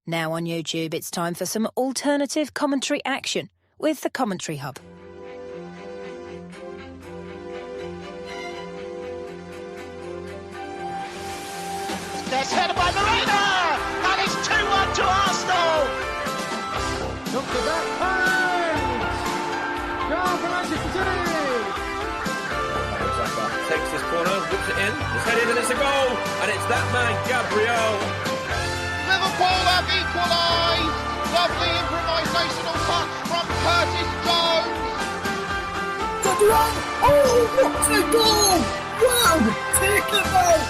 Now on YouTube, it's time for some alternative commentary action with the Commentary Hub. There's headed by Marina, and it's 2-1 to Arsenal. Look at that pass! Goal for Manchester City! Takes this corner, whips it in, it's headed and it's a goal, and it's that man, Gabriel. Liverpool have equalised. Lovely improvisational touch from Curtis Jones. Oh, what a goal! Wow, take it out!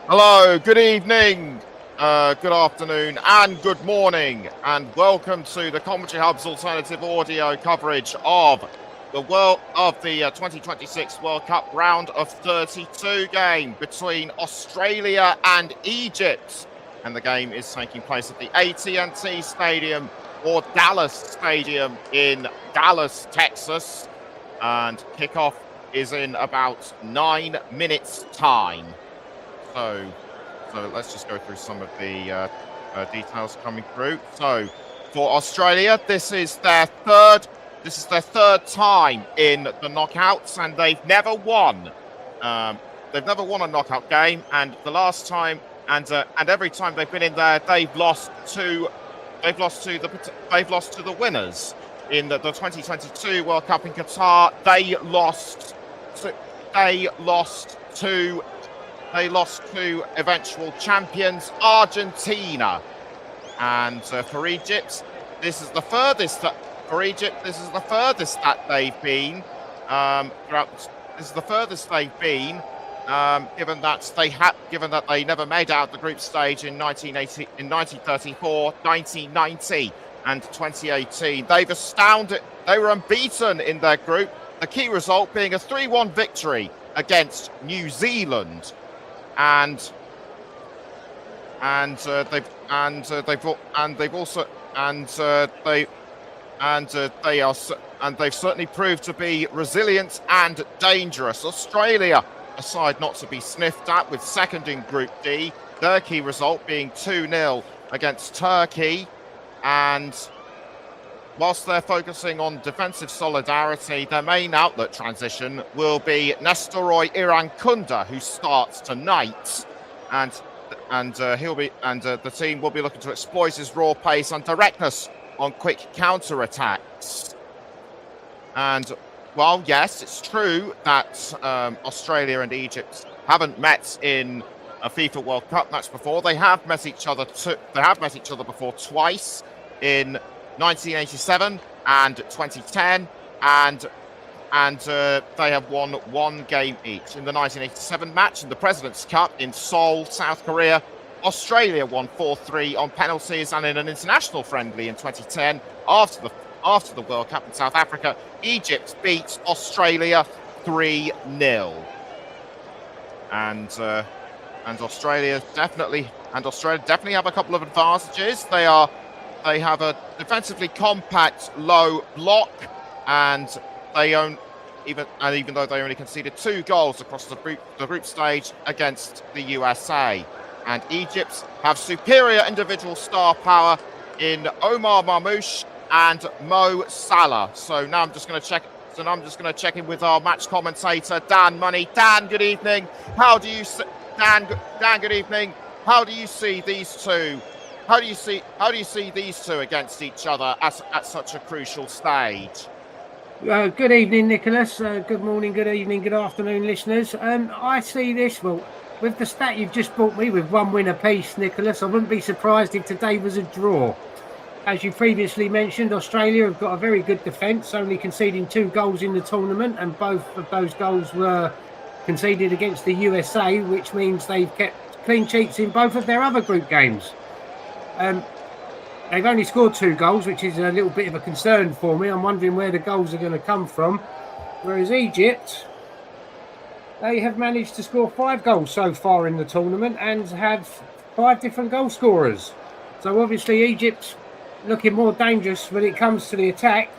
Hello, good evening, good afternoon and good morning, and welcome to the Commentary Hub's alternative audio coverage of the 2026 World Cup round of 32 game between Australia and Egypt. And the game is taking place at the AT&T Stadium or Dallas Stadium in Dallas, Texas. And kickoff is in about 9 minutes time. So let's just go through some of the details coming through. So for Australia, this is their third time in the knockouts, and they've never won. They've never won a knockout game, and the last time, and every time they've been in there, they've lost to the winners. In the 2022 World Cup in Qatar, they lost to eventual champions Argentina. And for Egypt, this is the furthest that they've been. Given that they never made out the group stage in 1934, 1990, and 2018. They were unbeaten in their group. The key result being a 3-1 victory against New Zealand. And they've certainly proved to be resilient and dangerous. Australia, a side not to be sniffed at, with second in Group D. Their key result being 2-0 against Turkey. And whilst they're focusing on defensive solidarity, their main outlet transition will be Nestoroy Irankunda, who starts tonight, and the team will be looking to exploit his raw pace and directness on quick counter-attacks. And while yes, it's true that Australia and Egypt haven't met in a FIFA World Cup match before. They have met each other before twice in 1987 and 2010, and they have won one game each. In the 1987 match in the President's Cup in Seoul, South Korea, Australia won 4-3 on penalties, and in an international friendly in 2010 after the World Cup in South Africa, Egypt beat Australia 3-0. And Australia definitely have a couple of advantages. They have a defensively compact, low block, and even though they only conceded 2 goals across the group stage against the USA. And Egypt have superior individual star power in Omar Marmoush and Mo Salah. So now I'm just going to check in with our match commentator Dan Money. Dan, good evening. Dan, good evening. How do you see these two? How do you see these two against each other at such a crucial stage? Good evening, Nicholas. Good morning, good evening, good afternoon, listeners. I see this, with the stat you've just brought me with 1 win apiece, Nicholas, I wouldn't be surprised if today was a draw. As you previously mentioned, Australia have got a very good defence, only conceding 2 goals in the tournament, and both of those goals were conceded against the USA, which means they've kept clean sheets in both of their other group games. They've only scored 2 goals, which is a little bit of a concern for me. I'm wondering where the goals are going to come from. Whereas Egypt, they have managed to score 5 goals so far in the tournament and have 5 different goal scorers. So obviously Egypt's looking more dangerous when it comes to the attack.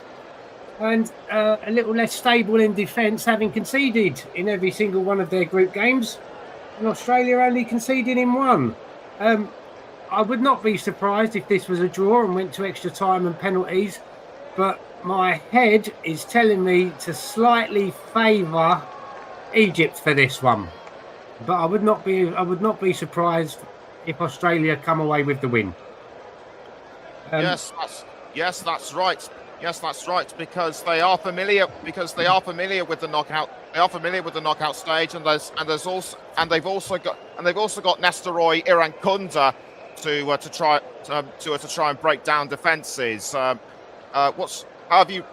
and a little less stable in defence, having conceded in every single one of their group games, and Australia only conceded in one. I would not be surprised if this was a draw and went to extra time and penalties, but my head is telling me to slightly favour Egypt for this one. But I would not be surprised if Australia come away with the win. Yes, that's right. Yes, that's right. Because they are familiar with the knockout. They are familiar with the knockout stage, and they've also got Nestoroy Irankunda to try and break down defences. How have you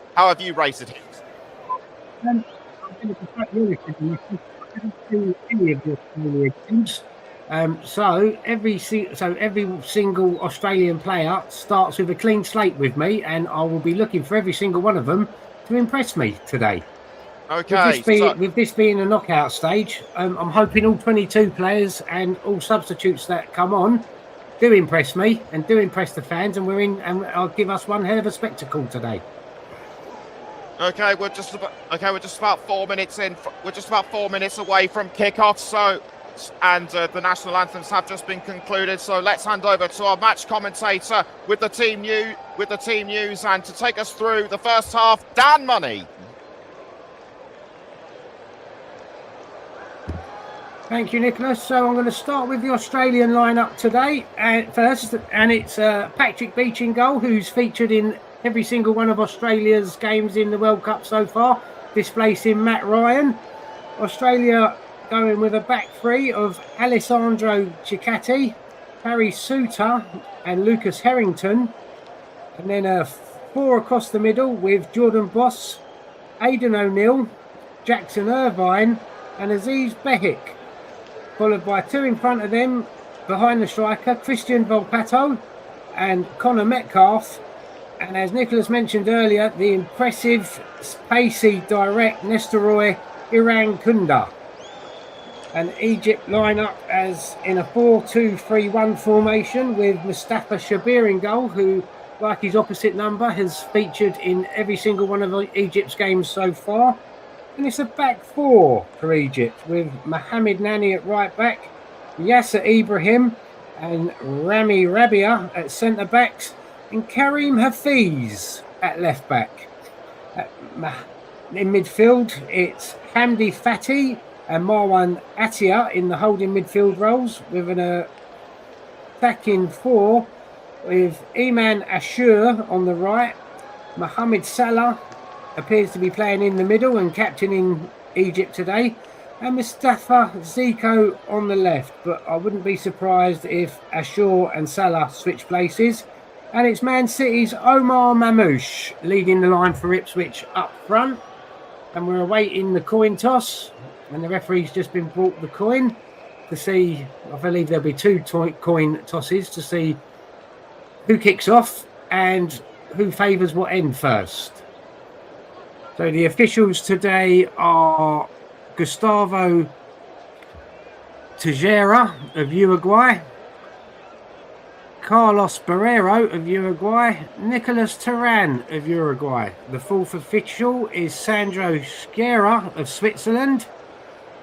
rated him? I'm going to be quite honest with you. I haven't seen any of the Australia games. So every single Australian player starts with a clean slate with me, and I will be looking for every single one of them to impress me today. Okay. With this being a knockout stage, I'm hoping all 22 players and all substitutes that come on do impress me and do impress the fans, and I'll give us one hell of a spectacle today. Okay, we're just about 4 minutes in. We're just about 4 minutes away from kickoff. So, and the national anthems have just been concluded. So let's hand over to our match commentator with the team news, and to take us through the first half, Dan Money. Thank you, Nicholas. So I'm going to start with the Australian lineup today first, and it's Patrick Beach in goal, who's featured in every single one of Australia's games in the World Cup so far, displacing Matt Ryan. Australia going with a back three of Alessandro Cicatti, Harry Suter and Lucas Harrington, and then four across the middle with Jordan Boss, Aidan O'Neill, Jackson Irvine and Aziz Behik, followed by two in front of them behind the striker, Christian Volpato and Connor Metcalf, and as Nicholas mentioned earlier, the impressive, pacey, direct Nestoroy Irankunda. And Egypt line up as in a 4-2-3-1 formation with Mustafa Shabir in goal, who, like his opposite number, has featured in every single one of Egypt's games so far. And it's a back four for Egypt with Mohamed Nani at right back, Yasser Ibrahim and Rami Rabia at centre backs, and Karim Hafiz at left back. In midfield, it's Hamdi Fatih and Marwan Atia in the holding midfield roles, with an attacking four with Iman Ashur on the right. Mohamed Salah appears to be playing in the middle and captaining Egypt today, and Mustafa Ziko on the left, but I wouldn't be surprised if Ashur and Salah switch places. And it's Man City's Omar Mamouche leading the line for Ipswich up front, and we're awaiting the coin toss, and the referee's just been brought the coin to see, I believe there'll be two coin tosses to see who kicks off and who favours what end first. So the officials today are Gustavo Tejera of Uruguay, Carlos Barrero of Uruguay, Nicolas Turan of Uruguay. The fourth official is Sandro Schiera of Switzerland.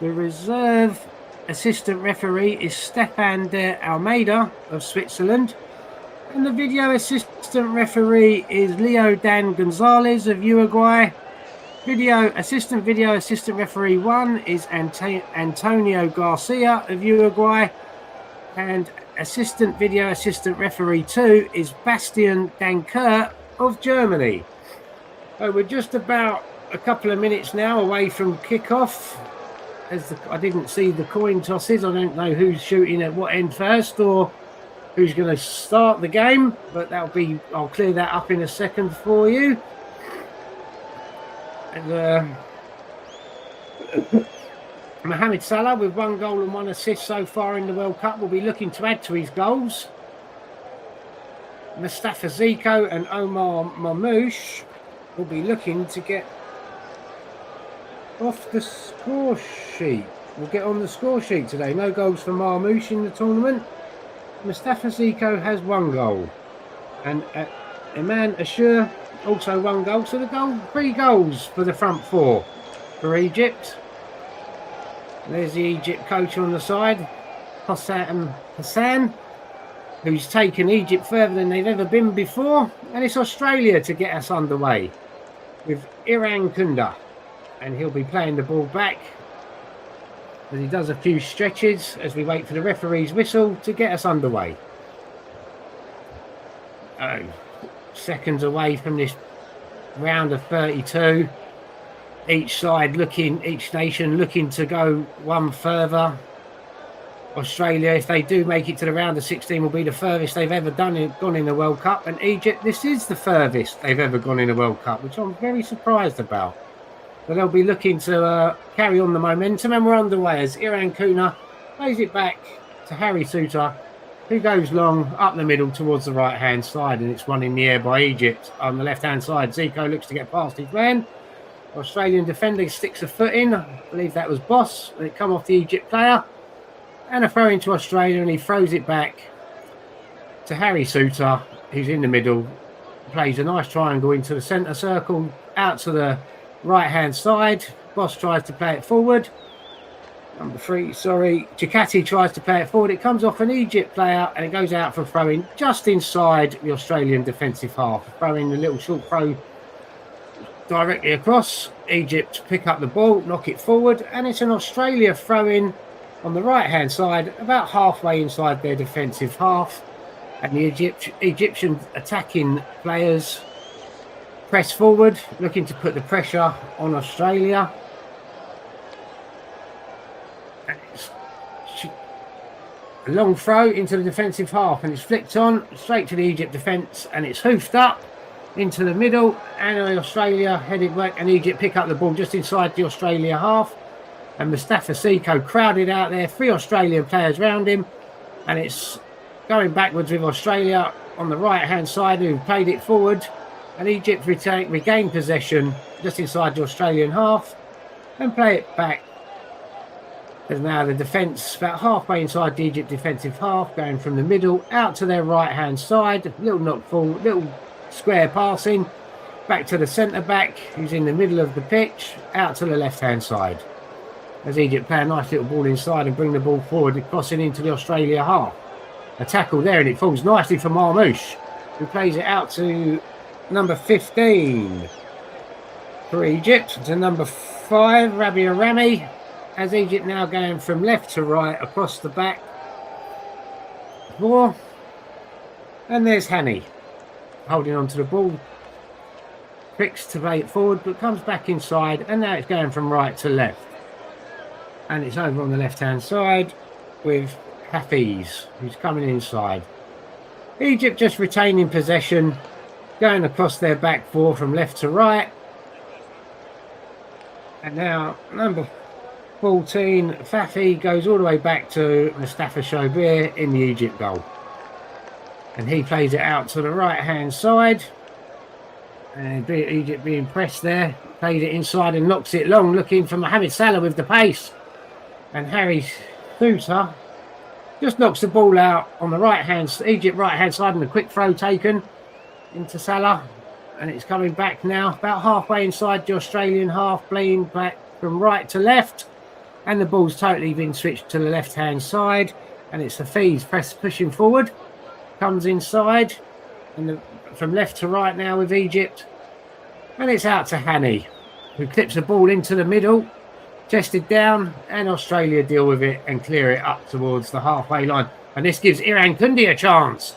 The reserve assistant referee is Stefan de Almeida of Switzerland. And the video assistant referee is Leo Dan Gonzalez of Uruguay. Video assistant referee 1 is Antonio Garcia of Uruguay, and video assistant referee 2 is Bastian Dankert of Germany. So we're just about a couple of minutes now away from kickoff. I didn't see the coin tosses. I don't know who's shooting at what end first or who's going to start the game, but I'll clear that up in a second for you. And Mohamed Salah, with 1 goal and 1 assist so far in the World Cup, will be looking to add to his goals. Mustafa Ziko and Omar Mamouche will be looking to get off the score sheet. We'll get on the score sheet today. No goals for Mamouche in the tournament. Mustafa Ziko has 1 goal. And Iman Ashur Also 1 goal. So the goal, 3 goals for the front 4 for Egypt. There's the Egypt coach on the side, Hassan, who's taken Egypt further than they've ever been before. And it's Australia to get us underway with Iran Kunda. And he'll be playing the ball back as he does a few stretches as we wait for the referee's whistle to get us underway. Seconds away from this round of 32. Each nation looking to go one further. Australia, if they do make it to the round of 16, will be the furthest they've ever gone in the World Cup. And Egypt, this is the furthest they've ever gone in the World Cup, which I'm very surprised about. But they'll be looking to carry on the momentum, and we're underway as Iran Kuna plays it back to Harry Suter, who goes long up the middle towards the right-hand side, and it's one in the air by Egypt. On the left-hand side, Zico looks to get past his man. Australian defender sticks a foot in. I believe that was Boss, and it come off the Egypt player. And a throw into Australia, and he throws it back to Harry Suter, who's in the middle. Plays a nice triangle into the centre circle, out to the right-hand side. Boss tries to play it forward. Number 3, Chikati tries to play it forward. It comes off an Egypt player, and it goes out for a throw-in just inside the Australian defensive half. Throwing the little short throw directly across. Egypt pick up the ball, knock it forward, and it's an Australia throw-in on the right-hand side, about halfway inside their defensive half. And the Egyptian attacking players press forward, looking to put the pressure on Australia. And it's a long throw into the defensive half, and it's flicked on straight to the Egypt defence, and it's hoofed up into the middle, and Australia headed work, and Egypt pick up the ball just inside the Australia half. And Mustafa Siko crowded out there, 3 Australian players round him, and it's going backwards with Australia on the right-hand side, who played it forward, and Egypt regain possession just inside the Australian half and play it back. There's now the defence about halfway inside the Egypt defensive half, going from the middle out to their right-hand side, little knockball, little square passing, back to the centre-back, who's in the middle of the pitch, out to the left-hand side. As Egypt play a nice little ball inside and bring the ball forward, crossing into the Australia half. A tackle there, and it falls nicely for Marmouche, who plays it out to number 15 for Egypt, to number 5, Rabia Rami, as Egypt now going from left to right across the back. 4. And there's Hani holding on to the ball. Tricks to play it forward, but comes back inside, and now it's going from right to left. And it's over on the left-hand side with Hafiz, who's coming inside. Egypt just retaining possession, going across their back 4 from left to right. And now number 14, Fafi, goes all the way back to Mustafa Shobir in the Egypt goal. And he plays it out to the right-hand side. And Egypt being pressed there. Plays it inside and knocks it long, looking for Mohamed Salah with the pace. And Harry Suter just knocks the ball out on the Egypt right-hand side, and a quick throw taken into Salah. And it's coming back now, about halfway inside the Australian half, playing back from right to left. And the ball's totally been switched to the left-hand side. And it's Hafiz pushing forward. Comes inside. And from left to right now with Egypt. And it's out to Hani, who clips the ball into the middle. Chested down, and Australia deal with it and clear it up towards the halfway line. And this gives Iran Kundi a chance.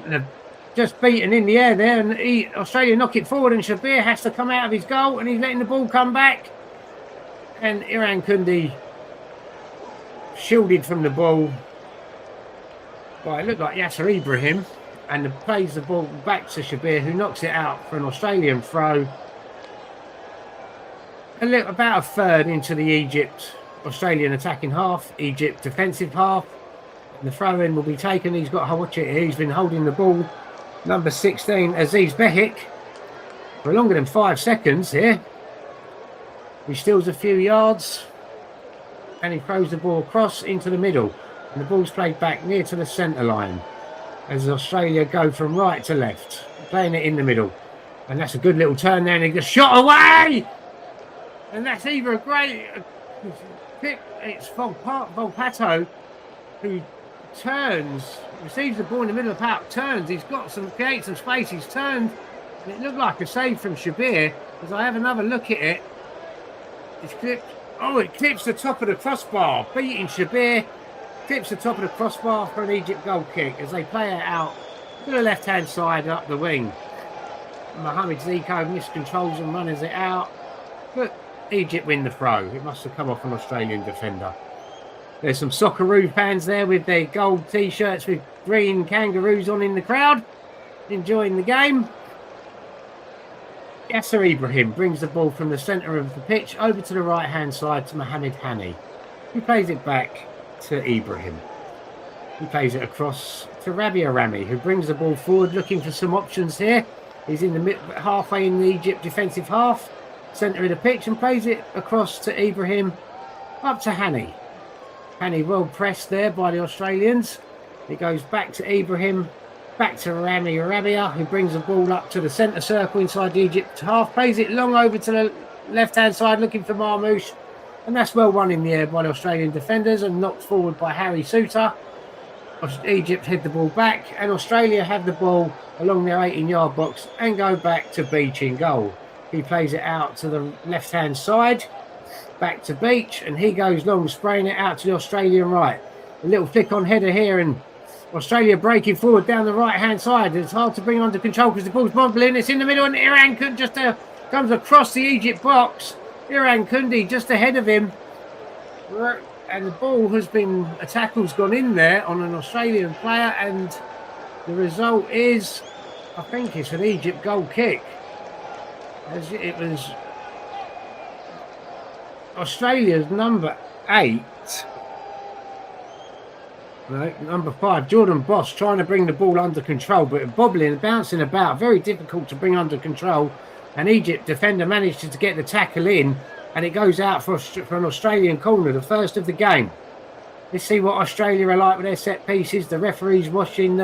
And they've just beaten in the air there, and Australia knock it forward, and Shabir has to come out of his goal, and he's letting the ball come back. And Iran Kundi shielded from the ball by, it looked like Yasser Ibrahim, and plays the ball back to Shabir, who knocks it out for an Australian throw. About a third into the Australian attacking half, Egypt defensive half. And the throw-in will be taken. He's got he's been holding the ball. Number 16, Aziz Behik, for longer than 5 seconds here. He steals a few yards, and he throws the ball across into the middle. And the ball's played back near to the centre line as Australia go from right to left, playing it in the middle. And that's a good little turn there, and he gets shot away. And that's either a great pick. It's Volpato who turns, receives the ball in the middle of the park, turns. He's got creates some space. He's turned, and it looked like a save from Shabir. As I have another look at it, it's clipped. Oh, it clips the top of the crossbar, beating Shabir. Clips the top of the crossbar for an Egypt goal kick as they play it out to the left-hand side up the wing. Mohamed Zico miscontrols and runs it out, but Egypt win the throw. It must have come off an Australian defender. There's some Socceroos fans there with their gold T-shirts with green kangaroos on in the crowd, enjoying the game. Yasser Ibrahim brings the ball from the centre of the pitch over to the right-hand side to Mohamed Hani, who plays it back to Ibrahim. He plays it across to Rabia Rami, who brings the ball forward, looking for some options here. He's in the halfway in the Egypt defensive half, centre of the pitch, and plays it across to Ibrahim, up to Hani. Hani well pressed there by the Australians. It goes back to Ibrahim, back to Rami Rabia, who brings the ball up to the centre circle inside the Egypt half, plays it long over to the left-hand side, looking for Marmoush, and that's well run in the air by the Australian defenders and knocked forward by Harry Suter. Egypt head the ball back, and Australia have the ball along their 18-yard box and go back to Beach in goal. He plays it out to the left-hand side, back to Beach, and he goes long, spraying it out to the Australian right. A little flick on header here, and Australia breaking forward down the right-hand side. It's hard to bring under control because the ball's bumbling. It's in the middle, and Iran Kundi just comes across the Egypt box. Iran Kundi just ahead of him. And the ball has been, a tackle's gone in there on an Australian player, and the result is, I think it's an Egypt goal kick. As it was Australia's number 5, Jordan Boss, trying to bring the ball under control, but bobbling, bouncing about, very difficult to bring under control. And Egypt defender manages to get the tackle in, and it goes out for an Australian corner, the first of the game. Let's see what Australia are like with their set pieces. The referee's watching,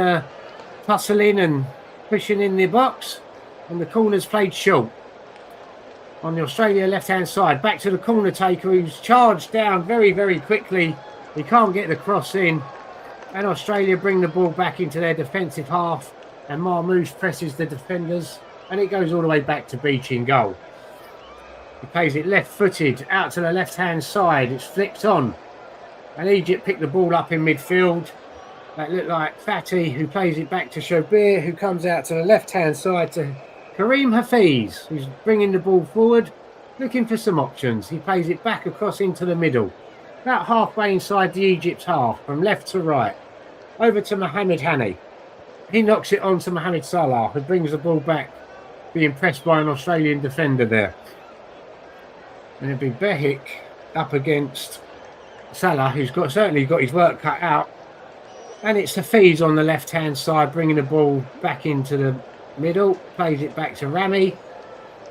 tussling and pushing in the box, and the corner's played short. On the Australia left-hand side, back to the corner taker, who's charged down very, very quickly. He can't get the cross in, and Australia bring the ball back into their defensive half, and Marmoush presses the defenders, and it goes all the way back to Beach in goal. He plays it left-footed out to the left-hand side. It's flicked on, and Egypt pick the ball up in midfield. That looked like Fatih, who plays it back to Shabir, who comes out to the left-hand side to Kareem Hafiz, who's bringing the ball forward, looking for some options. He plays it back across into the middle, about halfway inside the Egypt half, from left to right, over to Mohamed Hani. He knocks it on to Mohamed Salah, who brings the ball back, being pressed by an Australian defender there. And it'll be Behik up against Salah, who's certainly got his work cut out. And it's Hafiz on the left-hand side, bringing the ball back into the middle, plays it back to Rami,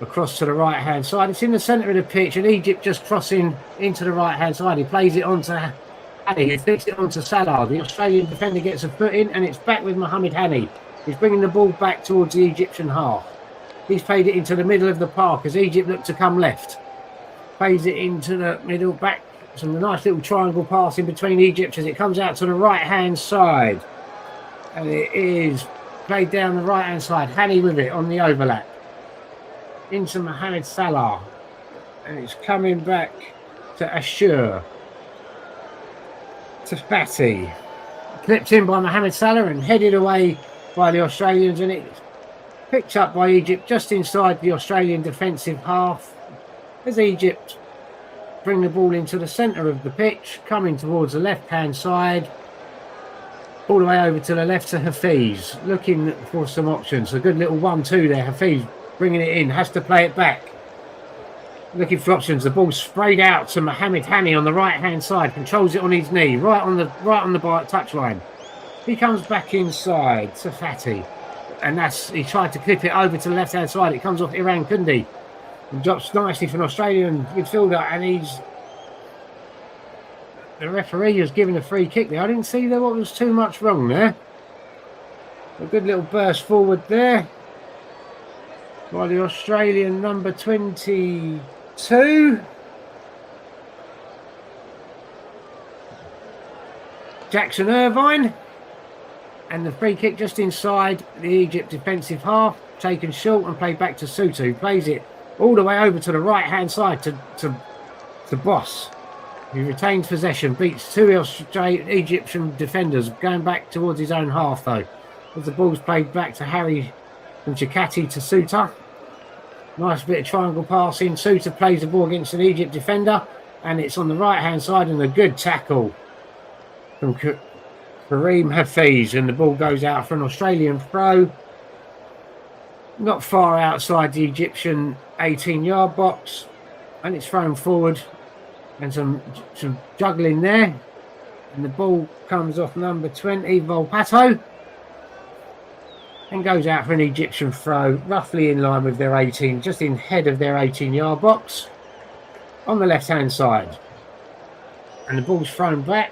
across to the right-hand side. It's in the centre of the pitch, and Egypt just crossing into the right-hand side. He plays it on to Hani, who flicks it on to Salah. The Australian defender gets a foot in, and it's back with Mohamed Hani. He's bringing the ball back towards the Egyptian half. He's played it into the middle of the park as Egypt look to come left. Plays it into the middle, back. Some nice little triangle pass in between Egypt as it comes out to the right-hand side. And it is played down the right-hand side. Hani with it on the overlap. Into Mohamed Salah. And it's coming back to Ashur. To Fatih. Clipped in by Mohamed Salah and headed away by the Australians. And it's picked up by Egypt just inside the Australian defensive half. As Egypt bring the ball into the centre of the pitch, coming towards the left-hand side, all the way over to the left to Hafiz, looking for some options. A good little 1-2 there. Hafiz bringing it in, has to play it back. Looking for options. The ball sprayed out to Mohamed Hani on the right-hand side, controls it on his knee, right on the touchline. He comes back inside to Fatih, and he tried to clip it over to the left-hand side. It comes off Iran Kundi. And drops nicely for an Australian midfielder, and the referee has given a free kick there. I didn't see what was too much wrong there. A good little burst forward there. by the Australian number 22. Jackson Irvine. And the free kick just inside the Egypt defensive half, taken short and played back to Suter, who plays it all the way over to the right-hand side to Boss, who retains possession, beats two Egyptian defenders, going back towards his own half, though. As the ball's played back to Harry from Chikati to Suter. Nice bit of triangle passing. Suter plays the ball against an Egypt defender, and it's on the right-hand side, and a good tackle from Kareem Hafiz, and the ball goes out for an Australian throw. Not far outside the Egyptian 18-yard box, and it's thrown forward, and some juggling there, and the ball comes off number 20 Volpato and goes out for an Egyptian throw, roughly in line with their 18, just in head of their 18-yard box on the left-hand side, and the ball's thrown back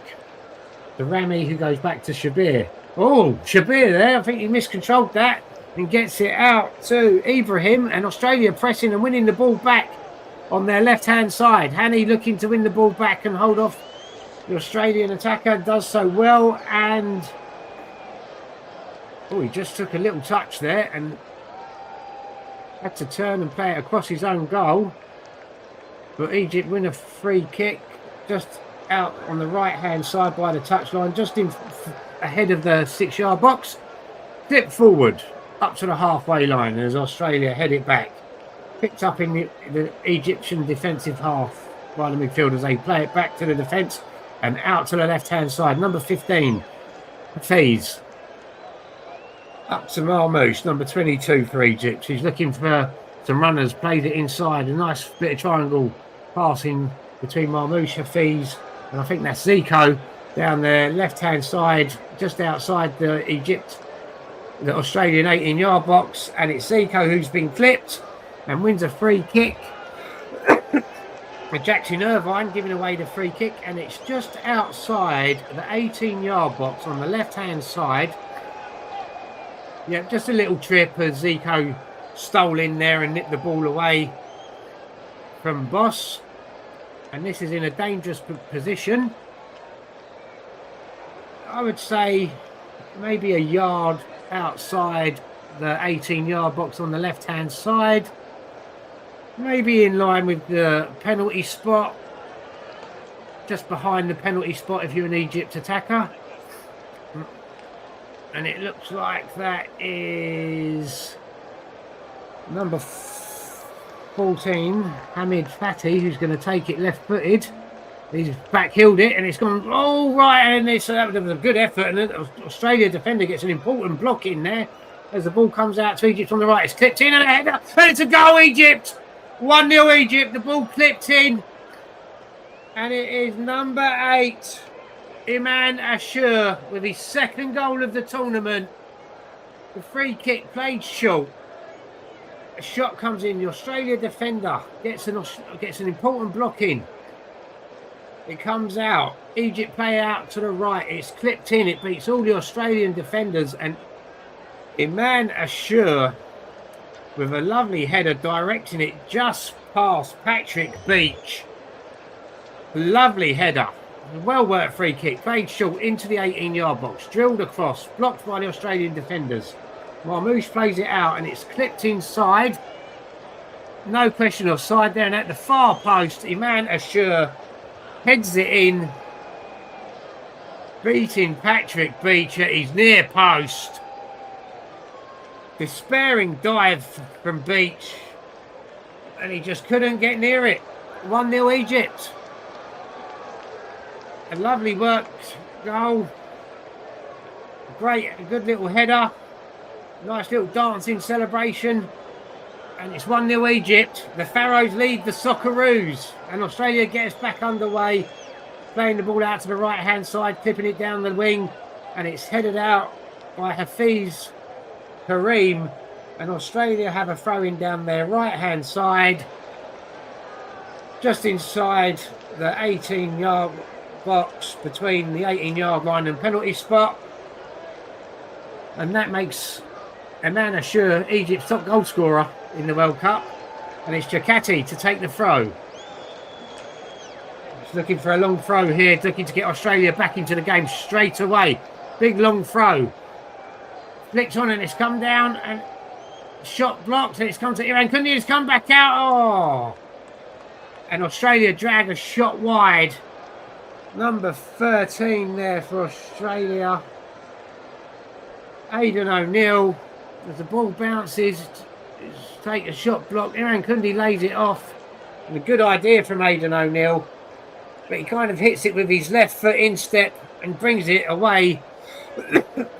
to Rami, who goes back to Shabir. Oh, Shabir there, I think he miscontrolled that and gets it out to Ibrahim, and Australia pressing and winning the ball back on their left-hand side. Hani looking to win the ball back and hold off the Australian attacker, does so well, and he just took a little touch there and had to turn and play it across his own goal. But Egypt win a free kick just out on the right-hand side by the touchline, just in ahead of the 6-yard box. Flip forward up to the halfway line as Australia head it back. Picked up in the Egyptian defensive half by the midfielders. They play it back to the defence and out to the left-hand side. Number 15, Hafiz. Up to Marmoush, number 22 for Egypt. He's looking for some runners, played it inside. A nice bit of triangle passing between Marmoush, Hafiz, and I think that's Zico down there, left-hand side, just outside the Australian 18-yard box. And it's Zico who's been clipped and wins a free kick. Jackson Irvine giving away the free kick, and it's just outside the 18-yard box on the left-hand side. Yeah, just a little trip as Zico stole in there and nipped the ball away from Boss. And this is in a dangerous position. I would say maybe a yard outside the 18-yard box on the left-hand side. Maybe in line with the penalty spot. Just behind the penalty spot if you're an Egypt attacker. And it looks like that is number 14, Hamid Fatih, who's going to take it left-footed. He's back-heeled it, and it's gone all right. And that was a good effort. And the Australia defender gets an important block in there as the ball comes out to Egypt on the right. It's clipped in and a header, and it's a goal, Egypt. 1-0 Egypt. The ball clipped in, and it is number 8. Iman Ashur with his second goal of the tournament. The free kick played short. A shot comes in. The Australia defender gets an important block in. It comes out. Egypt play out to the right. It's clipped in. It beats all the Australian defenders. And Iman Ashur with a lovely header directing it just past Patrick Beach. Lovely header. Well worked free kick, played short into the 18-yard box, drilled across, blocked by the Australian defenders. Marmoush plays it out and it's clipped inside. No question offside there, and at the far post, Iman Ashur heads it in, beating Patrick Beach at his near post. Despairing dive from Beach, and he just couldn't get near it. 1-0 Egypt. A lovely worked goal. A good little header. Nice little dancing celebration. And it's 1-0 Egypt. The Pharaohs lead the Socceroos. And Australia gets back underway. Playing the ball out to the right-hand side, clipping it down the wing. And it's headed out by Hafiz Kareem. And Australia have a throw-in down their right-hand side. Just inside the 18-yard box between the 18-yard line and penalty spot, and that makes Iman Ashur Egypt's top goal scorer in the World Cup. And it's Chakati to take the throw. He's looking for a long throw here, looking to get Australia back into the game straight away. Big long throw. Flicks on and it's come down and shot blocked. And it's come to Iran Kundi. It's come back out. Oh! And Australia drag a shot wide. Number 13 there for Australia. Aidan O'Neill. As the ball bounces, take a shot block. Iran Kundi lays it off. And a good idea from Aidan O'Neill. But he kind of hits it with his left foot instep and brings it away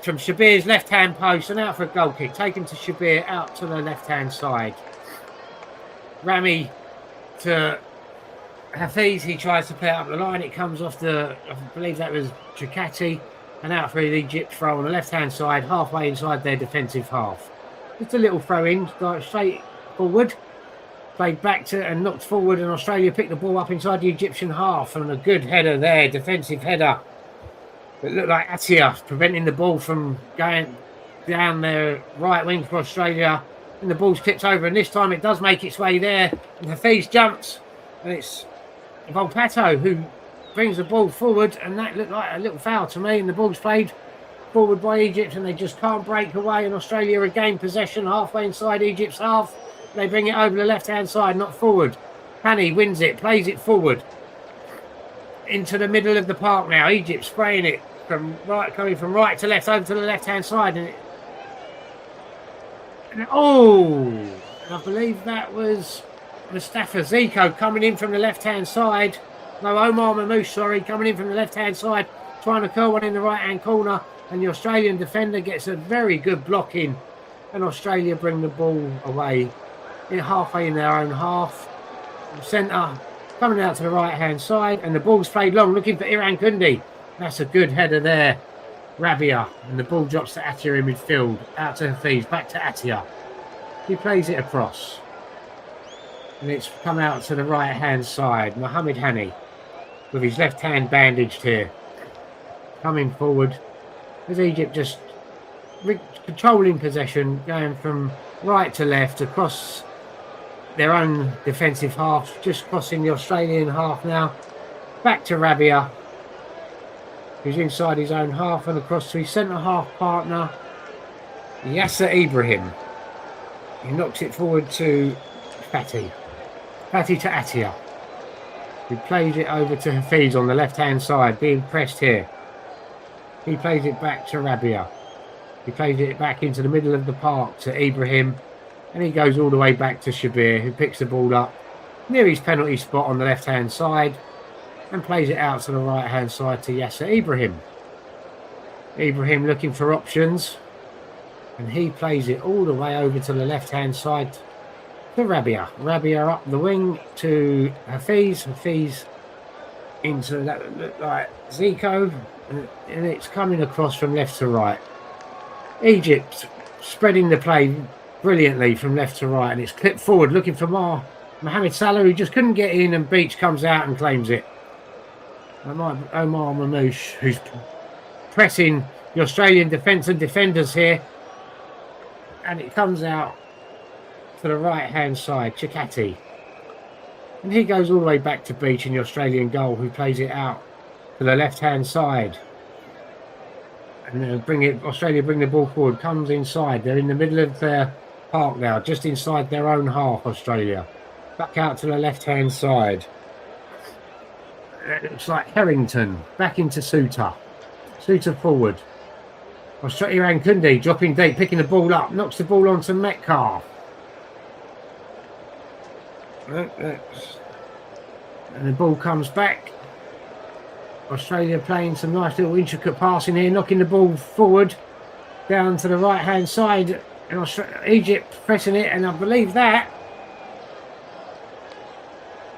from Shabir's left-hand post and out for a goal kick. Taken to Shabir out to the left-hand side. Rami to Hafiz. He tries to play it up the line. It comes off I believe that was Chakati. And out for Egypt throw on the left-hand side, halfway inside their defensive half. Just a little throw-in, straight forward. Played back to and knocked forward, and Australia picked the ball up inside the Egyptian half. And a good header there, defensive header. It looked like Atia preventing the ball from going down their right wing for Australia. And the ball's tipped over, and this time it does make its way there. And Hafiz jumps, and it's Volpato who brings the ball forward, and that looked like a little foul to me. And the ball's played forward by Egypt, and they just can't break away. And Australia regain possession halfway inside Egypt's half. They bring it over the left-hand side, not forward. Hani wins it, plays it forward into the middle of the park now. Egypt spraying it from right, coming from right to left over to the left-hand side, and I believe that was Mustafa Zico coming in from the left-hand side. No, Omar Mamouche, sorry, coming in from the left-hand side, trying to curl one in the right-hand corner, and the Australian defender gets a very good block in, and Australia bring the ball away halfway in their own half. Centre coming out to the right-hand side, and the ball's played long, looking for Iran Kundi. That's a good header there, Rabia, and the ball drops to Atia in midfield, out to Hafiz, back to Atia. He plays it across, and it's come out to the right-hand side. Mohamed Hani, with his left hand bandaged here, coming forward as Egypt just controlling possession, going from right to left across their own defensive half, just crossing the Australian half now. Back to Rabia, who's inside his own half, and across to his centre half partner, Yasser Ibrahim. He knocks it forward to Fatty to Atia, who plays it over to Hafiz on the left-hand side, being pressed here. He plays it back to Rabia. He plays it back into the middle of the park to Ibrahim, and he goes all the way back to Shabir, who picks the ball up near his penalty spot on the left-hand side and plays it out to the right-hand side to Yasser Ibrahim. Ibrahim looking for options, and he plays it all the way over to the left-hand side to Rabia. Rabia up the wing to Hafiz. Hafiz into that look like Zico, and it's coming across from left to right. Egypt spreading the play brilliantly from left to right, and it's clipped forward looking for Mohamed Salah, who just couldn't get in, and Beach comes out and claims it. Omar Mamouche, who's pressing the Australian defence and defenders here, and it comes out to the right hand side, Chakati, and he goes all the way back to Beach in the Australian goal, who plays it out to the left hand side, and Australia bring the ball forward, comes inside. They're in the middle of their park now, just inside their own half. Australia back out to the left hand side. It looks like Harrington back into Suter forward. Iran Kundi dropping deep, picking the ball up, knocks the ball onto Metcalf. And the ball comes back. Australia playing some nice little intricate passing here, knocking the ball forward down to the right hand side, and Egypt pressing it, and I believe that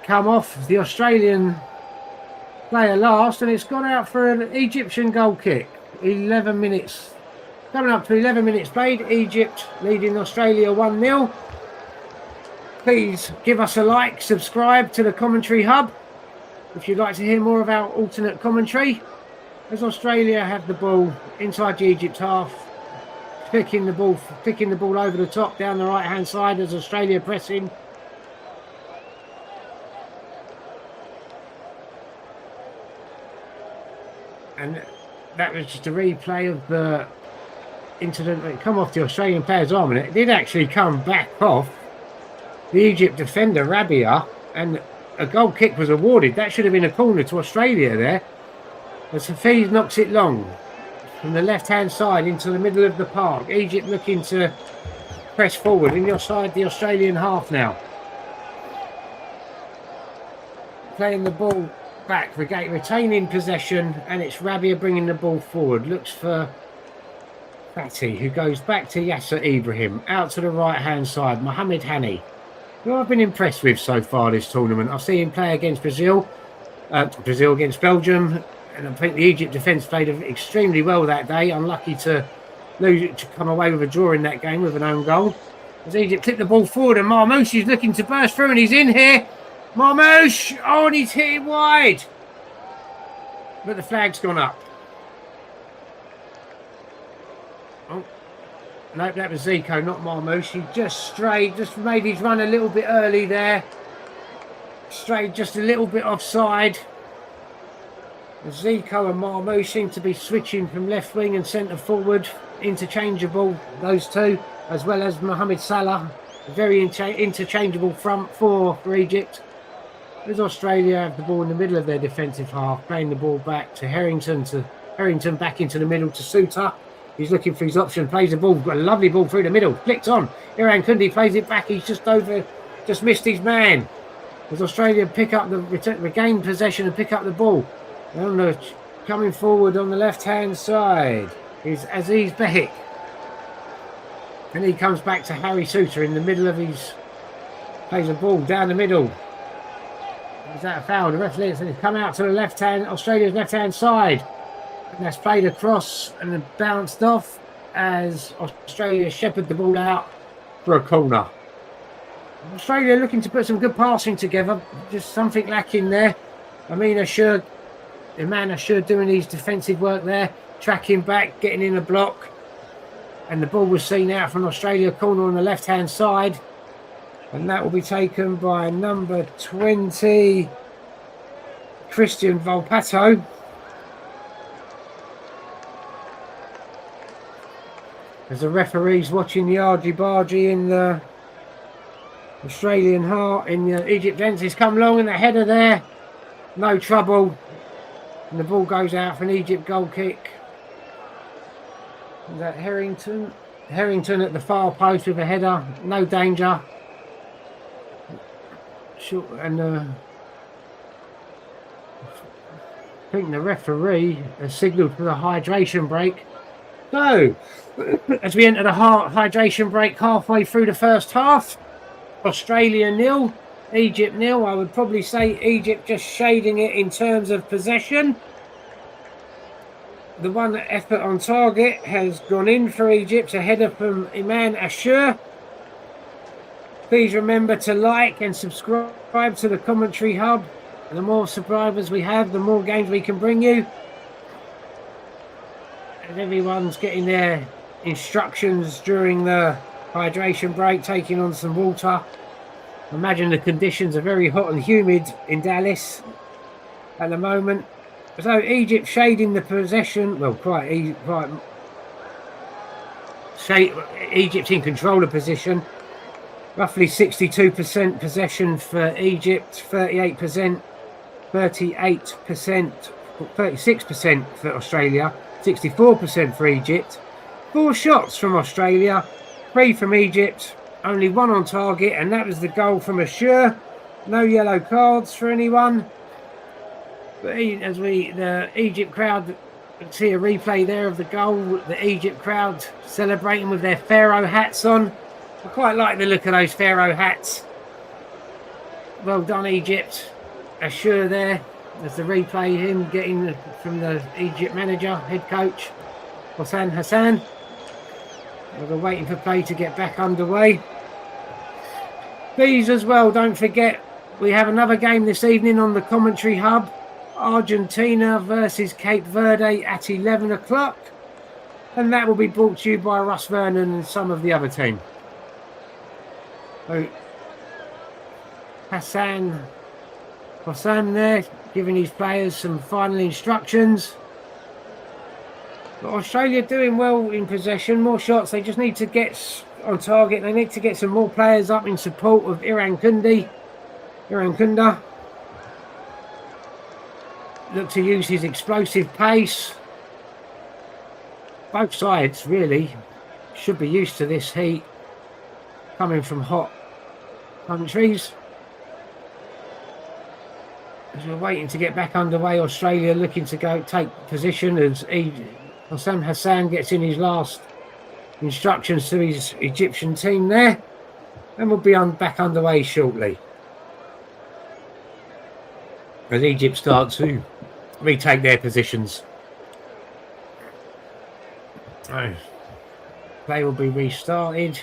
come off the Australian player last, and it's gone out for an Egyptian goal kick. 11 minutes, coming up to 11 minutes played. Egypt leading Australia 1-0. Please give us a like, subscribe to the Commentary Hub if you'd like to hear more of our alternate commentary, as Australia have the ball inside the Egypt half. picking the ball over the top down the right-hand side as Australia pressing. And that was just a replay of the incident that come off the Australian player's arm, and it did actually come back off the Egypt defender Rabia, and a goal kick was awarded. That should have been a corner to Australia there, as Hafiz knocks it long from the left-hand side into the middle of the park. Egypt looking to press forward inside the Australian half now. Playing the ball back, retaining possession, and it's Rabia bringing the ball forward. Looks for Fatty, who goes back to Yasser Ibrahim. Out to the right-hand side, Mohamed Hani, who I've been impressed with so far this tournament. I've seen him play against Brazil against Belgium, and I think the Egypt defence played extremely well that day. Unlucky to come away with a draw in that game with an own goal. As Egypt clip the ball forward, and Marmoush is looking to burst through, and he's in here. Marmoush! Oh, and he's hit it wide. But the flag's gone up. Oh, no, that was Zico, not Marmoush. He just made his run a little bit early there. Strayed just a little bit offside. Zico and Marmoush seem to be switching from left wing and centre forward. Interchangeable, those two, as well as Mohamed Salah. Very interchangeable front four for Egypt. As Australia have the ball in the middle of their defensive half, playing the ball back to Harrington back into the middle to Suter. He's looking for his option, plays the ball, got a lovely ball through the middle, flicked on. Iran Kundi plays it back, he's just missed his man. As Australia regain possession and pick up the ball. Coming forward on the left-hand side is Aziz Behik. And he comes back to Harry Suter in the middle of plays the ball down the middle. Is that a foul? The referee has come out to the Australia's left-hand side. And that's played across and then bounced off as Australia shepherded the ball out for a corner. Australia looking to put some good passing together. Just something lacking there. Iman Ashur doing his defensive work there. Tracking back, getting in a block. And the ball was seen out from Australia corner on the left-hand side. And that will be taken by number 20, Christian Volpato. As the referee's watching the argy-bargy in the Australian heart, in the Egypt ends. He's come long in the header there. No trouble. And the ball goes out for an Egypt goal kick. Is that Harrington? Harrington at the far post with a header. No danger. And I think the referee has signalled for the hydration break. So, as we enter the hydration break halfway through the first half, Australia 0, Egypt 0. I would probably say Egypt just shading it in terms of possession. The one effort on target has gone in for Egypt, a header from Iman Ashur. Please remember to like and subscribe to the Commentary Hub. The more subscribers we have, the more games we can bring you. And everyone's getting their instructions during the hydration break, taking on some water. Imagine the conditions are very hot and humid in Dallas at the moment. So Egypt shading the possession. Well, Egypt in control of position. Roughly 62% possession for Egypt, 38%, 36% for Australia, 64% for Egypt. 4 shots from Australia, 3 from Egypt, only 1 on target, and that was the goal from Ashur. No yellow cards for anyone. But as the Egypt crowd, see a replay there of the goal, the Egypt crowd celebrating with their Pharaoh hats on. I quite like the look of those Pharaoh hats. Well done, Egypt. Ashur there. There's the replay, him getting from the Egypt manager, head coach, Hossein Hassan. We're waiting for play to get back underway. Please as well, don't forget, we have another game this evening on the Commentary Hub. Argentina versus Cape Verde at 11 o'clock. And that will be brought to you by Russ Vernon and some of the other team. So Hassan there, giving his players some final instructions. But Australia doing well in possession, more shots. They just need to get on target. They need to get some more players up in support of Irankunda. Look to use his explosive pace. Both sides really should be used to this heat coming from hot countries. As we're waiting to get back underway, Australia looking to go take position as Hassan gets in his last instructions to his Egyptian team there, and we'll be back underway shortly as Egypt start to retake their positions. So, play will be restarted.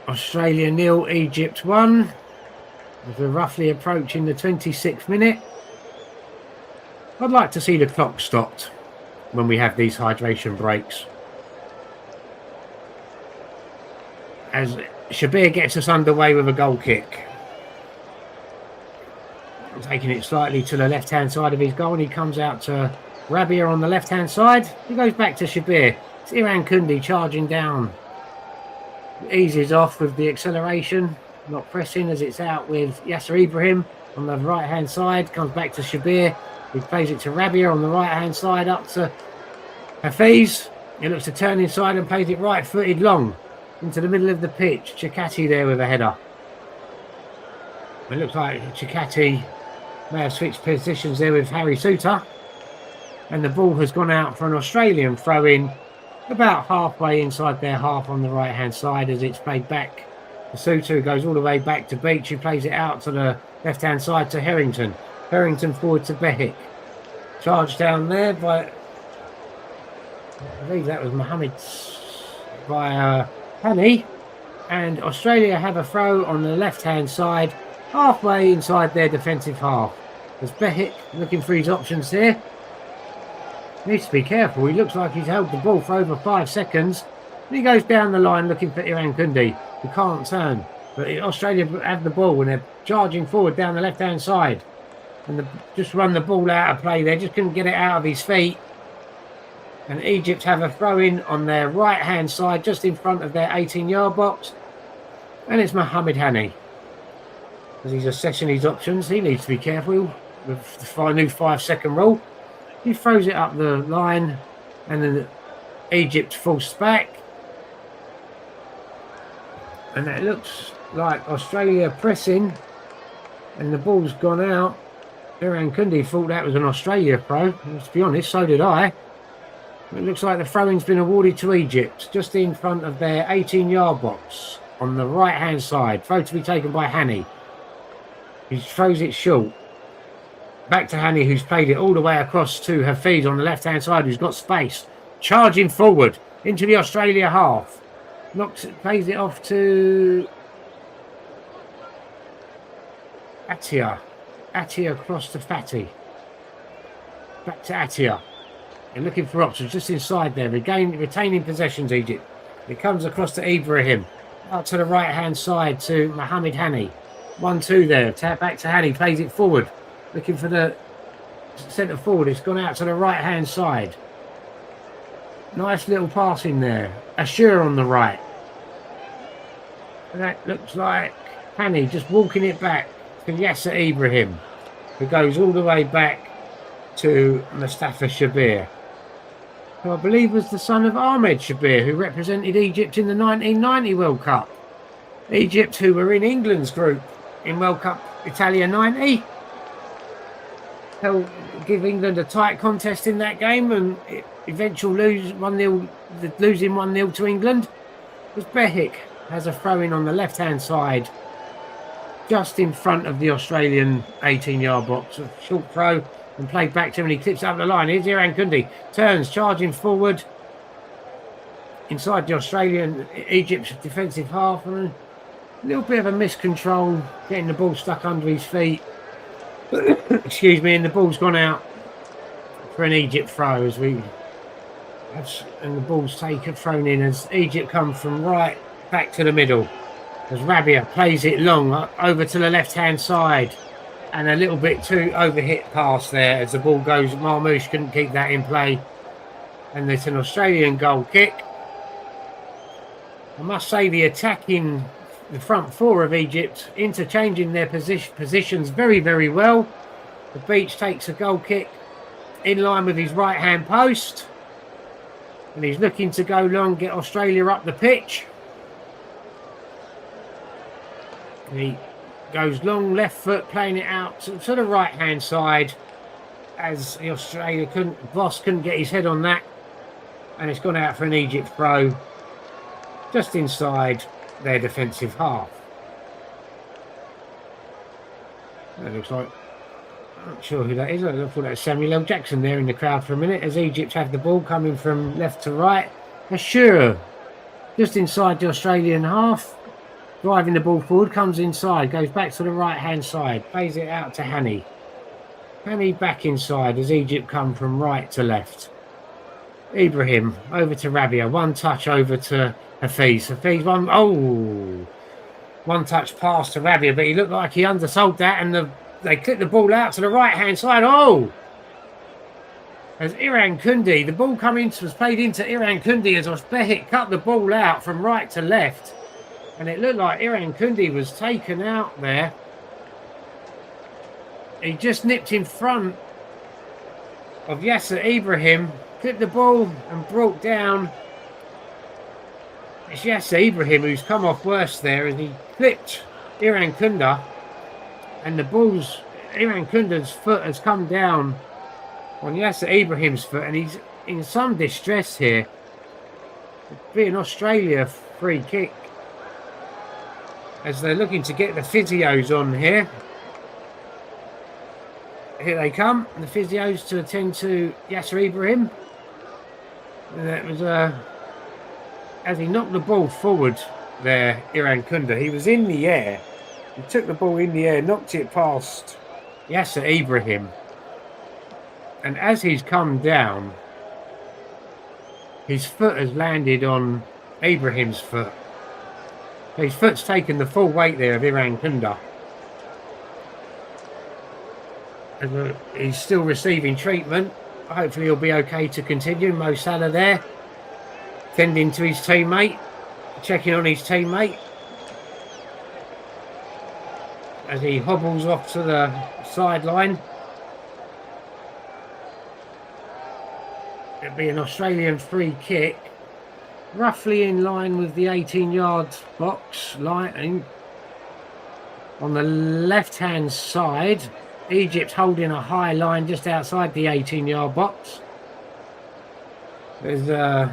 Australia 0, Egypt 1. As we're roughly approaching the 26th minute. I'd like to see the clock stopped when we have these hydration breaks. As Shabir gets us underway with a goal kick. Taking it slightly to the left-hand side of his goal, and he comes out to Rabia on the left-hand side. He goes back to Shabir. It's Irankunda charging down. Eases off with the acceleration. Not pressing as it's out with Yasser Ibrahim on the right-hand side. Comes back to Shabir. He plays it to Rabia on the right-hand side up to Hafiz. He looks to turn inside and plays it right-footed long into the middle of the pitch. Chikati there with a header. It looks like Chikati may have switched positions there with Harry Suter. And the ball has gone out for an Australian throw-in about halfway inside their half on the right-hand side as it's played back. Suter goes all the way back to Beach, who plays it out to the left-hand side to Harrington. Harrington forward to Behic. Charged down there by, I believe that was Mohammed, by Hani. And Australia have a throw on the left-hand side, halfway inside their defensive half. There's Behic looking for his options here. Needs to be careful. He looks like he's held the ball for over 5 seconds. And he goes down the line looking for Irankunda, who can't turn. But Australia have the ball and they're charging forward down the left-hand side. And just run the ball out of play there. Just couldn't get it out of his feet. And Egypt have a throw-in on their right-hand side, just in front of their 18-yard box. And it's Mohammed Hani. As he's assessing his options, he needs to be careful with the new 5-second rule. He throws it up the line, and then Egypt falls back. And it looks like Australia pressing, and the ball's gone out. Irankunda thought that was an Australia throw. And to be honest, so did I. It looks like the throw-in's been awarded to Egypt, just in front of their 18-yard box on the right-hand side. Throw to be taken by Hani. He throws it short. Back to Hani, who's played it all the way across to Hafiz on the left-hand side, who's got space. Charging forward into the Australia half. Plays it off to Atia. Atia across to Fatih. Back to Atia. They're looking for options just inside there. Retaining possessions, Egypt. It comes across to Ibrahim. Out to the right-hand side to Mohammed Hani. 1-2 there. Tap back to Hani. Plays it forward. Looking for the centre forward. It's gone out to the right-hand side. Nice little pass in there. Ashur on the right. And that looks like Hani just walking it back to Yasser Ibrahim, who goes all the way back to Mustafa Shabir, who I believe was the son of Ahmed Shabir, who represented Egypt in the 1990 World Cup. Egypt, who were in England's group in World Cup Italia 90. They'll give England a tight contest in that game, and eventual losing 1-0 to England. As Behic has a throw-in on the left-hand side, just in front of the Australian 18-yard box. A short throw and played back to him, and he clips up the line. Here's Irankunda, turns, charging forward inside the Australian Egypt's defensive half, and a little bit of a miscontrol, getting the ball stuck under his feet. Excuse me, and the ball's gone out for an Egypt throw and the ball's thrown in as Egypt come from right back to the middle. As Rabia plays it long over to the left-hand side. And a little bit too overhit pass there as the ball goes. Marmoush couldn't keep that in play. And it's an Australian goal kick. I must say the attacking, the front four of Egypt, interchanging their positions very, very well. The Beach takes a goal kick in line with his right-hand post. And he's looking to go long, get Australia up the pitch. And he goes long, left foot, playing it out to the right-hand side. As the Australia Voss couldn't get his head on that. And it's gone out for an Egypt throw. Just inside their defensive half. That looks like, I'm not sure who that is. I thought that was Samuel L. Jackson there in the crowd for a minute as Egypt have the ball coming from left to right. Ashura, just inside the Australian half, driving the ball forward, comes inside, goes back to the right-hand side, plays it out to Hani. Hani back inside as Egypt come from right to left. Ibrahim over to Rabia, one touch over to Hafiz. One touch pass to Rabia, but he looked like he undersold that, and they clipped the ball out to the right-hand side. As Iran Kundi, the ball was played into Iran Kundi as Osbehik cut the ball out from right to left, and it looked like Iran Kundi was taken out there. He just nipped in front of Yasser Ibrahim, clipped the ball and brought down. It's Yasser Ibrahim who's come off worse there as he clipped Iran Kunda, and Iran Kunda's foot has come down on Yasser Ibrahim's foot, and he's in some distress here. It'd be an Australia free kick as they're looking to get the physios on here. Here they come, the physios to attend to Yasser Ibrahim. And that was as he knocked the ball forward there, Iran Kunda. He was in the air. He took the ball in the air, knocked it past Yasser Ibrahim. And as he's come down, his foot has landed on Ibrahim's foot. His foot's taken the full weight there of Iran Kunda. And he's still receiving treatment. Hopefully he'll be okay to continue. Mo Salah there, tending to his teammate, checking on his teammate as he hobbles off to the sideline. It'll be an Australian free kick, roughly in line with the 18-yard box line. On the left-hand side, Egypt holding a high line just outside the 18-yard box. There's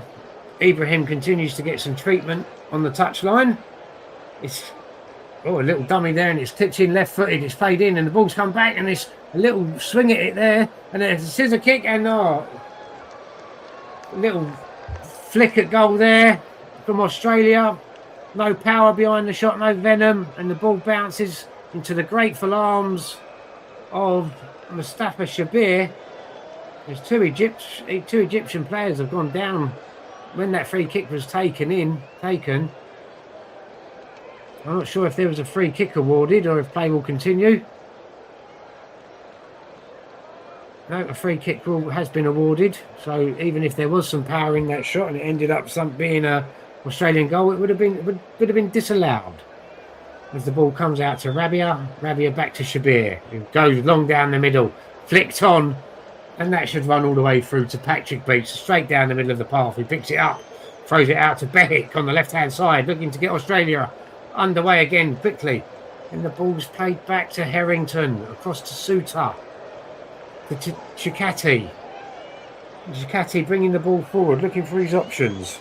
Ibrahim continues to get some treatment on the touchline. It's a little dummy there, and it's tipped in left-footed. It's played in, and the ball's come back, and it's a little swing at it there, and there's a scissor kick, and a little flick at goal there from Australia. No power behind the shot, no venom, and the ball bounces into the grateful arms of Mustafa Shabir. There's two Egyptian players have gone down when that free kick was taken. I'm not sure if there was a free kick awarded or if play will continue. No, a free kick has been awarded. So even if there was some power in that shot and it ended up being a Australian goal, it would have been disallowed. As the ball comes out to Rabia back to Shabir, who goes long down the middle, flicked on, and that should run all the way through to Patrick Beach, straight down the middle of the path. He picks it up, throws it out to Behik on the left-hand side, looking to get Australia underway again quickly. And the ball's played back to Harrington, across to Suter, to Chikati. Chikati bringing the ball forward, looking for his options.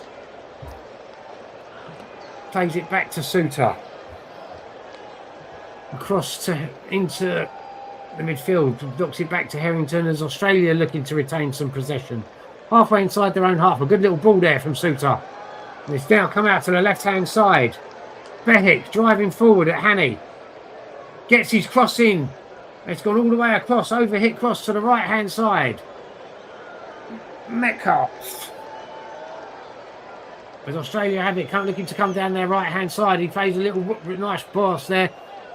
Plays it back to Suter. Across into the midfield, knocks it back to Harrington as Australia looking to retain some possession. Halfway inside their own half, a good little ball there from Suter. And it's now come out to the left-hand side. Behik driving forward at Hani. Gets his cross in. It's gone all the way across, overhit cross to the right-hand side. Metcalf. As Australia have it, looking to come down their right-hand side. He plays a little nice pass there,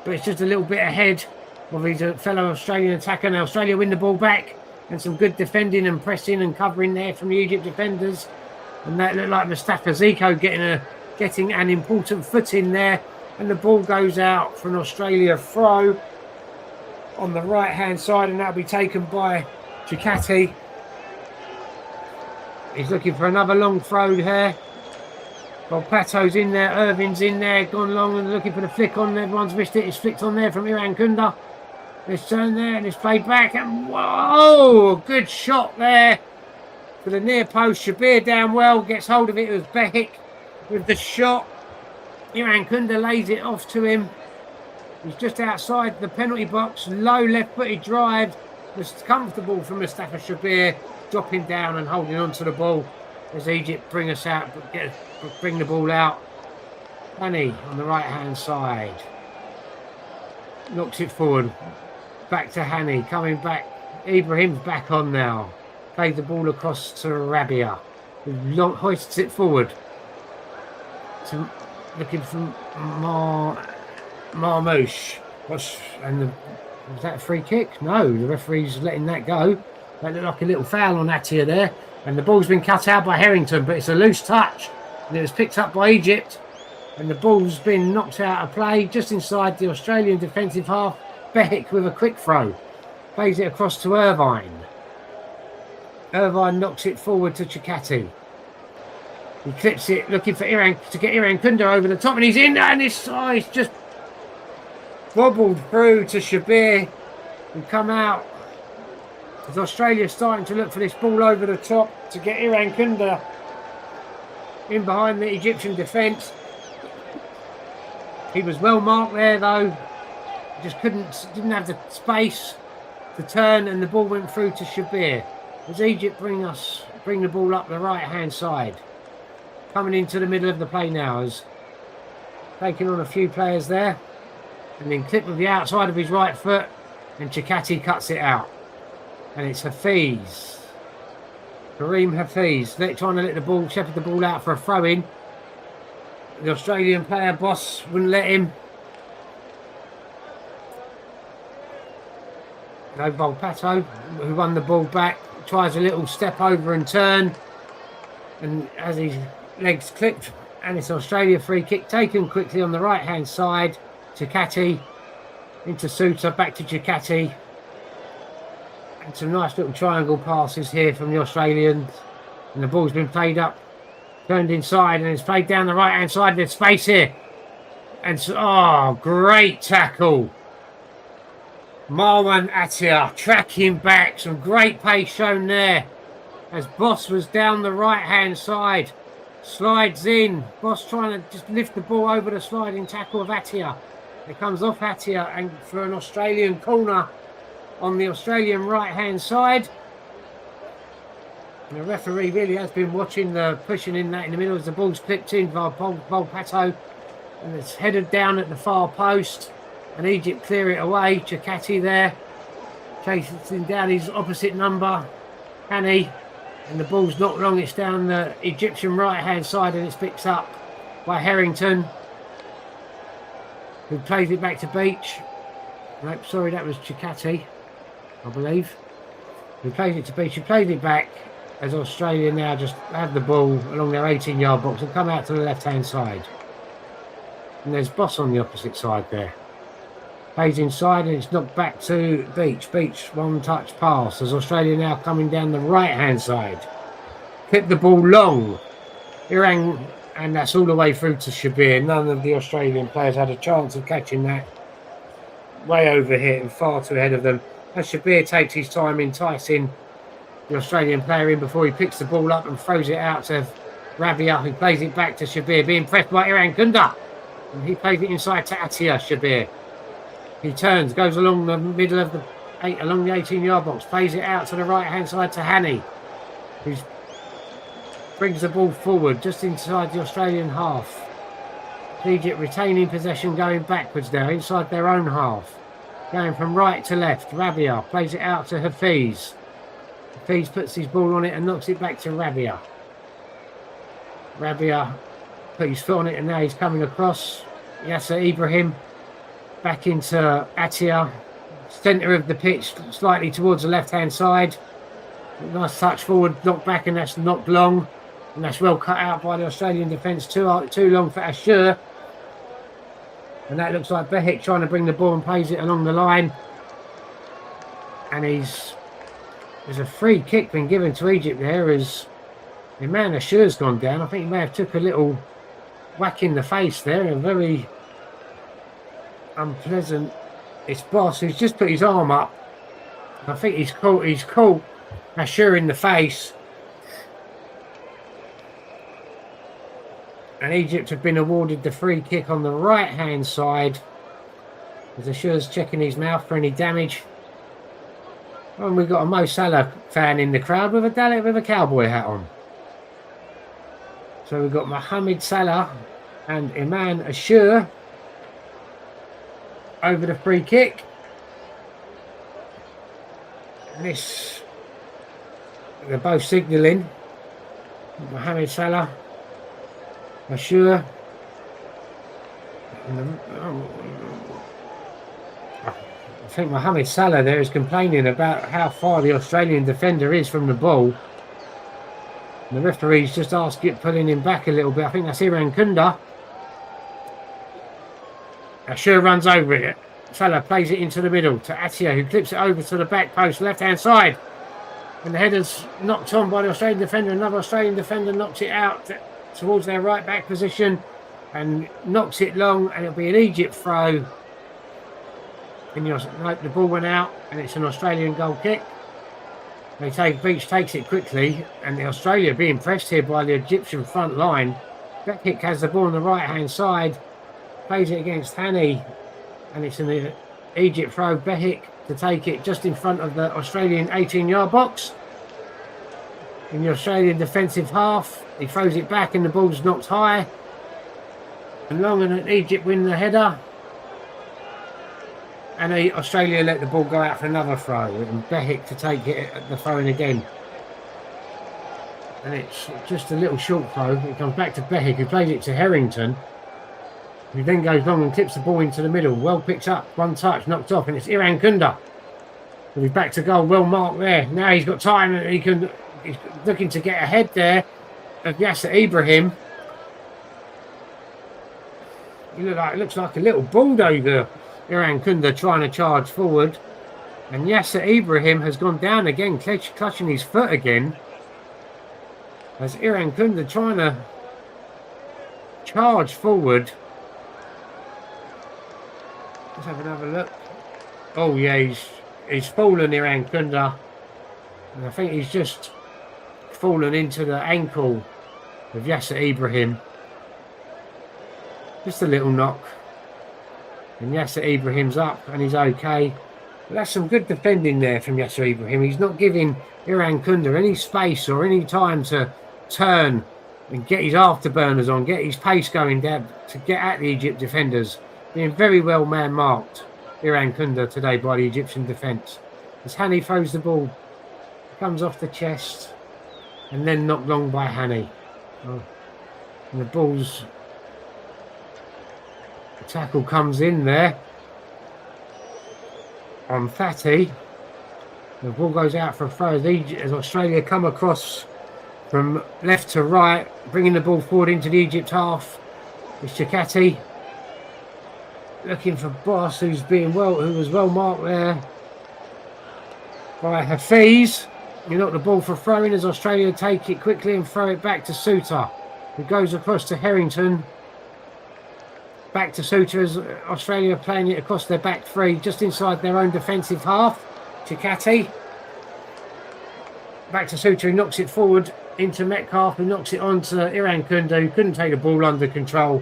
but it's just a little bit ahead of his fellow Australian attacker. Now Australia win the ball back, and some good defending and pressing and covering there from the Egypt defenders. And that looked like Mustafa Ziko getting an important foot in there, and the ball goes out for an Australia throw on the right-hand side, and that'll be taken by Chikati. He's looking for another long throw here. Well, Pato's in there, Irvin's in there, gone long and looking for the flick on. Everyone's missed it. It's flicked on there from Iran Kunda. It's turned there and it's played back. And whoa, good shot there for the near post. Shabir down well, gets hold of it. It was Behik with the shot. Iran Kunda lays it off to him. He's just outside the penalty box. Low left-footed drive. Was comfortable for Mustafa Shabir, dropping down and holding on to the ball as Egypt bring the ball out. Hani on the right-hand side. Knocks it forward. Back to Hani. Coming back. Ibrahim's back on now. Plays the ball across to Rabia. Who hoists it forward. Looking for Marmouche. Was that a free kick? No, the referee's letting that go. That looked like a little foul on Atia there. And the ball's been cut out by Harrington, but it's a loose touch. And it was picked up by Egypt. And the ball's been knocked out of play just inside the Australian defensive half. Behik with a quick throw. Plays it across to Irvine. Irvine knocks it forward to Chikati. He clips it, looking for Iran to get Iran Kunda over the top. And he's in, and he's just wobbled through to Shabir. And come out. As Australia's starting to look for this ball over the top to get Iran Kunda in behind the Egyptian defence. He was well marked there though. Just didn't have the space to turn, and the ball went through to Shabir. As Egypt bring the ball up the right hand side. Coming into the middle of the play now, as taking on a few players there. And then clip with the outside of his right foot, and Chikati cuts it out. And it's Hafiz. Kareem Hafiz trying to shepherd the ball out for a throw-in. The Australian player boss wouldn't let him. No ball. Pato, who won the ball back, tries a little step over and turn. And as his legs clipped, and it's Australia free kick taken quickly on the right-hand side. Chikati into Suter, back to Chikati. And some nice little triangle passes here from the Australians. And the ball's been played up, turned inside, and it's played down the right-hand side. There's space here. And great tackle. Marwan Atia tracking back. Some great pace shown there. As Boss was down the right-hand side. Slides in. Boss trying to just lift the ball over the sliding tackle of Atia. It comes off Atia and for an Australian corner on the Australian right-hand side. And the referee really has been watching the pushing in the middle as the ball's clipped in by Pato. And it's headed down at the far post. And Egypt clear it away. Chikati there. Chasing down his opposite number. Hani. And the ball's not long. It's down the Egyptian right-hand side and it's picked up by Harrington, who plays it back to Beach. Nope, sorry, that was Chikati, I believe. Who plays it to Beach. Who played it back as Australia now just have the ball along their 18-yard box and come out to the left-hand side. And there's Boss on the opposite side there. Plays inside and it's knocked back to Beach. Beach, one-touch pass as Australia now coming down the right-hand side. Hit the ball long. Iran, and that's all the way through to Shabir. None of the Australian players had a chance of catching that. Way over here and far too ahead of them. As Shabir takes his time enticing the Australian player in before he picks the ball up and throws it out to Rabia, who plays it back to Shabir, being pressed by Iran Kunda. And he plays it inside to Atia, Shabir. He turns, goes along the middle of the 18-yard box, plays it out to the right-hand side to Hani, who brings the ball forward just inside the Australian half. Egypt retaining possession, going backwards now, inside their own half. Going from right to left, Rabia plays it out to Hafiz. Hafeez puts his ball on it and knocks it back to Rabia. Rabia put his foot on it and now he's coming across. Yasser Ibrahim back into Atia. Centre of the pitch, slightly towards the left-hand side. Nice touch forward, knocked back, and that's knocked long. And that's well cut out by the Australian defence. Too long for Ashur. And that looks like Behik trying to bring the ball and plays it along the line. And there's a free kick been given to Egypt there as the man Ashur's gone down. I think he may have took a little whack in the face there. A very unpleasant. It's Boss who's just put his arm up. I think he's caught Ashur in the face. And Egypt have been awarded the free kick on the right hand side. As Ashur's checking his mouth for any damage. And we've got a Mo Salah fan in the crowd with a cowboy hat on. So we've got Mohamed Salah and Iman Ashur over the free kick. And they're both signalling. Mohamed Salah, Ashur. I think Mohamed Salah there is complaining about how far the Australian defender is from the ball. And the referee's just asked it, pulling him back a little bit. I think that's Iran Kunda. Ashur runs over it. Salah plays it into the middle to Atia, who clips it over to the back post, left-hand side. And the header's knocked on by the Australian defender. Another Australian defender knocks it out towards their right-back position and knocks it long, and it'll be an Egypt throw. And the ball went out, and it's an Australian goal kick. Beach takes it quickly, and the Australia being pressed here by the Egyptian front line. That kick has the ball on the right-hand side, plays it against Hani, and it's an Egypt throw. Behik to take it just in front of the Australian 18-yard box. In the Australian defensive half, he throws it back, and the ball's knocked high and long, and Egypt win the header. And Australia let the ball go out for another throw, and Behik to take it at the throw-in again. And it's just a little short throw. It comes back to Behik, who plays it to Harrington, who then goes long and clips the ball into the middle. Well picked up, one touch, knocked off, and it's Iran Kunda. He's back to goal, well marked there. Now he's got time, and he's looking to get ahead there of Yasser Ibrahim. It looks like a little bulldozer. Iran Kunda trying to charge forward, and Yasser Ibrahim has gone down again, clutching his foot again, as Iran Kunda trying to charge forward. Let's have another look. Oh yeah, he's fallen, Iran Kunda, and I think he's just fallen into the ankle of Yasser Ibrahim. Just a little knock. And Yasser Ibrahim's up and he's okay. But that's some good defending there from Yasser Ibrahim. He's not giving Iran Kunda any space or any time to turn and get his afterburners on, get his pace going down to get at the Egypt defenders. Being very well man-marked, Iran Kunda, today by the Egyptian defence. As Hani throws the ball, comes off the chest and then knocked long by Hani. Oh. And the ball's... The tackle comes in there on Fatty. The ball goes out for a throw as Australia come across from left to right, bringing the ball forward into the Egypt half. It's Chakati looking for Boss, who was well marked there by Hafeez. You knock the ball for throwing as Australia take it quickly and throw it back to Suter, who goes across to Harrington. Back to Suter as Australia playing it across their back three, just inside their own defensive half. Chikati. Back to Suter, who knocks it forward into Metcalf, who knocks it on to Iran Kunda, who couldn't take the ball under control.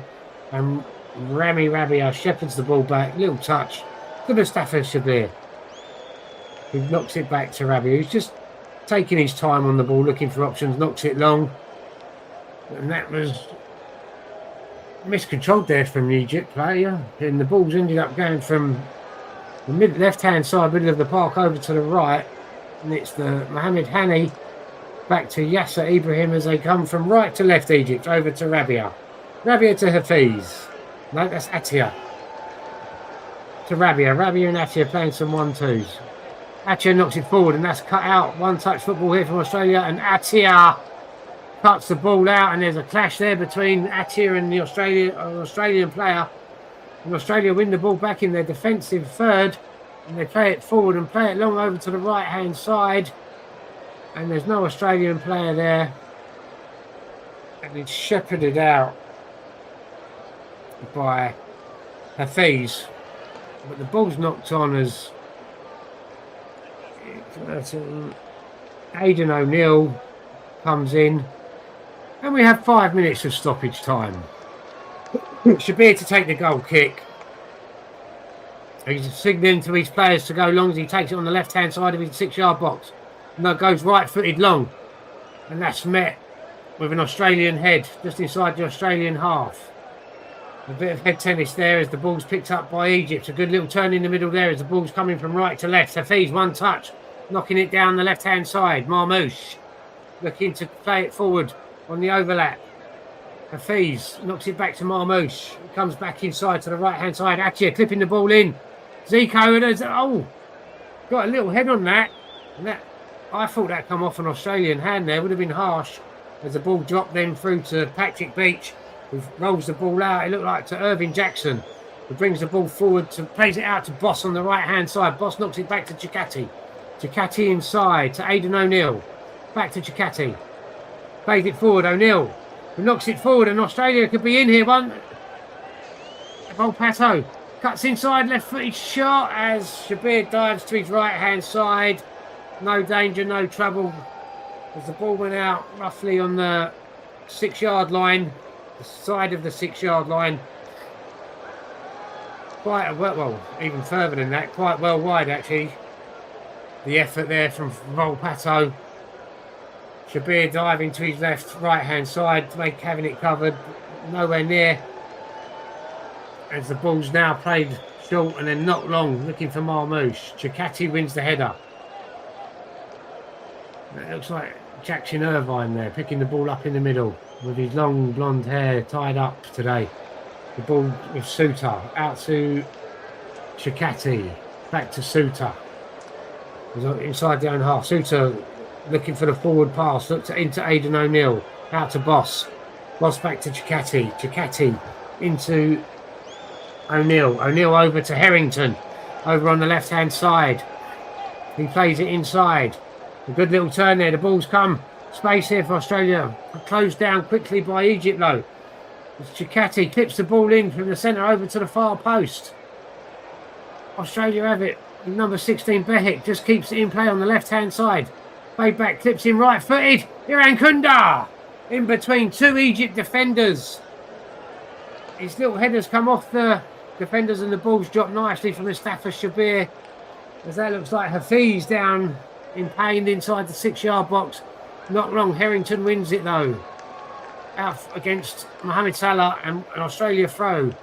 And Rami Rabia shepherds the ball back. Little touch. Good Mustafa Shabir, who knocks it back to Rabia, who's just taking his time on the ball, looking for options, knocks it long. And that was... miscontrolled there from the Egypt player, and the balls ended up going from the left-hand side, middle of the park, over to the right, And it's the Mohamed Hani back to Yasser Ibrahim as they come from right to left Egypt, over to Rabia. Rabia to Hafiz. No, that's Atia. To Rabia. Rabia and Atia playing some 1-2s. Atia knocks it forward and that's cut out. One-touch football here from Australia and Atia cuts the ball out and there's a clash there between Atia and the Australian player. And Australia win the ball back in their defensive third and they play it forward and play it long over to the right-hand side. And there's no Australian player there. And it's shepherded out by Hafiz. But the ball's knocked on as Aidan O'Neill comes in. And we have 5 minutes of stoppage time. Shabir to take the goal kick. He's signalling to his players to go long as he takes it on the left-hand side of his 6-yard box. And that goes right-footed long. And that's met with an Australian head just inside the Australian half. A bit of head tennis there as the ball's picked up by Egypt. A good little turn in the middle there as the ball's coming from right to left. Hafiz, one touch, knocking it down the left-hand side. Marmoush looking to play it forward on the overlap. Hafiz knocks it back to Marmoush. Comes back inside to the right-hand side. Atia clipping the ball in. Zico, got a little head on that. And that, I thought that come off an Australian hand there. Would have been harsh as the ball dropped then through to Patrick Beach, who rolls the ball out. It looked like to Irving Jackson, who brings the ball forward, plays it out to Boss on the right-hand side. Boss knocks it back to Chikati. Chikati inside to Aidan O'Neill. Back to Chikati. Plays it forward, O'Neill, who knocks it forward, and Australia could be in here. Volpato cuts inside, left-footed shot as Shabir dives to his right-hand side. No danger, no trouble, as the ball went out roughly on the 6-yard line, the side of the 6-yard line. Quite well, even further than that, quite well wide actually. The effort there from Volpato. Shabir diving to his left, right-hand side, having it covered, nowhere near. As the ball's now played short and then knocked long, looking for Marmoush. Chikati wins the header. It looks like Jackson Irvine there, picking the ball up in the middle with his long blonde hair tied up today. The ball with Suter, out to Chikati, back to Suter. Inside the own half. Suter looking for the forward pass, looked into Aidan O'Neill, out to Boss. Boss back to Chikati. Chikati into O'Neill. O'Neill over to Harrington, over on the left-hand side. He plays it inside. A good little turn there. The ball's come. Space here for Australia. Closed down quickly by Egypt, though. Chikati clips the ball in from the centre over to the far post. Australia have it. Number 16, Behik, just keeps it in play on the left-hand side. Back clips in right-footed. Iran Kunda in between two Egypt defenders. His little headers come off the defenders and the ball's dropped nicely from Mustafa Shabir. As that looks like Hafiz down in pain inside the 6-yard box. Not long. Harrington wins it though. Out against Mohamed Salah and an Australia throw.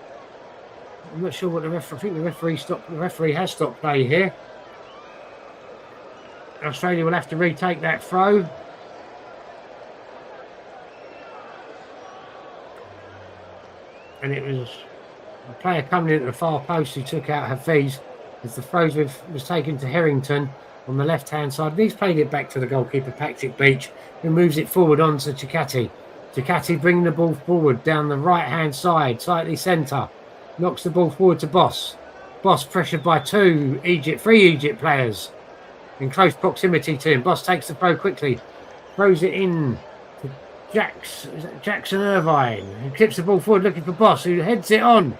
I'm not sure what the referee. I think the referee has stopped play here. Australia will have to retake that throw. And it was a player coming in at the far post who took out Hafiz as the throw was taken to Harrington on the left-hand side. And he's played it back to the goalkeeper, Patrick Beach, who moves it forward on to Chikati. Chikati bringing the ball forward down the right-hand side, slightly centre. Knocks the ball forward to Boss. Boss pressured by three Egypt players in close proximity to him. Boss takes the throw quickly. Throws it in to Jackson Irvine, who clips the ball forward looking for Boss, who heads it on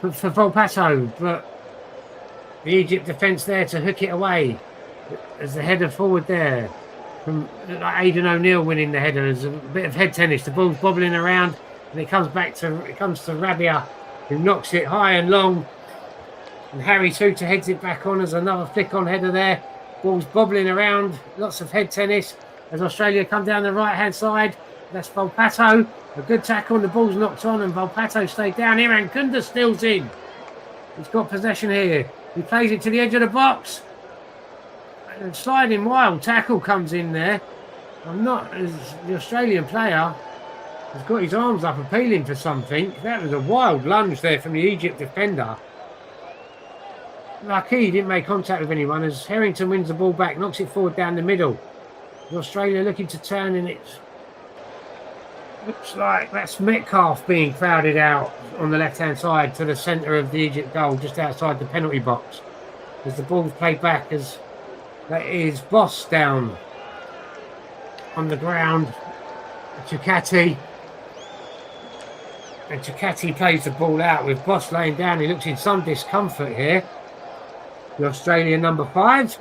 for Volpato. But the Egypt defence there to hook it away. As the header forward there from Aidan O'Neill winning the header. There's a bit of head tennis. The ball's bobbling around and it comes to Rabia, who knocks it high and long. And Harry Suter heads it back on as another flick on header there. Ball's bobbling around. Lots of head tennis as Australia come down the right-hand side. That's Volpato. A good tackle and the ball's knocked on and Volpato stayed down. Iran Kunda steals in. He's got possession here. He plays it to the edge of the box. a sliding wild tackle comes in there. The Australian player has got his arms up appealing for something. That was a wild lunge there from the Egypt defender. Lucky he didn't make contact with anyone as Harrington wins the ball back, knocks it forward down the middle. Australia looking to turn, and it looks like that's Metcalf being crowded out on the left-hand side to the centre of the Egypt goal, just outside the penalty box. As the ball's played back, as that is Boss down on the ground. Chakati. And Chakati plays the ball out with Boss laying down. He looks in some discomfort here. The Australian number 5.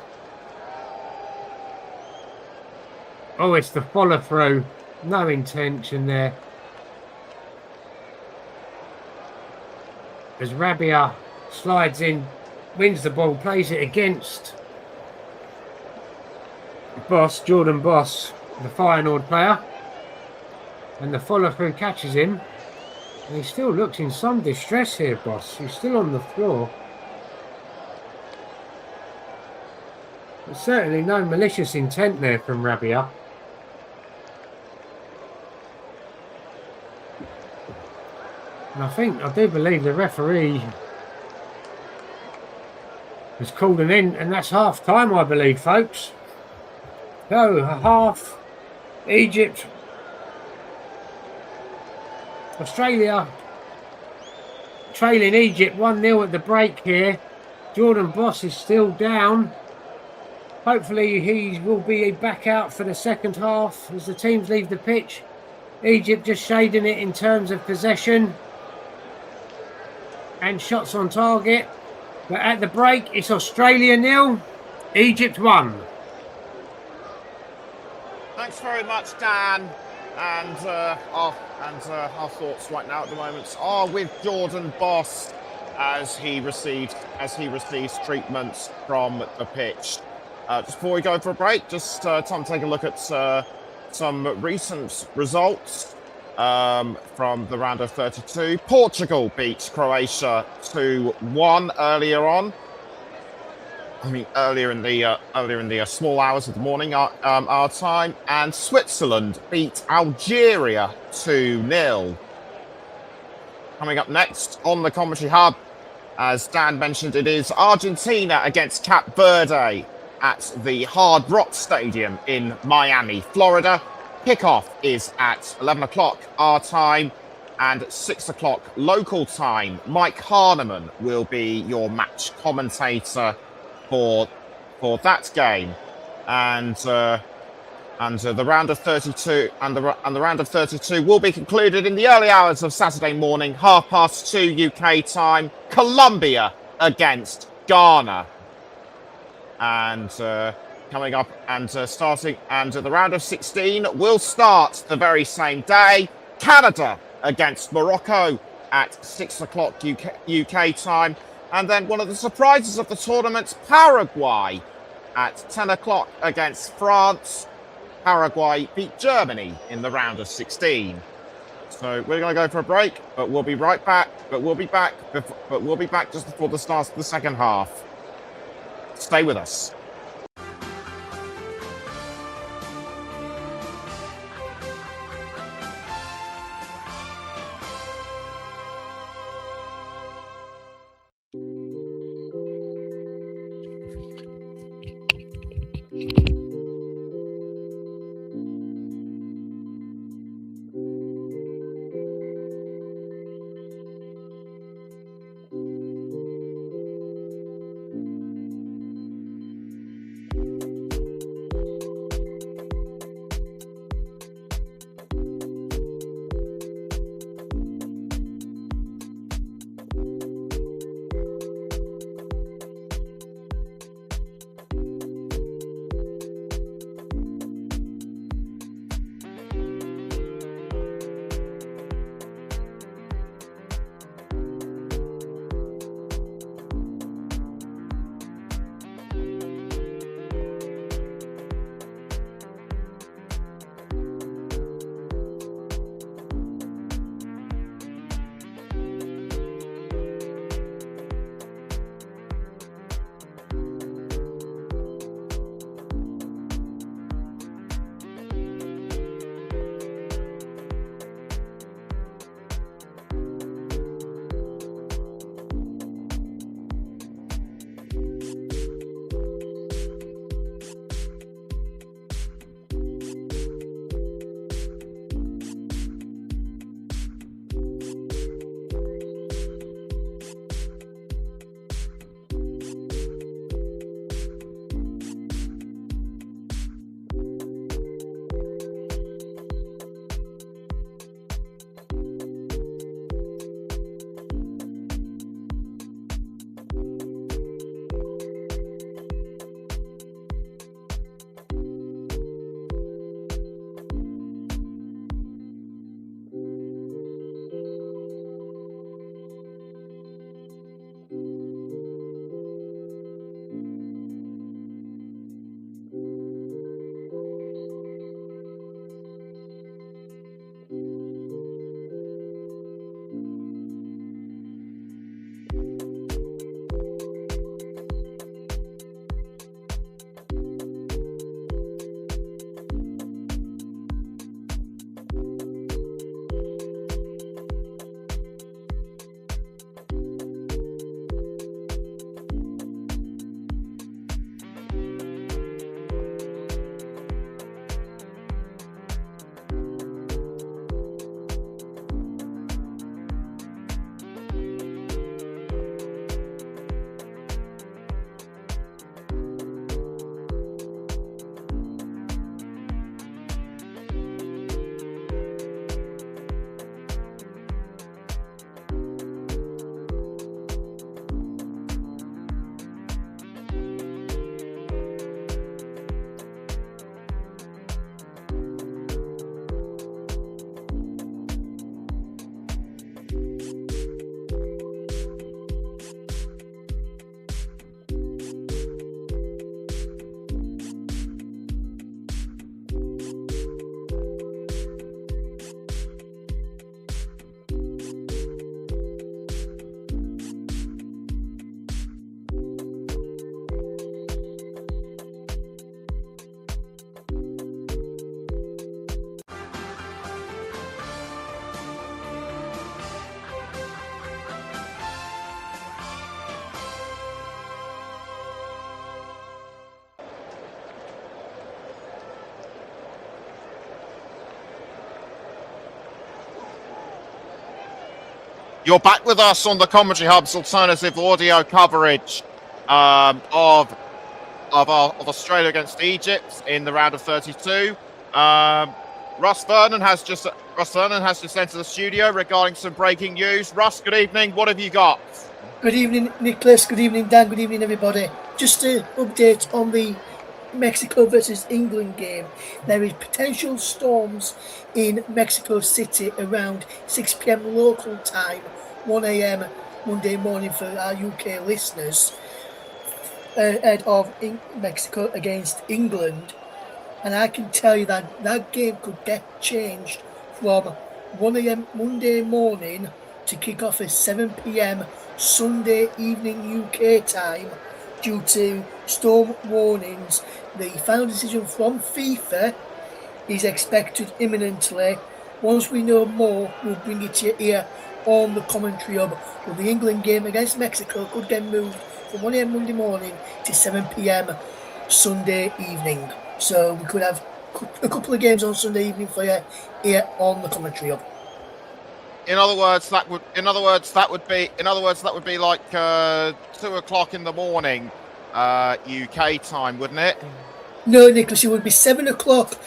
Oh, it's the follow through. No intention there. As Rabia slides in, wins the ball, plays it against Boss, Jordan Boss, the Feyenoord player. And the follow through catches him. And he still looks in some distress here, Boss. He's still on the floor. There's certainly no malicious intent there from Rabia. And I do believe the referee has called an end, and that's half time, I believe, folks. So, half, Egypt, Australia trailing Egypt 1-0 at the break here. Jordan Boss is still down. Hopefully he will be back out for the second half as the teams leave the pitch. Egypt just shading it in terms of possession and shots on target. But at the break, it's Australia 0, Egypt 1. Thanks very much, Dan. And our thoughts right now at the moment are with Jordan Boss as he receives treatment from the pitch. Just before we go for a break, just time to take a look at some recent results from the round of 32. Portugal beat Croatia 2-1 earlier on. I mean, earlier in the small hours of the morning, our time, and Switzerland beat Algeria 2-0. Coming up next on the commentary hub, as Dan mentioned, it is Argentina against Cape Verde at the Hard Rock Stadium in Miami, Florida. Kickoff is at 11 o'clock our time and 6 o'clock local time. Mike Harneman will be your match commentator for that game, and the round of 32 and the round of 32 will be concluded in the early hours of Saturday morning, 2:30 UK time. Colombia against Ghana, and coming up and starting, and the round of 16 will start the very same day. Canada against Morocco at 6 o'clock UK time. And then one of the surprises of the tournament, Paraguay at 10 o'clock against France. Paraguay beat Germany in the round of 16. So we're going to go for a break, but we'll be right back. But we'll be back just before the start of the second half. Stay with us. You're back with us on the Commentary Hub's alternative audio coverage of Australia against Egypt in the round of 32. Russ Vernon has just entered the studio regarding some breaking news. Russ, good evening. What have you got? Good evening, Nicholas. Good evening, Dan. Good evening, everybody. Just an update on the Mexico versus England game. There is potential storms in Mexico City around 6 p.m. local time, 1 a.m. Monday morning for our UK listeners, ahead of Mexico against England. And I can tell you that that game could get changed from 1 a.m. Monday morning to kick off at 7 p.m. Sunday evening UK time due to storm warnings. The final decision from FIFA is expected imminently. Once we know more, we'll bring it to you here on the Commentary Hub. But the England game against Mexico could get moved from 1 a.m. Monday morning to 7 p.m. Sunday evening. So we could have a couple of games on Sunday evening for you here on the Commentary Hub. In other words, that would be like 2 o'clock in the morning, UK time, wouldn't it? No, Nicholas, it would be 7 o'clock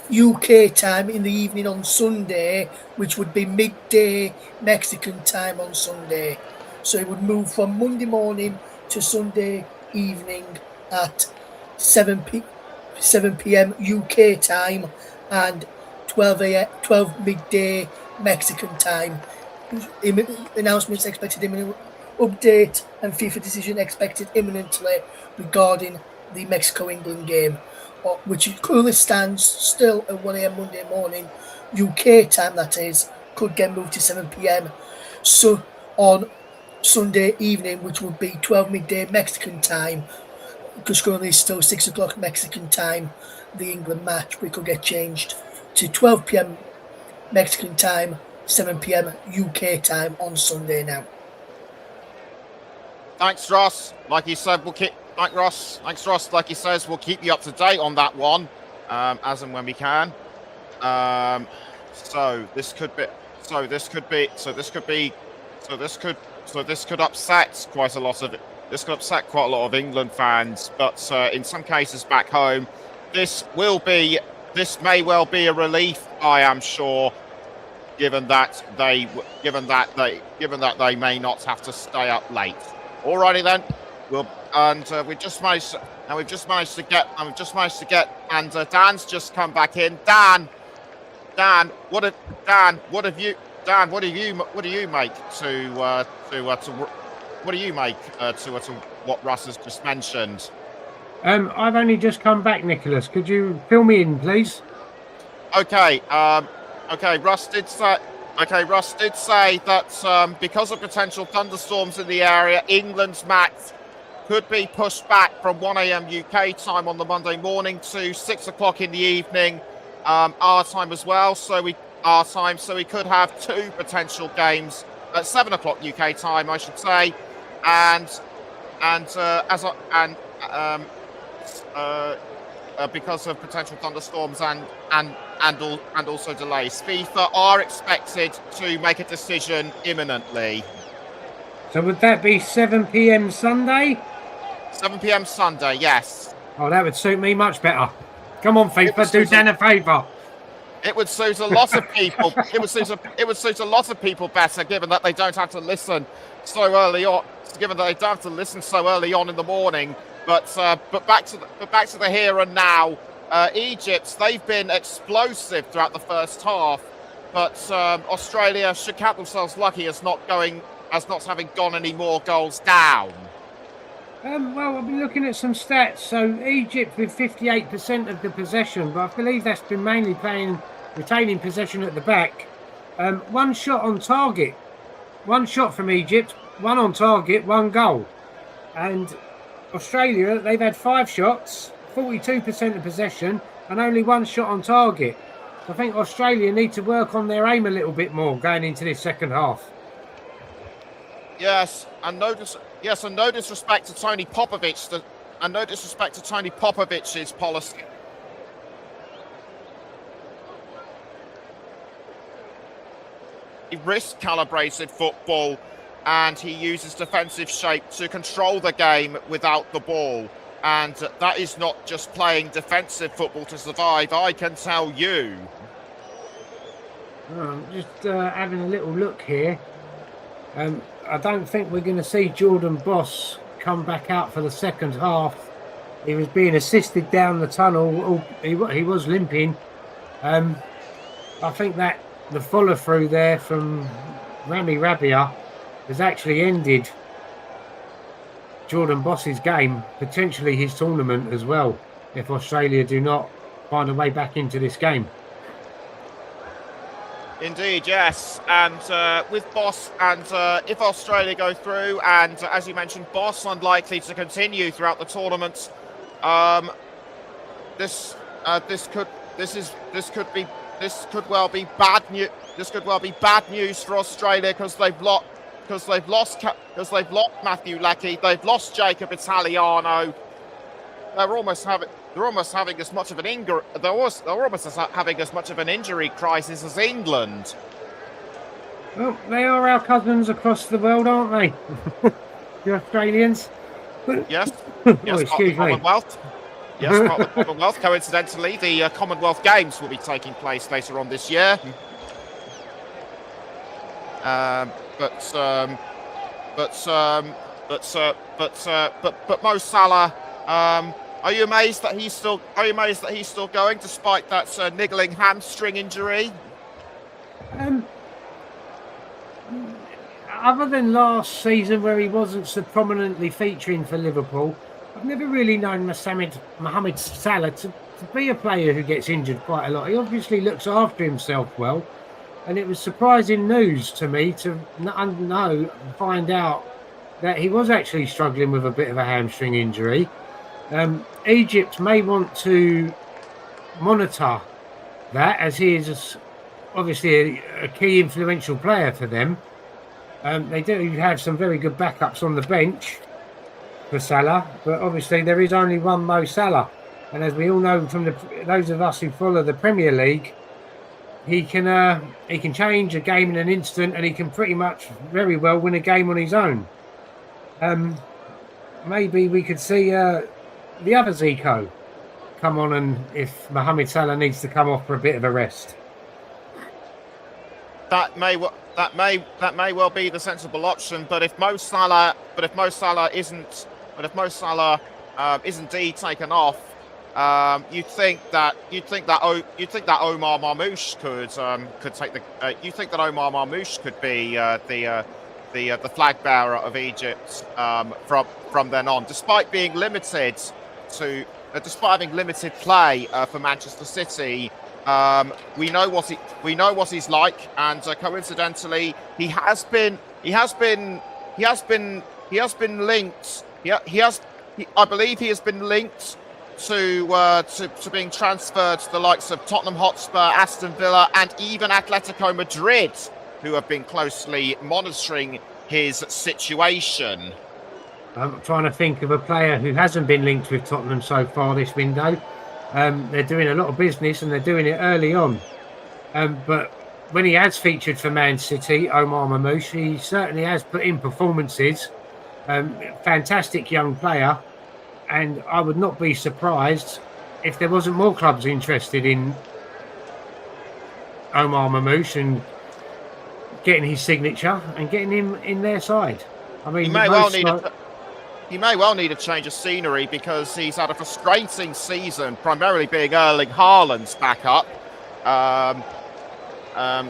UK time in the evening on Sunday, which would be midday Mexican time on Sunday. So it would move from Monday morning to Sunday evening at 7 p.m. UK time and 12 midday Mexican time. Announcements expected imminent. Update and FIFA decision expected imminently regarding the Mexico-England game, which currently stands still at 1 a.m. Monday morning UK time, that is, could get moved to 7 p.m. So on Sunday evening, which would be 12 midday Mexican time, because currently it's still 6 o'clock Mexican time, the England match, we could get changed to 12 p.m. Mexican time, 7 p.m. UK time on Sunday now. Thanks, Ross. Like he said, Thanks, Ross. Like he says, we'll keep you up to date on that one, as and when we can. So this could upset quite a lot of England fans, but in some cases back home, this may well be a relief. I am sure, given that they may not have to stay up late. Alrighty then, we've just managed to get, and Dan's just come back in. Dan, what do you make to what Russ has just mentioned? I've only just come back, Nicholas. Could you fill me in, please? Okay. Russ did say that because of potential thunderstorms in the area, England's match could be pushed back from 1 a.m. UK time on the Monday morning to 6 o'clock in the evening, our time as well. So we could have two potential games at 7 o'clock UK time, I should say, because of potential thunderstorms and also delays. FIFA are expected to make a decision imminently. So would that be 7 p.m. Sunday? 7 p.m. Sunday, yes. Oh, that would suit me much better. Come on, FIFA, do Dan a favour. It would suit a lot of people. It would suit a lot of people better, given that they don't have to listen so early on. Given that they don't have to listen so early on in the morning. But back to the here and now. Egypt, they've been explosive throughout the first half, but Australia should count themselves lucky as not having gone any more goals down. Well, I've been looking at some stats. So Egypt with 58% of the possession, but I believe that's been mainly retaining possession at the back. One shot on target. One shot from Egypt, one on target, one goal. And Australia, they've had 5 shots, 42% of possession, and only one shot on target. So I think Australia need to work on their aim a little bit more going into this second half. Yes, and no disrespect to Tony Popovich, and no disrespect to Tony Popovich's policy. risk-calibrated football, and he uses defensive shape to control the game without the ball. And that is not just playing defensive football to survive, I can tell you. Just having a little look here. I don't think we're going to see Jordan Boss come back out for the second half. He was being assisted down the tunnel. He was limping. I think that the follow-through there from Rami Rabia has actually ended Jordan Boss's game, potentially his tournament as well, if Australia do not find a way back into this game. Indeed, yes. And with Boss, and if Australia go through, and as you mentioned, Boss unlikely to continue throughout the tournament, this could well be bad news. This could well be bad news for Australia because they've lost Matthew Leckie, they've lost Jacob Italiano. They're almost having as much of an injury crisis as England. Well, they are our cousins across the world, aren't they? The Australians. Yes. Oh, excuse me. Commonwealth. Yes, part of the Commonwealth. Coincidentally, the Commonwealth Games will be taking place later on this year. But Mo Salah. Are you amazed that he's still going despite that niggling hamstring injury? Other than last season where he wasn't so prominently featuring for Liverpool, I've never really known Mohamed Salah to be a player who gets injured quite a lot. He obviously looks after himself well, and it was surprising news to me to find out that he was actually struggling with a bit of a hamstring injury. Egypt may want to monitor that, as he is obviously a key influential player for them. They do have some very good backups on the bench for Salah, but obviously there is only one Mo Salah, and as we all know from those of us who follow the Premier League, he can change a game in an instant, and he can pretty much very well win a game on his own. Maybe we could see the other Zico come on, and if Mohamed Salah needs to come off for a bit of a rest, that may well be the sensible option. But if Mo Salah isn't indeed taken off, you'd think that Omar Marmoush could take the. You think that Omar Marmoush could be the flag bearer of Egypt from then on, despite being limited to despite having limited play for Manchester City. We know what he's like, and coincidentally, he has been linked. I believe he has been linked to being transferred to the likes of Tottenham Hotspur, Aston Villa, and even Atletico Madrid, who have been closely monitoring his situation. I'm trying to think of a player who hasn't been linked with Tottenham so far this window. They're doing a lot of business, and they're doing it early on. But when he has featured for Man City, Omar Marmoush, he certainly has put in performances. Fantastic young player, and I would not be surprised if there wasn't more clubs interested in Omar Marmoush and getting his signature and getting him in their side. I mean, he may well need a change of scenery because he's had a frustrating season, primarily being Erling Haaland's backup.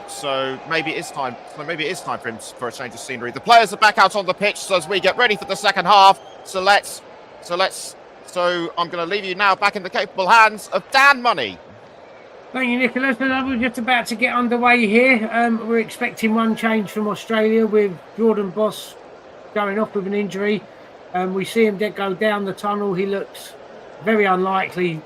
So maybe it is time. For him for a change of scenery. The players are back out on the pitch, so as we get ready for the second half. So I'm going to leave you now back in the capable hands of Dan Money. Thank you, Nicholas. We're just about to get underway here. We're expecting one change from Australia with Jordan Boss going off with an injury. We see him go down the tunnel. He looks very unlikely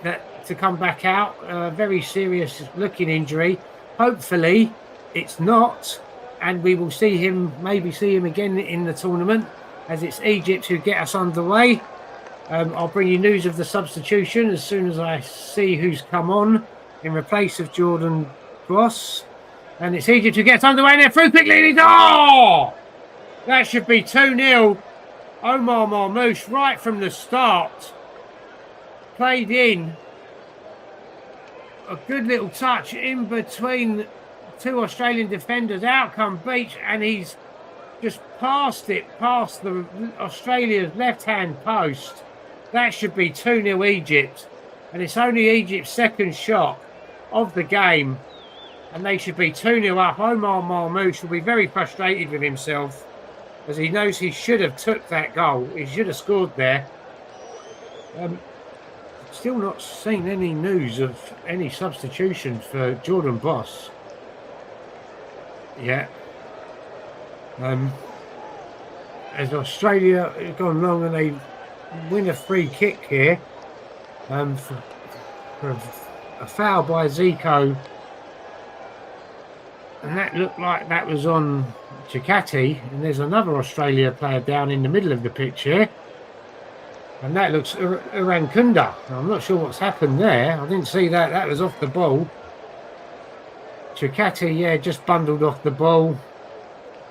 to come back out. Very serious looking injury. Hopefully it's not, and we will see him again in the tournament, as it's Egypt who get us underway. I'll bring you news of the substitution as soon as I see who's come on in replace of Jordan Boss. And it's Egypt who gets underway there. Through quickly. Oh! That should be 2-0. Omar Marmoush right from the start. Played in. A good little touch in between two Australian defenders. Out come Beach, and he's just passed it past the Australia's left-hand post. That should be 2-0 Egypt. And it's only Egypt's second shot of the game. And they should be 2-0 up. Omar Marmoush will be very frustrated with himself, as he knows he should have took that goal. He should have scored there. Still not seen any news of any substitution for Jordan Boss. Yeah. As Australia have gone long and they win a free kick here for a foul by Zico. And that looked like that was on Chikati. And there's another Australia player down in the middle of the pitch here. And that looks Urankunda. I'm not sure what's happened there. I didn't see that. That was off the ball. Chikati, yeah, just bundled off the ball.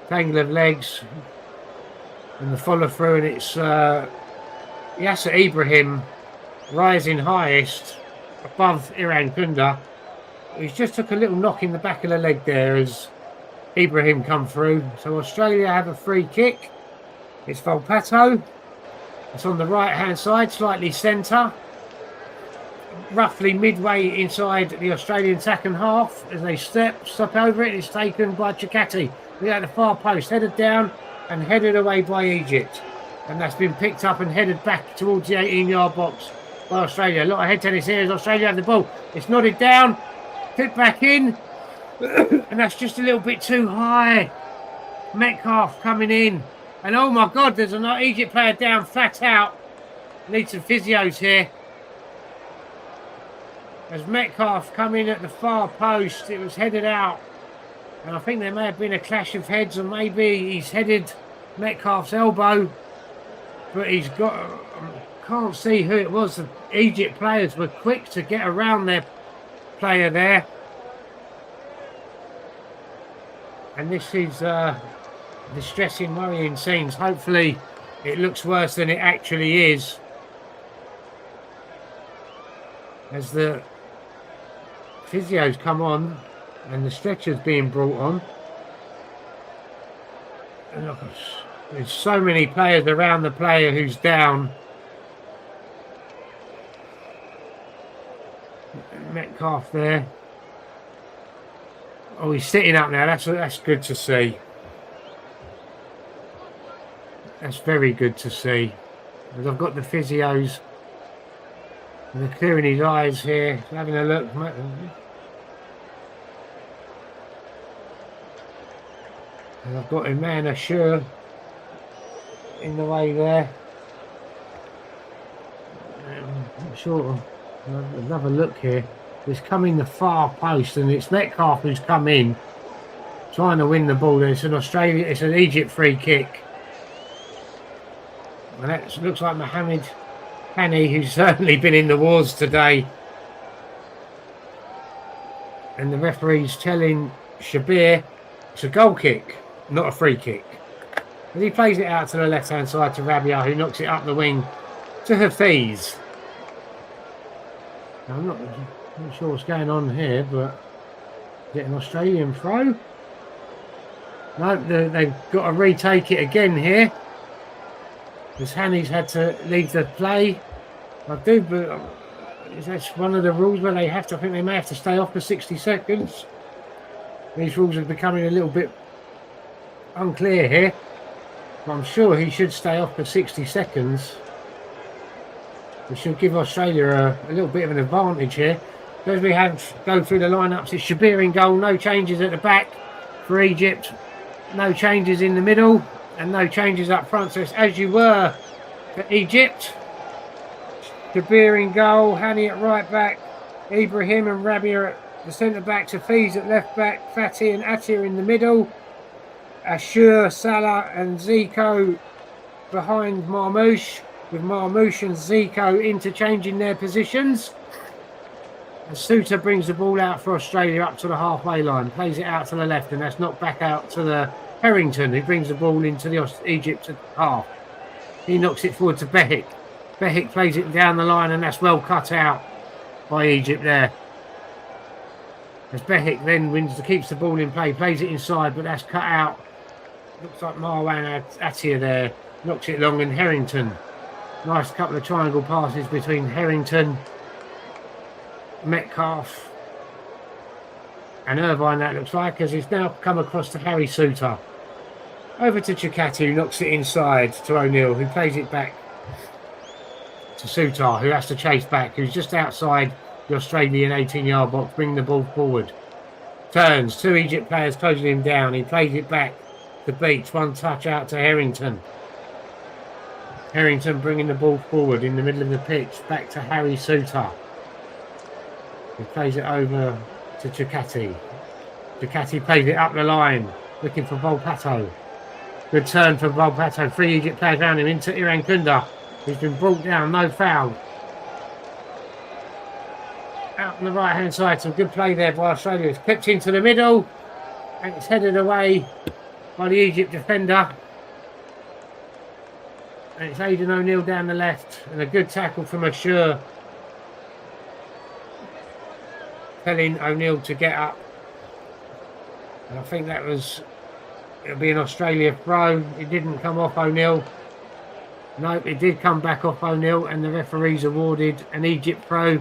Tangle of legs. And the follow through. And it's Yasser Ibrahim rising highest above Urankunda. He's just took a little knock in the back of the leg there as Ibrahim come through. So Australia have a free kick. It's Volpato. It's on the right-hand side, slightly centre. Roughly midway inside the Australian second half. As they step over it, it's taken by Chikati. Look at the far post, headed down and headed away by Egypt. And that's been picked up and headed back towards the 18-yard box by Australia. A lot of head tennis here as Australia have the ball. It's nodded down, kicked back in. And that's just a little bit too high. Metcalf coming in. And oh my God, there's an Egypt player down flat out. Need some physios here. As Metcalf come in at the far post, it was headed out. And I think there may have been a clash of heads, or maybe he's headed Metcalf's elbow. But he's got, can't see who it was. The Egypt players were quick to get around their player there. And this is distressing, worrying scenes. Hopefully it looks worse than it actually is, as the physios come on and the stretchers being brought on. And look, there's so many players around the player who's down. Metcalf there. Oh, he's sitting up now. That's good to see. That's very good to see. As I've got the physios, and they're clearing his eyes here, having a look. And I've got Iman Ashur in the way there. I'm sure. Another look here. It's coming the far post, and it's Metcalf who's come in, trying to win the ball. It's an Egypt free kick. And that looks like Mohamed Hani, who's certainly been in the wars today. And the referee's telling Shabir it's a goal kick, not a free kick. And he plays it out to the left-hand side to Rabia, who knocks it up the wing to Hafiz. Now, I'm not sure what's going on here, but is it an Australian throw? No, they've got to retake it again here. Because Hani's had to leave the play. I do, but that's one of the rules where they have to, I think they may have to stay off for 60 seconds. These rules are becoming a little bit unclear here. But I'm sure he should stay off for 60 seconds. Which should give Australia a little bit of an advantage here. So as we go through the lineups, it's Shabir in goal, no changes at the back for Egypt, no changes in the middle, and no changes up front. So it's as you were for Egypt. Shabir in goal, Hani at right back, Ibrahim and Rabia at the centre backs, Hafiz at left back, Fatih and Atir in the middle, Ashur, Salah and Zico behind Marmoush, with Marmoush and Zico interchanging their positions. And Suter brings the ball out for Australia up to the halfway line, plays it out to the left, and that's knocked back out to the Harrington, who brings the ball into the Egypt half. He knocks it forward to Behic. Behic plays it down the line, and that's well cut out by Egypt there. As Behic then keeps the ball in play, plays it inside, but that's cut out. Looks like Marwan Attia there, knocks it long, and Harrington. Nice couple of triangle passes between Harrington, Metcalf and Irvine, that looks like, as he's now come across to Harry Suter. Over to Chikati, who knocks it inside to O'Neill, who plays it back to Suter, who has to chase back, who's just outside the Australian 18-yard box, bringing the ball forward. Turns, 2 Egypt players closing him down. He plays it back to Beach, 1 touch out to Harrington. Harrington bringing the ball forward in the middle of the pitch, back to Harry Suter. He plays it over to Chikati. Chikati plays it up the line, looking for Volpato. Good turn for Volpato. 3 Egypt players around him into Iran Kunda. He's been brought down, no foul. Out on the right-hand side, some good play there by Australia. It's clipped into the middle, and it's headed away by the Egypt defender. And it's Aidan O'Neill down the left, and a good tackle from Ashur, telling O'Neill to get up. And I think it'll be an Australia throw. It didn't come off O'Neill. No, it did come back off O'Neill, and the referees awarded an Egypt throw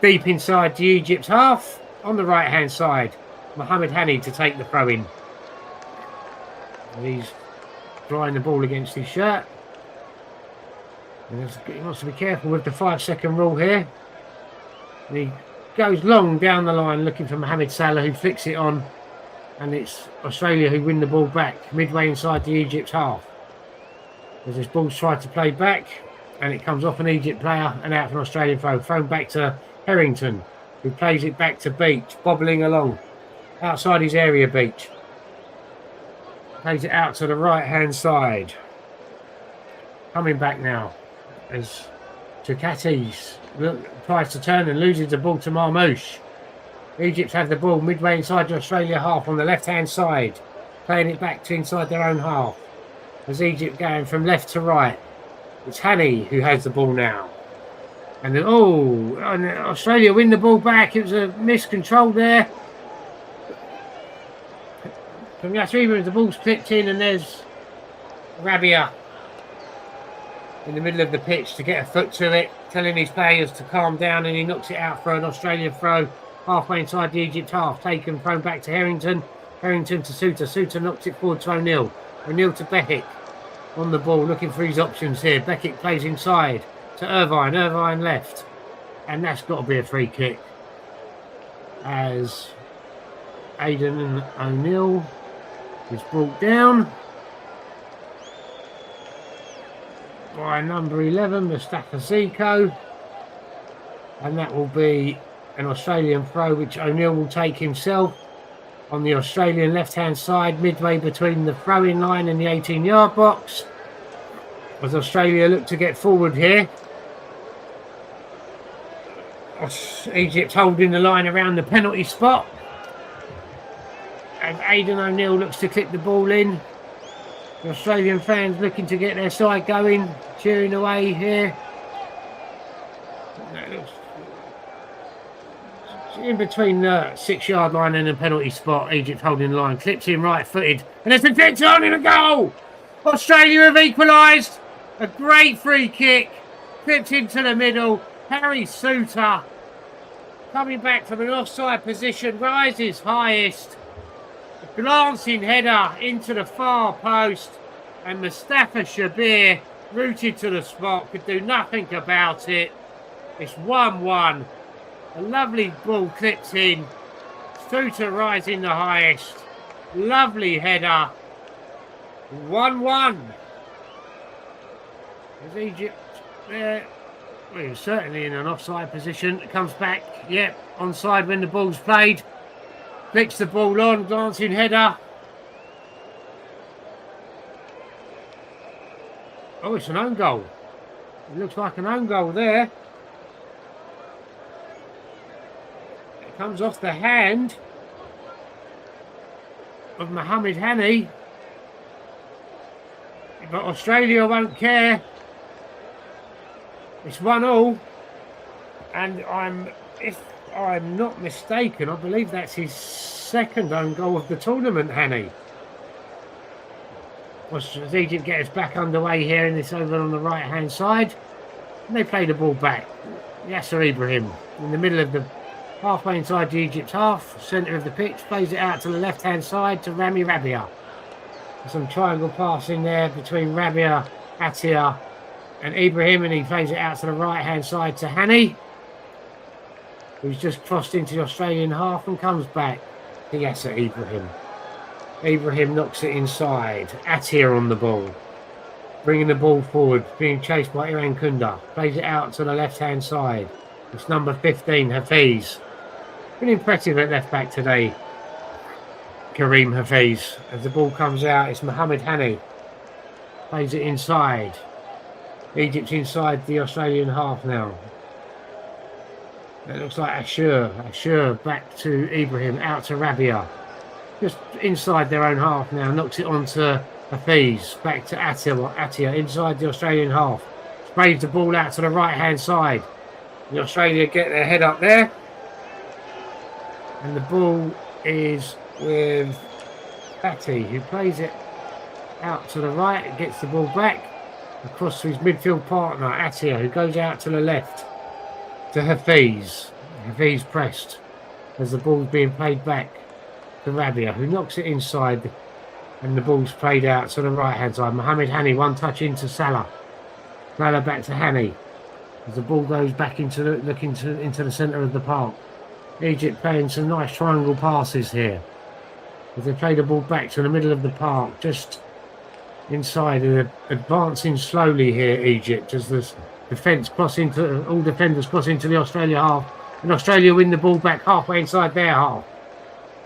deep inside the Egypt's half on the right-hand side. Mohammed Hani to take the throw in. And he's drying the ball against his shirt. And he wants to be careful with the 5-second rule here. And he goes long down the line looking for Mohamed Salah, who flicks it on. And it's Australia who win the ball back midway inside the Egypt's half. As this ball's tried to play back, and it comes off an Egypt player and out for an Australian throw. Thrown back to Harrington, who plays it back to Beach, bobbling along outside his area. Beach plays it out to the right-hand side. Coming back now as Chikati's tries to turn and loses the ball to Marmouche. Egypt have the ball midway inside the Australia half on the left-hand side, playing it back to inside their own half. As Egypt going from left to right. It's Hani who has the ball now. And then, and Australia win the ball back. It was a miscontrol there from Yasriba. The ball's clipped in, and there's Rabia in the middle of the pitch to get a foot to it, telling his players to calm down, and he knocks it out for an Australian throw halfway inside the Egypt half. Taken, thrown back to Harrington. Harrington to Suter. Suter knocks it forward to O'Neill. O'Neill to Behic on the ball, looking for his options here. Behic plays inside to Irvine. Irvine left. And that's got to be a free kick. As Aidan O'Neill is brought down by number 11, Mustafa Zico. And that will be an Australian throw, which O'Neill will take himself on the Australian left-hand side, midway between the throwing line and the 18-yard box. As Australia look to get forward here. Egypt holding the line around the penalty spot. And Aidan O'Neill looks to clip the ball in. The Australian fans looking to get their side going, cheering away here. That looks in between the 6-yard line and the penalty spot. Egypt holding the line, clips in right-footed, and there's a fix on in a goal. Australia have equalised. A great free kick, clipped into the middle. Harry Suter coming back from an offside position, rises highest. A glancing header into the far post, and Mustafa Shabir, rooted to the spot, could do nothing about it. It's 1-1. A lovely ball clips in. Suter rising the highest. Lovely header. 1-1. As Egypt there, well, certainly in an offside position. It comes back, yep, onside when the ball's played. Flicks the ball on, glancing header. Oh, it's an own goal. It looks like an own goal there. Comes off the hand of Mohamed Hani. But Australia won't care. It's 1-1. And if I'm not mistaken, I believe that's his second own goal of the tournament, Hani. As Egypt gets back underway here, and it's over on the right hand side, and they play the ball back. Yasser Ibrahim in the middle of the halfway inside the Egypt's half, centre of the pitch, plays it out to the left hand side to Rami Rabia. Some triangle passing there between Rabia, Attia and Ibrahim, and he plays it out to the right hand side to Hani, who's just crossed into the Australian half and comes back to Yasser Ibrahim. Ibrahim knocks it inside. Attia on the ball, bringing the ball forward, being chased by Iran Kunda. Plays it out to the left-hand side. It's number 15, Hafiz. Been impressive at left-back today, Kareem Hafiz. As the ball comes out, it's Mohamed Hani. Plays it inside. Egypt's inside the Australian half now. It looks like Ashur back to Ibrahim, out to Rabia. Just inside their own half now, knocks it onto Hafiz, back to Attia, inside the Australian half. Sprays the ball out to the right-hand side. The Australia get their head up there. And the ball is with Batty, who plays it out to the right, gets the ball back across to his midfield partner, Attia, who goes out to the left to Hafiz. Hafiz pressed as the ball's being played back to Rabia, who knocks it inside, and the ball's played out to the right hand side. Mohamed Hani, one touch into Salah. Salah back to Hani as the ball goes back into the centre of the park. Egypt playing some nice triangle passes here as they play the ball back to the middle of the park, just inside, and advancing slowly here, Egypt, as the defenders cross into the Australia half, and Australia win the ball back halfway inside their half.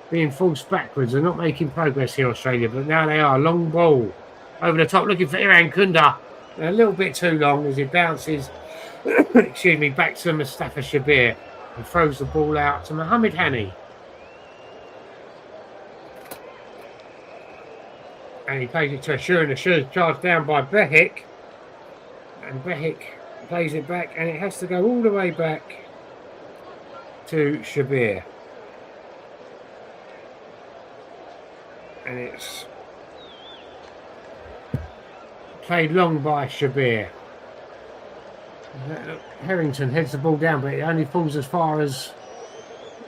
Being forced backwards. They're not making progress here, Australia, but now they are. Long ball over the top, looking for Iran Kunda. A little bit too long as it bounces back to Mustafa Shabir, and throws the ball out to Mohamed Hani. And he plays it to Ashur, and Ashur is charged down by Behik. And Behik plays it back, and it has to go all the way back to Shabir. And it's played long by Shabir. Harrington heads the ball down, but it only falls as far as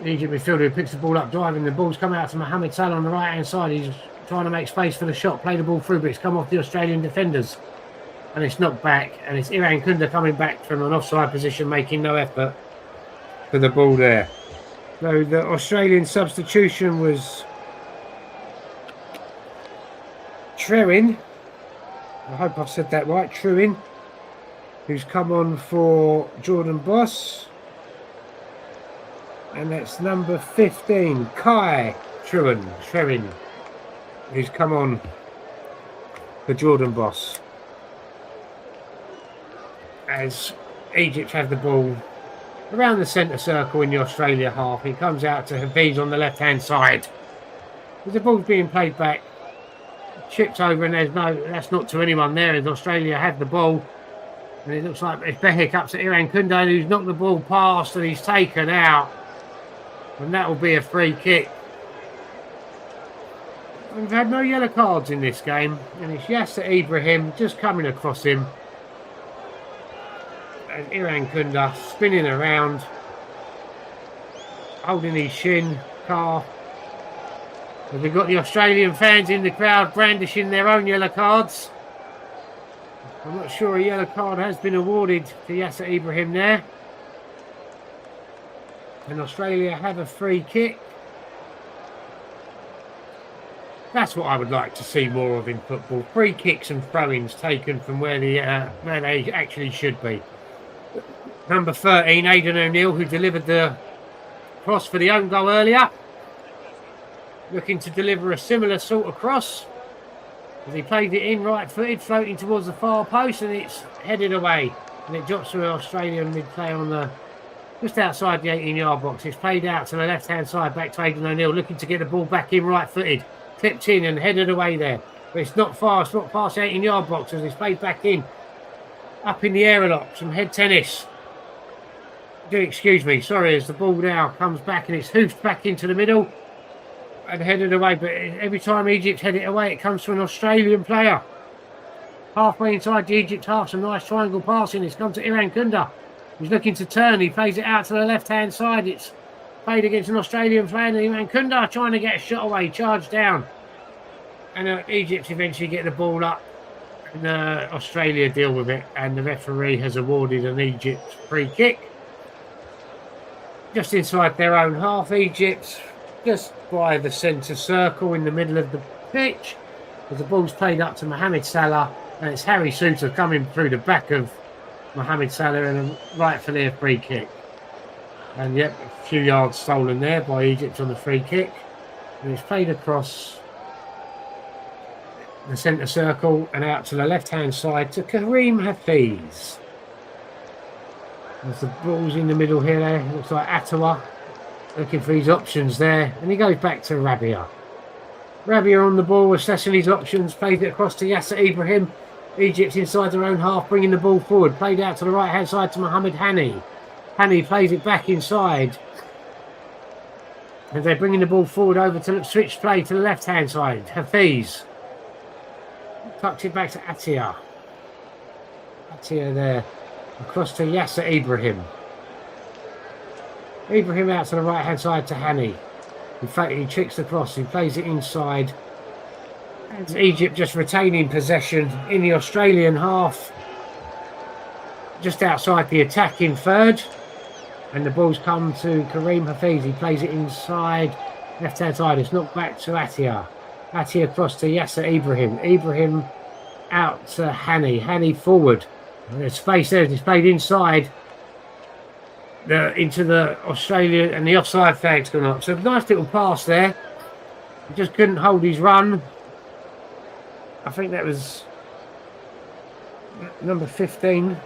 the Egypt midfielder, who picks the ball up, driving. The ball's come out to Mohamed Salah on the right hand side. He's trying to make space for the shot, play the ball through, but it's come off the Australian defenders, and it's knocked back, and it's Iran Kunda coming back from an offside position, making no effort for the ball there. So the Australian substitution was Trewin, I hope I've said that right, Trewin, who's come on for Jordan Boss. And that's number 15, Kai Trewin, who's come on for Jordan Boss. As Egypt have the ball around the centre circle in the Australia half, it comes out to Hafiz on the left-hand side. As the ball's being played back, chipped over, and that's not to anyone there, as Australia have the ball, and it looks like it's Behik up to Iran Kunda, who's knocked the ball past, and he's taken out, and that will be a free kick. We've had no yellow cards in this game, and it's Yasser Ibrahim just coming across him, and Iran Kunda spinning around, holding his shin, calf. And we've got the Australian fans in the crowd brandishing their own yellow cards. I'm not sure a yellow card has been awarded to Yasser Ibrahim there. And Australia have a free kick. That's what I would like to see more of in football. Free kicks and throw-ins taken from where they actually should be. Number 13, Aidan O'Neill, who delivered the cross for the own goal earlier. Looking to deliver a similar sort of cross. As he played it in right-footed, floating towards the far post, and it's headed away. And it drops to an Australian mid-play on the just outside the 18-yard box. It's played out to the left-hand side, back to Aidan O'Neill, looking to get the ball back in right-footed. Clipped in and headed away there. But it's not far, it's not past the 18-yard box as it's played back in. Up in the air a lot, some head tennis. Do excuse me, sorry, as the ball now comes back and it's hoofed back into the middle and headed away. But every time Egypt head it away, it comes to an Australian player. Halfway inside the Egypt half, some nice triangle passing. It's come to Iran Kunda. He's looking to turn. He plays it out to the left-hand side. It's played against an Australian player. And Iran Kunda trying to get a shot away, charged down. And Egypt eventually get the ball up. And Australia deal with it. And the referee has awarded an Egypt free kick. Just inside their own half, Egypt, just by the centre circle in the middle of the pitch. As the ball's played up to Mohamed Salah. And it's Harry Souttar coming through the back of Mohamed Salah and rightfully a free kick. And yep, a few yards stolen there by Egypt on the free kick. And it's played across the centre circle and out to the left-hand side to Kareem Hafiz. As the ball's in the middle here, there looks like Attawa looking for his options there. And he goes back to Rabia. Rabia on the ball, assessing his options, plays it across to Yasser Ibrahim. Egypt inside their own half, bringing the ball forward. Played out to the right-hand side to Mohamed Hani. Hani plays it back inside. And they're bringing the ball forward over to switch play to the left-hand side. Hafiz. Tucks it back to Attia. Attia there. Across to Yasser Ibrahim. Ibrahim out to the right-hand side to Hani. In fact, he tricks across. He plays it inside. And Egypt just retaining possession in the Australian half. Just outside the attacking third. And the ball's come to Kareem Hafiz. He plays it inside. Left-hand side. It's knocked back to Attia. Attia across to Yasser Ibrahim. Ibrahim out to Hani. Hani forward. There's space there. It's played inside. Into the Australia, and the offside flag's gone up. So a nice little pass there. He just couldn't hold his run. I think that was number 15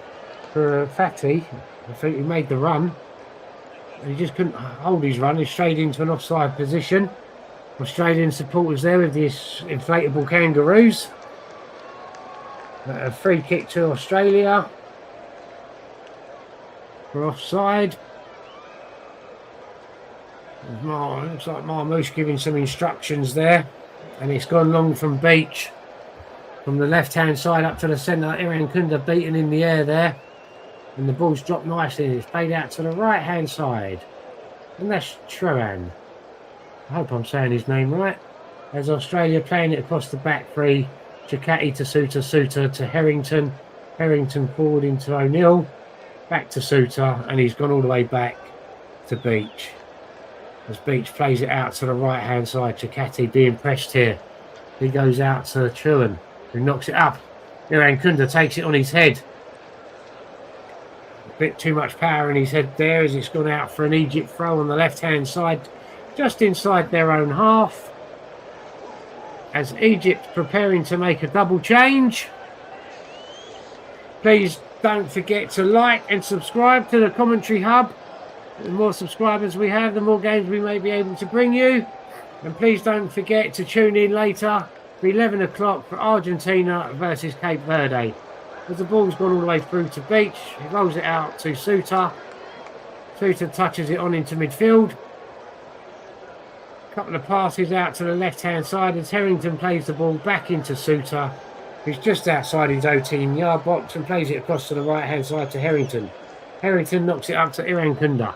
for Fatty. I think he made the run. He just couldn't hold his run. He's straight into an offside position. Australian supporters there with these inflatable kangaroos. A free kick to Australia. For offside. Looks like Marmoush giving some instructions there. And it's gone long from Beach. From the left-hand side up to the centre. Iran Kunda beaten in the air there. And the ball's dropped nicely. It's played out to the right-hand side. And that's Troan. I hope I'm saying his name right. As Australia playing it across the back three. Chakati to Souttar, Souttar to Harrington. Harrington forward into O'Neill. Back to Souttar, and he's gone all the way back to Beach. As Beach plays it out to the right-hand side, Chakati being pressed here. He goes out to Truan, who knocks it up. Iran Kunda takes it on his head. A bit too much power in his head there as it's gone out for an Egypt throw on the left-hand side, just inside their own half. As Egypt preparing to make a double change. Please don't forget to like and subscribe to the Commentary Hub. The more subscribers we have, the more games we may be able to bring you. And please don't forget to tune in later for 11 o'clock for Argentina versus Cape Verde. As the ball's gone all the way through to Beach, he rolls it out to Souttar. Souttar touches it on into midfield. A couple of passes out to the left-hand side as Harrington plays the ball back into Souttar. He's just outside his 18-yard box and plays it across to the right-hand side to Harrington. Harrington knocks it up to Iran Kunda.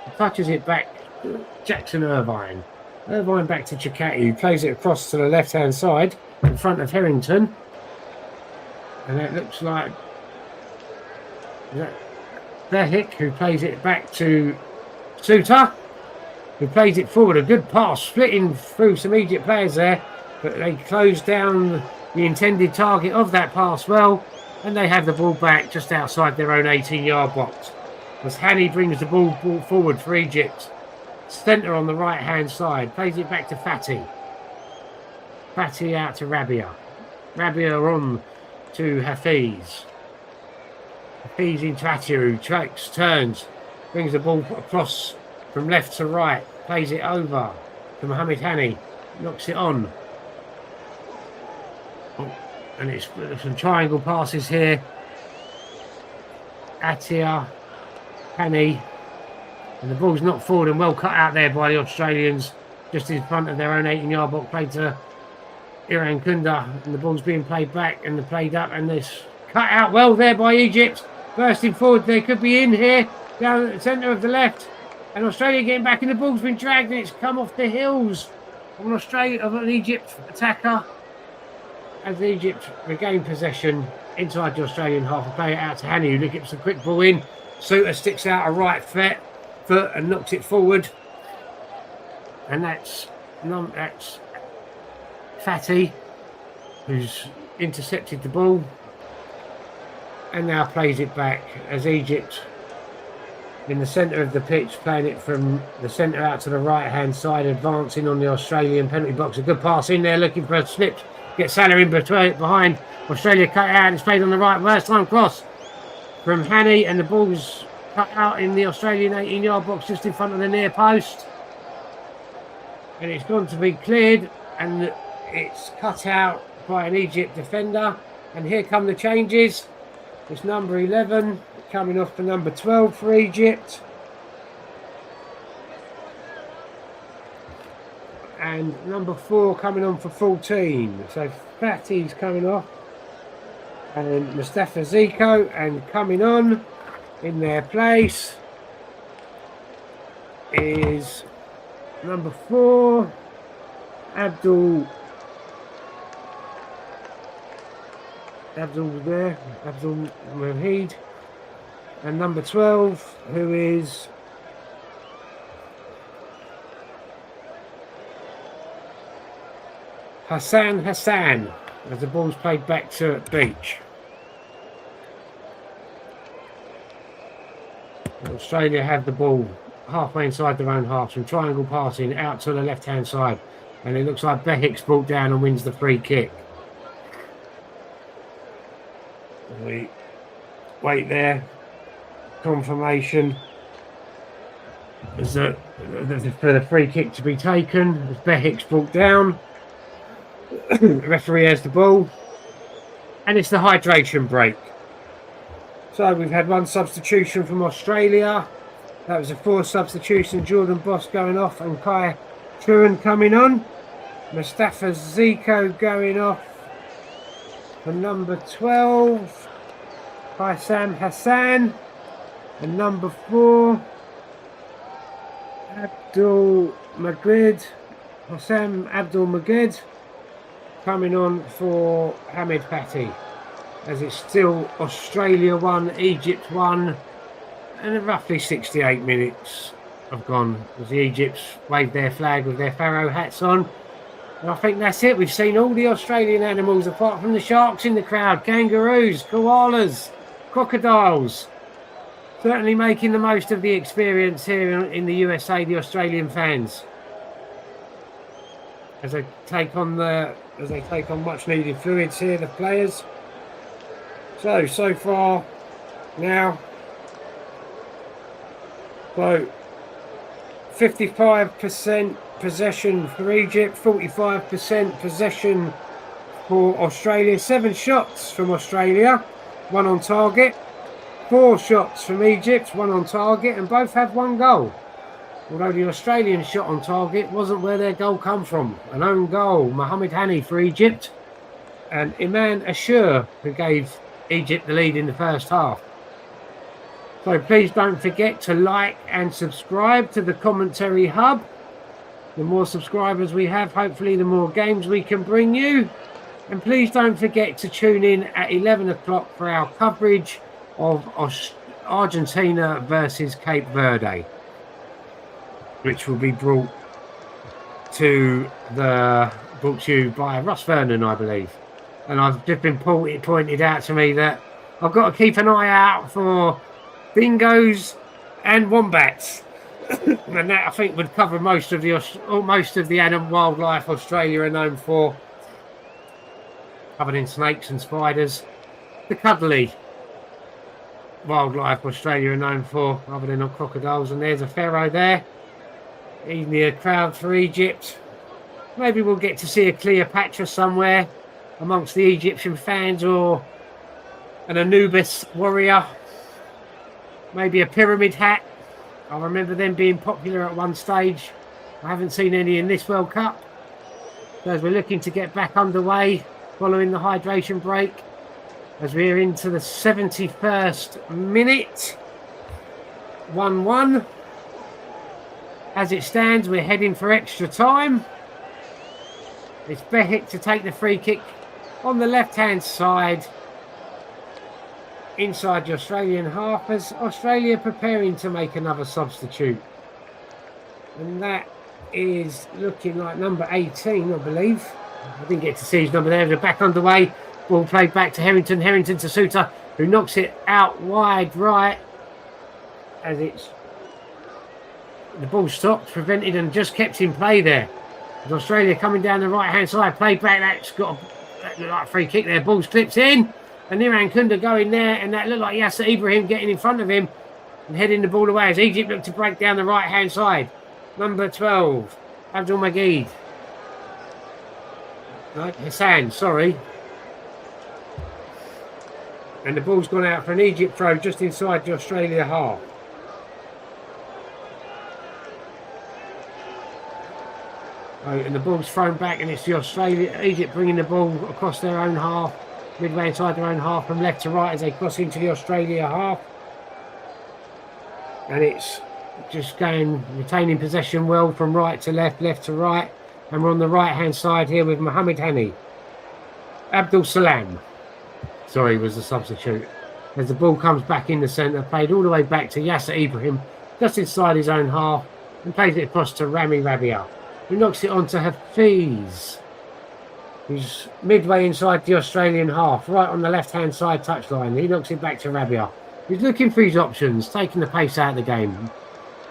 He touches it back to Jackson Irvine. Irvine back to Chakati, who plays it across to the left-hand side in front of Harrington. And it looks like Behick, who plays it back to Souttar, who plays it forward. A good pass, splitting through some Egypt players there, but they close down the intended target of that pass well, and they have the ball back just outside their own 18-yard box. As Hani brings the ball forward for Egypt. Centre on the right-hand side. Plays it back to Fatty. Fatty out to Rabia. Rabia on to Hafiz. Hafiz into Attia, who tracks, turns. Brings the ball across from left to right. Plays it over to Mohamed Hani. Knocks it on. Oh, and it's some triangle passes here. Atia, Hani. And the ball's not forward and well cut out there by the Australians. Just in front of their own 18-yard box. Played to Iran Kunda. And the ball's being played back and played up. And this cut out well there by Egypt. Bursting forward. They could be in here. Down at the centre of the left. And Australia getting back. And the ball's been dragged. And it's come off the heels of an Egypt attacker. As Egypt regain possession inside the Australian half. And play it out to Hani, who gets a quick ball in. Suter sticks out a right foot and knocks it forward. And that's Fatty, who's intercepted the ball and now plays it back as Egypt in the centre of the pitch, playing it from the centre out to the right-hand side, advancing on the Australian penalty box. A good pass in there, looking for a slip. Gets Salah in behind. Australia cut it out. It's played on the right. First time cross from Hani, and the ball's cut out in the Australian 18-yard box just in front of the near post. And it's gone to be cleared, and it's cut out by an Egypt defender. And here come the changes. It's number 11 coming off for number 12 for Egypt. And number 4 coming on for 14. So Fatty's coming off. And Mustafa Ziko, and coming on in their place is number 4, Abdul Mahid, and number 12, who is Hassan, as the ball's played back to Beach. Australia have the ball halfway inside their own half, some triangle passing out to the left-hand side, and it looks like Behik's brought down and wins the free kick. We wait there. Confirmation is that for the free kick to be taken, as Behik's brought down. The referee has the ball, and it's the hydration break. So we've had one substitution from Australia. That was a 4th substitution. Jordan Boss going off and Kai Truan coming on. Mustafa Ziko going off for number 12. Sam Hassan. And number 4, Abdul Magid. Hassan Abdul Magid coming on for Hamid Fatty. As it's still Australia 1, Egypt 1, and roughly 68 minutes have gone as the Egypts wave their flag with their Pharaoh hats on. And I think that's it. We've seen all the Australian animals apart from the sharks in the crowd. Kangaroos, koalas, crocodiles. Certainly making the most of the experience here in the USA, the Australian fans. As they take on much needed fluids here, the players. So far now, 55% possession for Egypt, 45% possession for Australia. 7 shots from Australia, 1 on target. 4 shots from Egypt, 1 on target, and both have 1 goal. Although the Australian shot on target wasn't where their goal come from. An own goal, Mohamed Hani for Egypt, and Iman Ashur, who gave Egypt the lead in the first half. So please don't forget to like and subscribe to the Commentary Hub. The more subscribers we have, hopefully the more games we can bring you. And please don't forget to tune in at 11 o'clock for our coverage of Argentina versus Cape Verde, which will be brought to you by Russ Vernon, I believe. And I've just been pointed out to me that I've got to keep an eye out for dingoes and wombats. And that, I think, would cover most of the animal wildlife Australia are known for, covered in snakes and spiders. The cuddly wildlife Australia are known for, other than not crocodiles. And there's a pharaoh there. Evening a crowd for Egypt. Maybe we'll get to see a Cleopatra somewhere amongst the Egyptian fans, or an Anubis warrior. Maybe a pyramid hat. I remember them being popular at one stage. I haven't seen any in this World Cup. So as we're looking to get back underway following the hydration break, as we're into the 71st minute, 1-1. As it stands, we're heading for extra time. It's Behik to take the free kick on the left-hand side, inside the Australian half, as Australia preparing to make another substitute. And that is looking like number 18, I believe. I didn't get to see his number there. They're back underway. Ball played back to Harrington. Harrington to Suter, who knocks it out wide right, as it's the ball stopped, prevented, and just kept in play there. As Australia coming down the right-hand side, played back. That looked like a free kick there. Ball's clips in, and Iran Kunda going there, and that looked like Yasser Ibrahim getting in front of him and heading the ball away as Egypt looked to break down the right-hand side. Number 12, Abdul Majid. No, Hassan, sorry. And the ball's gone out for an Egypt throw just inside the Australia half. Oh, and the ball's thrown back, and it's the Egypt bringing the ball across their own half, midway inside their own half from left to right as they cross into the Australia half. And it's just going, retaining possession well from right to left, left to right. And we're on the right-hand side here with Mohamed Hani. Abdul Salam, sorry, was the substitute. As the ball comes back in the centre, played all the way back to Yasser Ibrahim, just inside his own half, and plays it across to Rami Rabia, who knocks it onto Hafiz, who's midway inside the Australian half, right on the left-hand side touchline. He knocks it back to Rabia, who's looking for his options, taking the pace out of the game.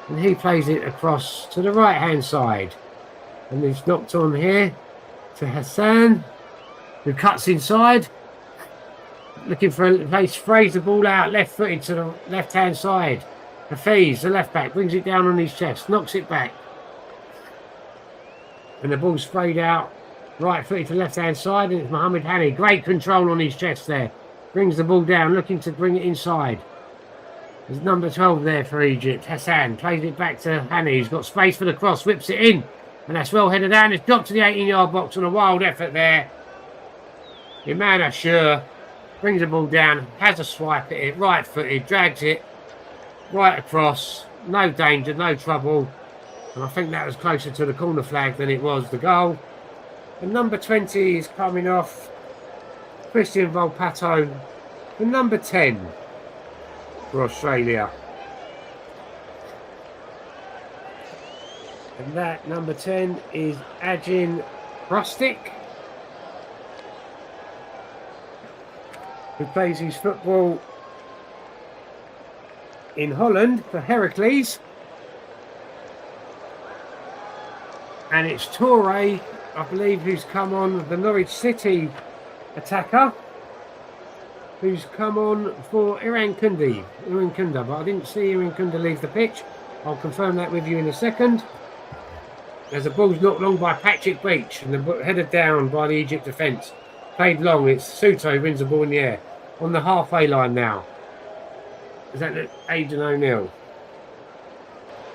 And he plays it across to the right-hand side. And it's knocked on here to Hassan, who cuts inside, looking for a place, sprays the ball out, left-footed to the left-hand side. Hafiz, the left-back, brings it down on his chest, knocks it back. And the ball's sprayed out, right-footed to the left-hand side, and it's Mohamed Hani. Great control on his chest there. Brings the ball down, looking to bring it inside. There's number 12 there for Egypt. Hassan plays it back to Hani. He's got space for the cross, whips it in. And that's well headed down. It's dropped to the 18-yard box on a wild effort there. Iman Ashur brings the ball down, has a swipe at it, right-footed, drags it right across. No danger, no trouble. And I think that was closer to the corner flag than it was the goal. And number 20 is coming off. Christian Volpato. And number 10 for Australia. And that number 10 is Ajin Rustic, who plays his football in Holland for Heracles. And it's Toure, I believe, who's come on, the Norwich City attacker, who's come on for Iran Kunda, but I didn't see Iran Kunda leave the pitch. I'll confirm that with you in a second. As the ball's knocked long by Patrick Beach and the headed down by the Egypt defence. Played long, it's Suto who wins the ball in the air. On the halfway line now. Is that Aidan O'Neill?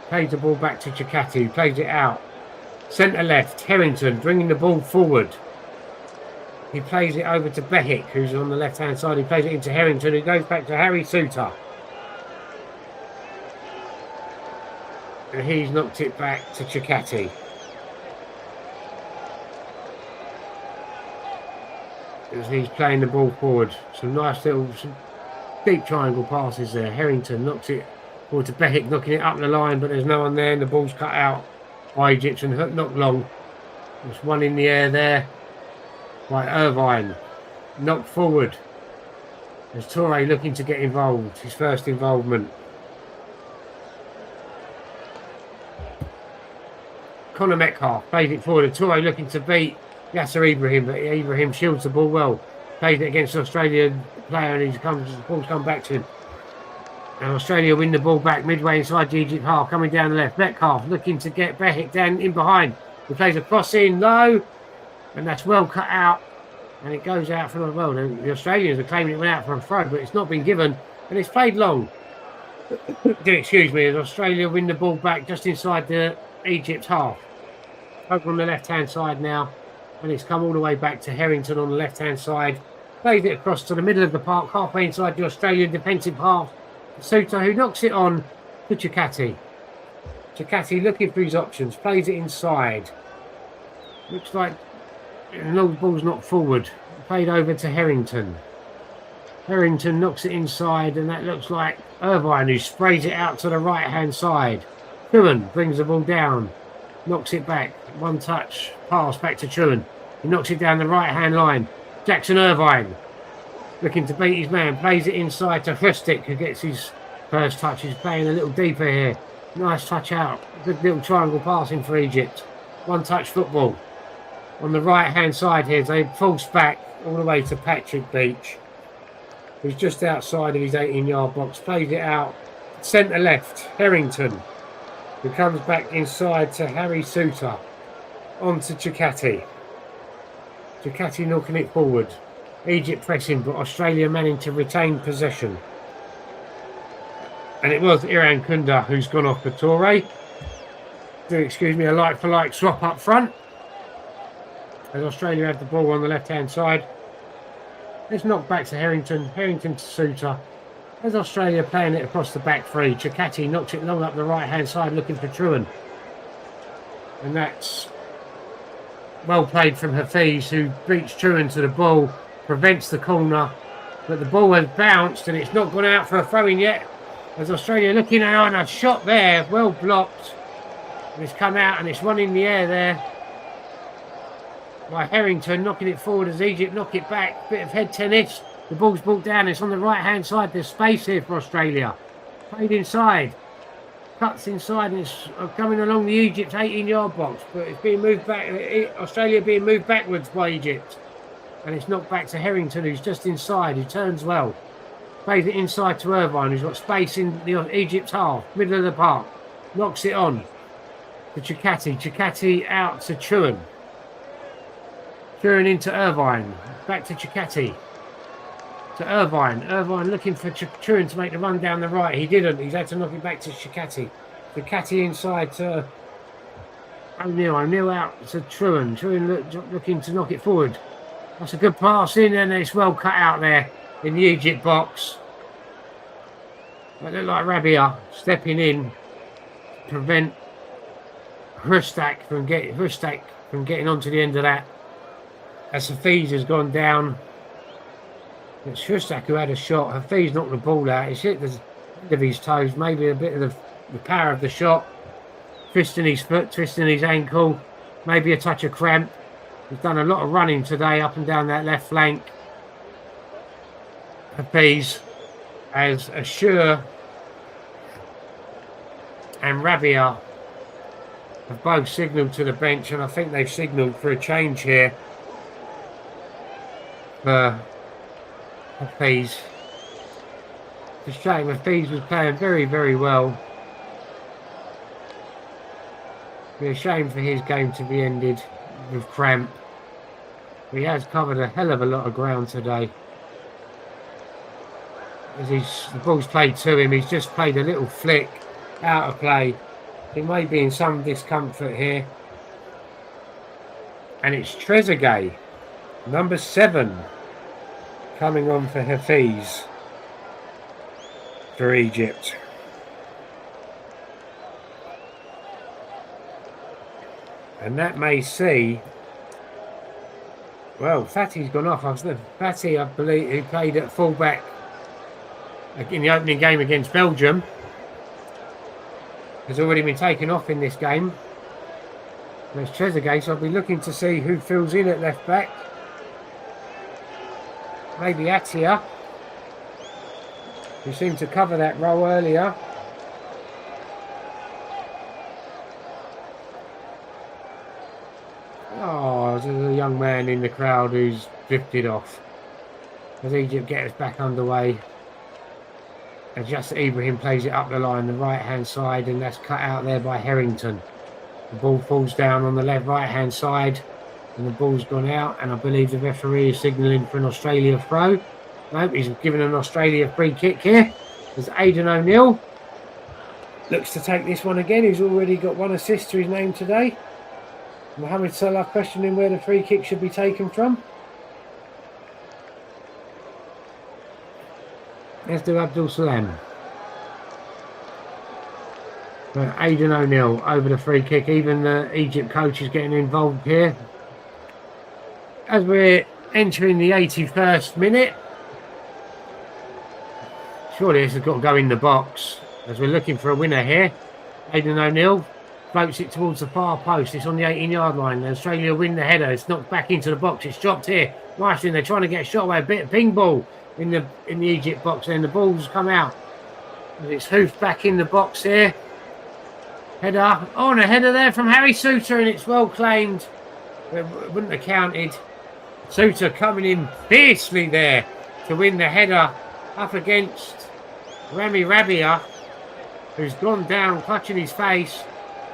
Plays the ball back to Chakati, who plays it out. Centre left, Harrington bringing the ball forward. He plays it over to Behik, who's on the left-hand side. He plays it into Harrington, who goes back to Harry Suter. And he's knocked it back to Chakati. As he's playing the ball forward. Some deep triangle passes there. Harrington knocks it forward to Behik, knocking it up the line, but there's no one there, and the ball's cut out by Egypt and knocked long. There's one in the air there by Irvine. Knocked forward. There's Toure looking to get involved. His first involvement. Connor Metcalf plays it forward. Toure looking to beat Yasser Ibrahim, but Ibrahim shields the ball well. Plays it against the Australian player, and the ball's come back to him. And Australia win the ball back midway inside the Egypt half, coming down the left. Metcalf looking to get Behic down in behind. He plays a cross in low, and that's well cut out. And it goes out for the Australians are claiming it went out for a throw, but it's not been given, and it's played long. Do excuse me, as Australia win the ball back just inside the Egypt half. Over on the left-hand side now, and it's come all the way back to Harrington on the left-hand side. Plays it across to the middle of the park, halfway inside the Australian defensive half. Suter, who knocks it on to Chikati. Chikati looking for his options, plays it inside. Looks like the ball's not forward. Played over to Harrington. Harrington knocks it inside, and that looks like Irvine, who sprays it out to the right-hand side. Truman brings the ball down, knocks it back. One touch pass back to Truman. He knocks it down the right-hand line. Jackson Irvine looking to beat his man, plays it inside to Hrustic, who gets his first touch. He's playing a little deeper here. Nice touch out. Good little triangle passing for Egypt. One touch football. On the right-hand side here, they force back all the way to Patrick Beach, who's just outside of his 18-yard box. Plays it out centre left. Harrington, who comes back inside to Harry Suter. On to Chikati. Chikati knocking it forward. Egypt pressing, but Australia managing to retain possession. And it was Iran Kunda who's gone off for Toure. Do excuse me, a like-for-like swap up front. As Australia have the ball on the left-hand side. It's knocked back to Harrington. Harrington to Suter. As Australia playing it across the back three. Chikati knocks it long up the right-hand side looking for Truan. And that's well played from Hafiz, who beats Truan to the ball. Prevents the corner, but the ball has bounced and it's not gone out for a throw-in yet. As Australia looking on a shot there, well blocked. And it's come out and it's run in the air there by Harrington, knocking it forward as Egypt knock it back. Bit of head tennis. The ball's brought down. It's on the right-hand side. There's space here for Australia. Played inside. Cuts inside and it's coming along the Egypt 18-yard box, but it's being moved back. Australia being moved backwards by Egypt. And it's knocked back to Harrington, who's just inside, who turns well. Plays it inside to Irvine, who's got space in the Egypt's half, middle of the park. Knocks it on to Chikati. Chikati out to Truan. Truan into Irvine. Back to Chikati. To Irvine. Irvine looking for Truan to make the run down the right. He didn't. He's had to knock it back to Chikati. Chikati inside to O'Neill. O'Neill out to Truan. Truan looking to knock it forward. That's a good pass in, and it's well cut out there in the Egypt box. It looked like Rabia stepping in to prevent Hrustic from getting onto the end of that. As Hafiz has gone down. It's Hrustic who had a shot. Hafiz knocked the ball out. It's hit the end of his toes, maybe a bit of the power of the shot. Twisting his foot, twisting his ankle, maybe a touch of cramp. He's done a lot of running today up and down that left flank. Hafiz, as Ashur and Rabia have both signalled to the bench, and I think they've signalled for a change here for Hafiz. It's a shame. Hafiz was playing very, very well. It'd be a shame for his game to be ended with cramp. He has covered a hell of a lot of ground today. As the ball's played to him, he's just played a little flick out of play. He may be in some discomfort here. And it's Trezeguet, number 7, coming on for Hafiz for Egypt. And that may see, well, Fatty's gone off. Fatty, I believe, who played at fullback in the opening game against Belgium, has already been taken off in this game. There's Trezeguet, so I'll be looking to see who fills in at left back. Maybe Atia, who seemed to cover that role earlier. Oh, there's a young man in the crowd who's drifted off as Egypt gets back underway. And just Ibrahim plays it up the line, the right-hand side, and that's cut out there by Harrington. The ball falls down on the right-hand side, and the ball's gone out, and I believe the referee is signalling for an Australia throw. Nope, he's given an Australia free kick here. There's Aidan O'Neill. Looks to take this one again. He's already got 1 assist to his name today. Mohamed Salah questioning where the free kick should be taken from. Let's do Abdul Salam. Aidan O'Neill over the free kick. Even the Egypt coach is getting involved here. As we're entering the 81st minute, surely this has got to go in the box. As we're looking for a winner here, Aidan O'Neill floats it towards the far post. It's on the 18-yard line. Australia win the header. It's knocked back into the box. It's dropped here. Nicely, they're trying to get a shot away. A bit of ping ball in the Egypt box, and the ball's come out. And it's hoofed back in the box here. Header. Oh, and a header there from Harry Souttar, and it's well claimed. It wouldn't have counted. Souttar coming in fiercely there to win the header up against Rami Rabia, who's gone down clutching his face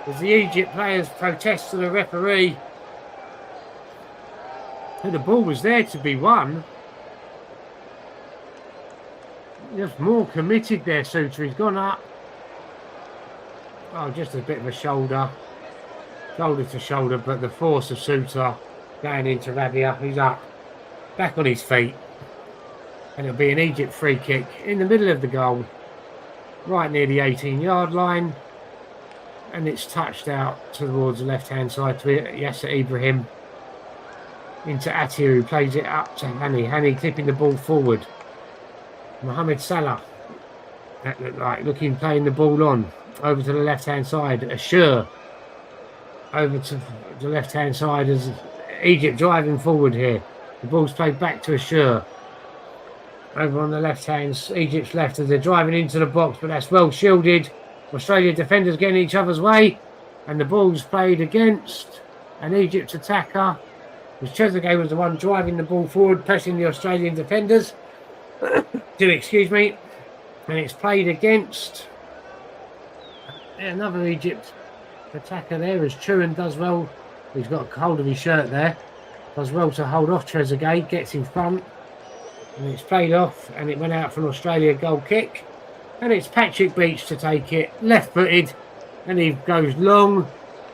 as the Egypt players protest to the referee. And the ball was there to be won. Just more committed there, Souttar. He's gone up. Oh, just a bit of a shoulder to shoulder, but the force of Souttar going into Rabia, who's up, back on his feet. And it'll be an Egypt free kick in the middle of the goal, right near the 18-yard line. And it's touched out towards the left-hand side to Yasser Ibrahim. Into Atir, who plays it up to Hani. Hani clipping the ball forward. Mohamed Salah, that looked like playing the ball on over to the left-hand side. Ashur over to the left-hand side as Egypt driving forward here. The ball's played back to Ashur. Over on the left hand, Egypt's left as they're driving into the box, but that's well shielded. Australia defenders getting each other's way, and the ball's played against an Egypt attacker. Trezeguet was the one driving the ball forward, pressing the Australian defenders. Excuse me. And it's played against another Egypt attacker there as Chuan does well. He's got a hold of his shirt there. Does well to hold off Trezeguet, gets in front. And it's played off, and it went out for an Australia goal kick. And it's Patrick Beach to take it, left-footed, and he goes long,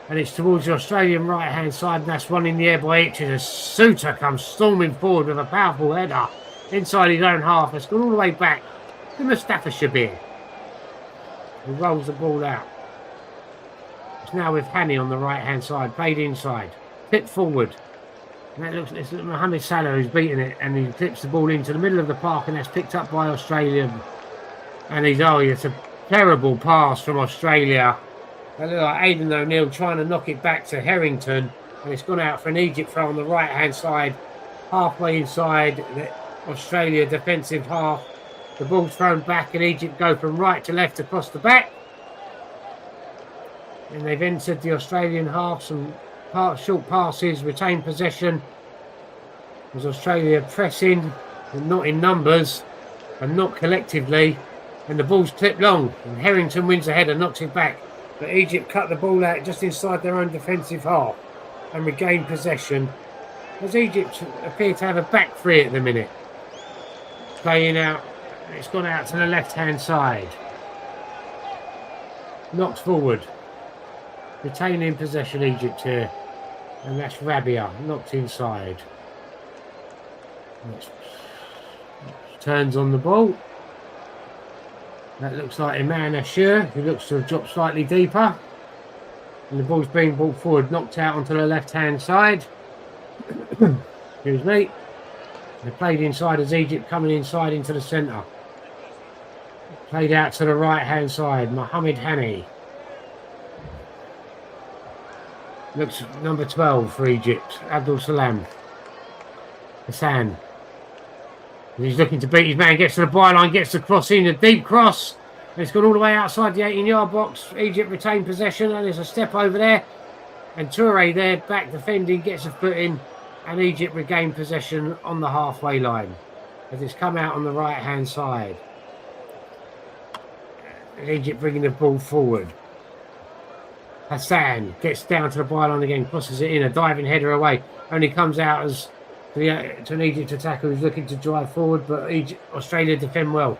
and it's towards the Australian right-hand side, and that's one in the air by Hitchens as Souttar comes storming forward with a powerful header inside his own half. It's gone all the way back to Mustafa Shabir, who rolls the ball out. It's now with Hani on the right-hand side, played inside, flipped forward. And that looks, it's Mohamed Salah who's beaten it, and he flips the ball into the middle of the park, and that's picked up by Australia. And it's a terrible pass from Australia. They look like Aidan O'Neill trying to knock it back to Harrington, and it's gone out for an Egypt throw on the right-hand side, halfway inside the Australia defensive half. The ball's thrown back, and Egypt go from right to left across the back. And they've entered the Australian half, some short passes, retain possession. As Australia pressing, and not in numbers, and not collectively. And the ball's clipped long, and Harrington wins the header, knocks it back. But Egypt cut the ball out just inside their own defensive half and regain possession. As Egypt appear to have a back three at the minute. Playing out, it's gone out to the left-hand side. Knocked forward. Retaining possession, Egypt here. And that's Rabia, knocked inside. Turns on the ball. That looks like Iman Ashur, who looks to have dropped slightly deeper. And the ball's being brought forward, knocked out onto the left-hand side. Excuse me. They played inside as Egypt coming inside into the centre. Played out to the right-hand side, Mohamed Hani. Looks number 12 for Egypt, Abdul Salam. Hassan. He's looking to beat his man, gets to the byline, gets the cross in, a deep cross. And it's gone all the way outside the 18-yard box. Egypt retain possession, and there's a step over there. And Toure there, back defending, gets a foot in, and Egypt regain possession on the halfway line. As it's come out on the right-hand side. Egypt bringing the ball forward. Hassan gets down to the byline again, crosses it in, a diving header away. Only comes out as to an Egypt attacker who's looking to drive forward, but Australia defend well.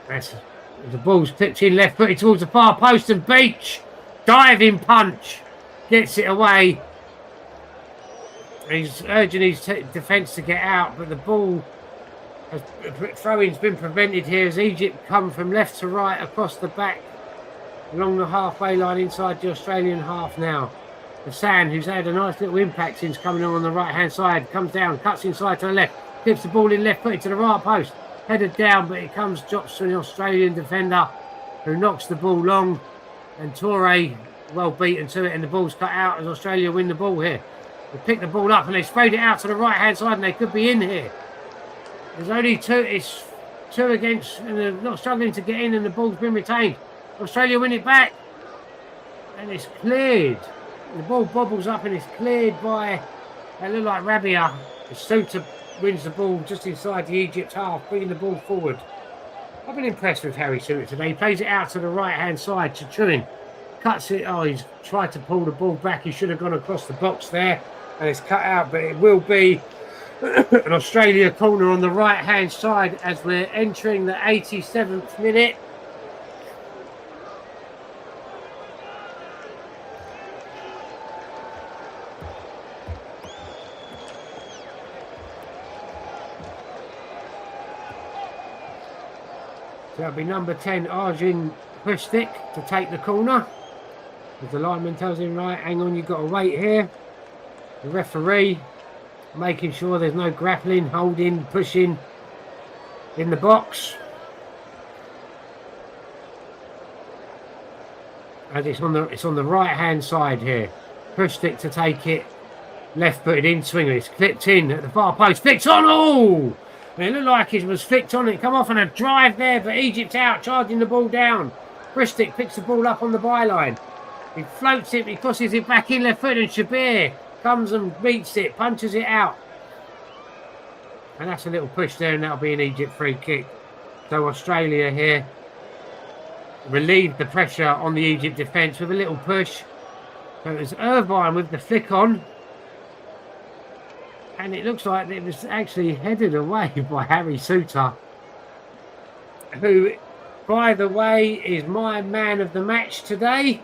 The ball's clipped in left footed towards the far post, and Beach, diving punch, gets it away. He's urging his defence to get out, but the ball, throw-in's been prevented here as Egypt come from left to right across the back, along the halfway line inside the Australian half now. Hassan, who's had a nice little impact since coming on the right-hand side, comes down, cuts inside to the left, clips the ball in left footed to the right post, headed down, but it drops to an Australian defender who knocks the ball long, and Toure well beaten to it, and the ball's cut out as Australia win the ball here. They pick the ball up and they sprayed it out to the right-hand side, and they could be in here. There's only two, it's 2 against, and they're not struggling to get in, and the ball's been retained. Australia win it back, and it's cleared. The ball bobbles up and it's cleared by, it looked like Rabia. Suter wins the ball just inside the Egypt half, bringing the ball forward. I've been impressed with Harry Suter today. He plays it out to the right-hand side to Chuin. Cuts it, he's tried to pull the ball back. He should have gone across the box there, and it's cut out, but it will be an Australia corner on the right-hand side as we're entering the 87th minute. So that'll be number 10, Arjun Pustik, to take the corner. As the lineman tells him, right, hang on, you've got to wait here. The referee making sure there's no grappling, holding, pushing in the box. And it's on the right-hand side here. Pustik to take it. Left-footed in swinger. It's clipped in at the far post. Flicked on. Oh! It looked like it was flicked on. It come off on a drive there, but Egypt out, charging the ball down. Pustik picks the ball up on the byline. He floats it, he crosses it back in left foot, and Shabir comes and beats it, punches it out. And that's a little push there, and that'll be an Egypt free kick. So Australia here relieved the pressure on the Egypt defence with a little push. So it was Irvine with the flick on. And it looks like it was actually headed away by Harry Suter, who, by the way, is my man of the match today.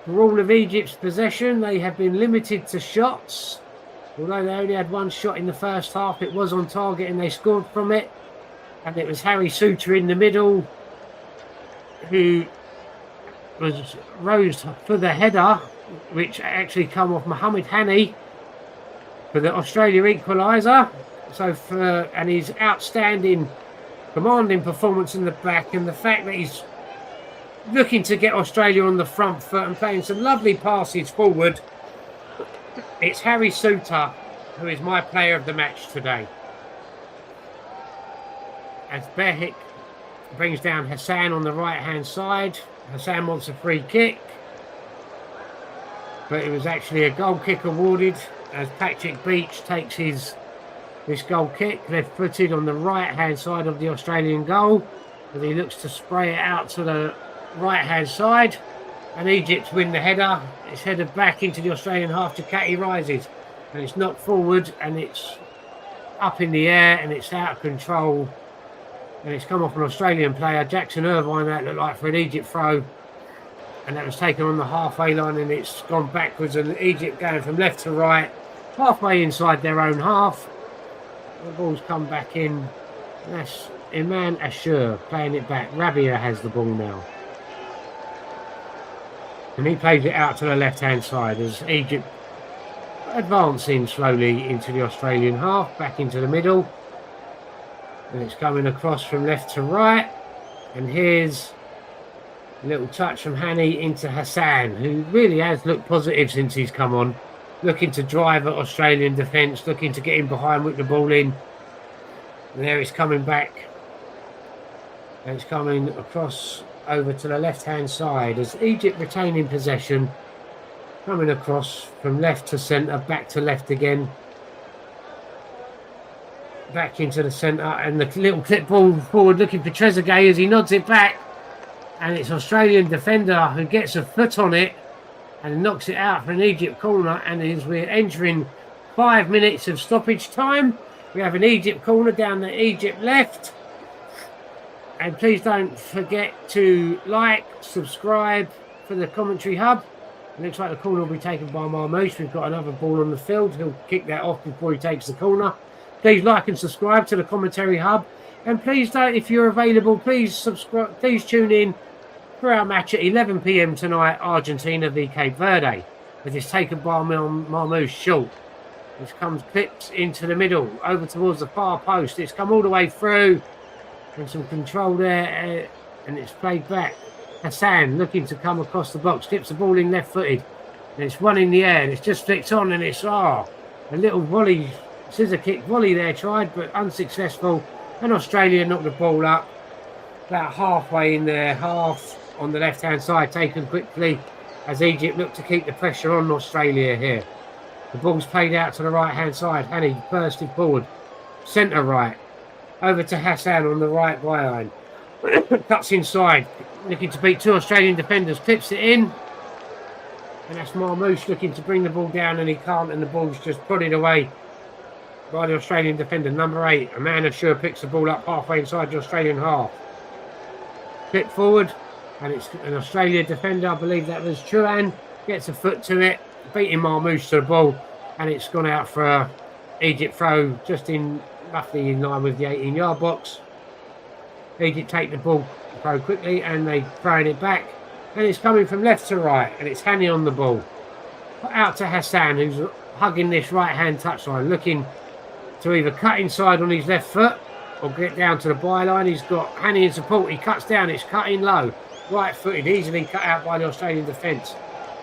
For all of Egypt's possession, they have been limited to shots. Although they only had 1 shot in the first half, it was on target and they scored from it. And it was Harry Suter in the middle who rose for the header, which actually come off Mohamed Hani for the Australia equaliser. And his outstanding commanding performance in the back, and the fact that he's looking to get Australia on the front foot and playing some lovely passes forward. It's Harry Suter who is my player of the match today. As Behik brings down Hassan on the right-hand side. Hassan wants a free kick, but it was actually a goal kick awarded as Patrick Beach takes this goal kick, left-footed on the right-hand side of the Australian goal, as he looks to spray it out to the right-hand side, and Egypt win the header. It's headed back into the Australian half. Ducati rises, and it's knocked forward, and it's up in the air, and it's out of control, and it's come off an Australian player, Jackson Irvine, that looked like for an Egypt throw, and that was taken on the halfway line, and it's gone backwards, and Egypt going from left to right, halfway inside their own half. The ball's come back in, and that's Iman Ashur playing it back. Rabia has the ball now, and he plays it out to the left-hand side as Egypt advancing slowly into the Australian half, back into the middle, and it's coming across from left to right, and here's a little touch from Hani into Hassan, who really has looked positive since he's come on, looking to drive at Australian defence, looking to get in behind with the ball in, and there it's coming back, and it's coming across over to the left-hand side as Egypt retaining possession, coming across from left to centre, back to left again. back into the centre, and the little clip ball forward looking for Trezeguet as he nods it back, and it's Australian defender who gets a foot on it and knocks it out for an Egypt corner. And as we're entering 5 minutes of stoppage time, we have an Egypt corner down the Egypt left. And please don't forget to like, subscribe for the commentary hub. It looks like the corner will be taken by Marmouche. We've got another ball on the field. He'll kick that off before he takes the corner. Please like and subscribe to the commentary hub. And please don't, if you're available, please subscribe. Please tune in for our match at 11 p.m. tonight, Argentina v Cape Verde. It is taken by Marmouche short. This comes clips into the middle, over towards the far post. It's come all the way through. And some control there. And it's played back. Hassan looking to come across the box. Tips the ball in left-footed. And it's one in the air. And it's just flicked on. And it's a little volley, scissor kick volley there tried, but unsuccessful. And Australia knocked the ball up. About halfway in there. Half on the left-hand side. Taken quickly as Egypt look to keep the pressure on Australia here. The ball's played out to the right-hand side. Hani bursted forward. Centre right. Over to Hassan on the right byline. Cuts inside. Looking to beat two Australian defenders. Clips it in. And that's Marmouche looking to bring the ball down, and he can't. And the ball's just prodded away by the Australian defender. Number 8. A man sure picks the ball up halfway inside the Australian half. Clip forward. And it's an Australian defender. I believe that was Chuan. Gets a foot to it. Beating Marmouche to the ball. And it's gone out for a Egypt throw just in roughly in line with the 18-yard box. Egypt take the ball throw quickly, and they throwing it back, and it's coming from left to right, and it's Hani on the ball. Out to Hassan, who's hugging this right-hand touchline, looking to either cut inside on his left foot or get down to the byline. He's got Hani in support. He cuts down. It's cutting low, right-footed, easily cut out by the Australian defence.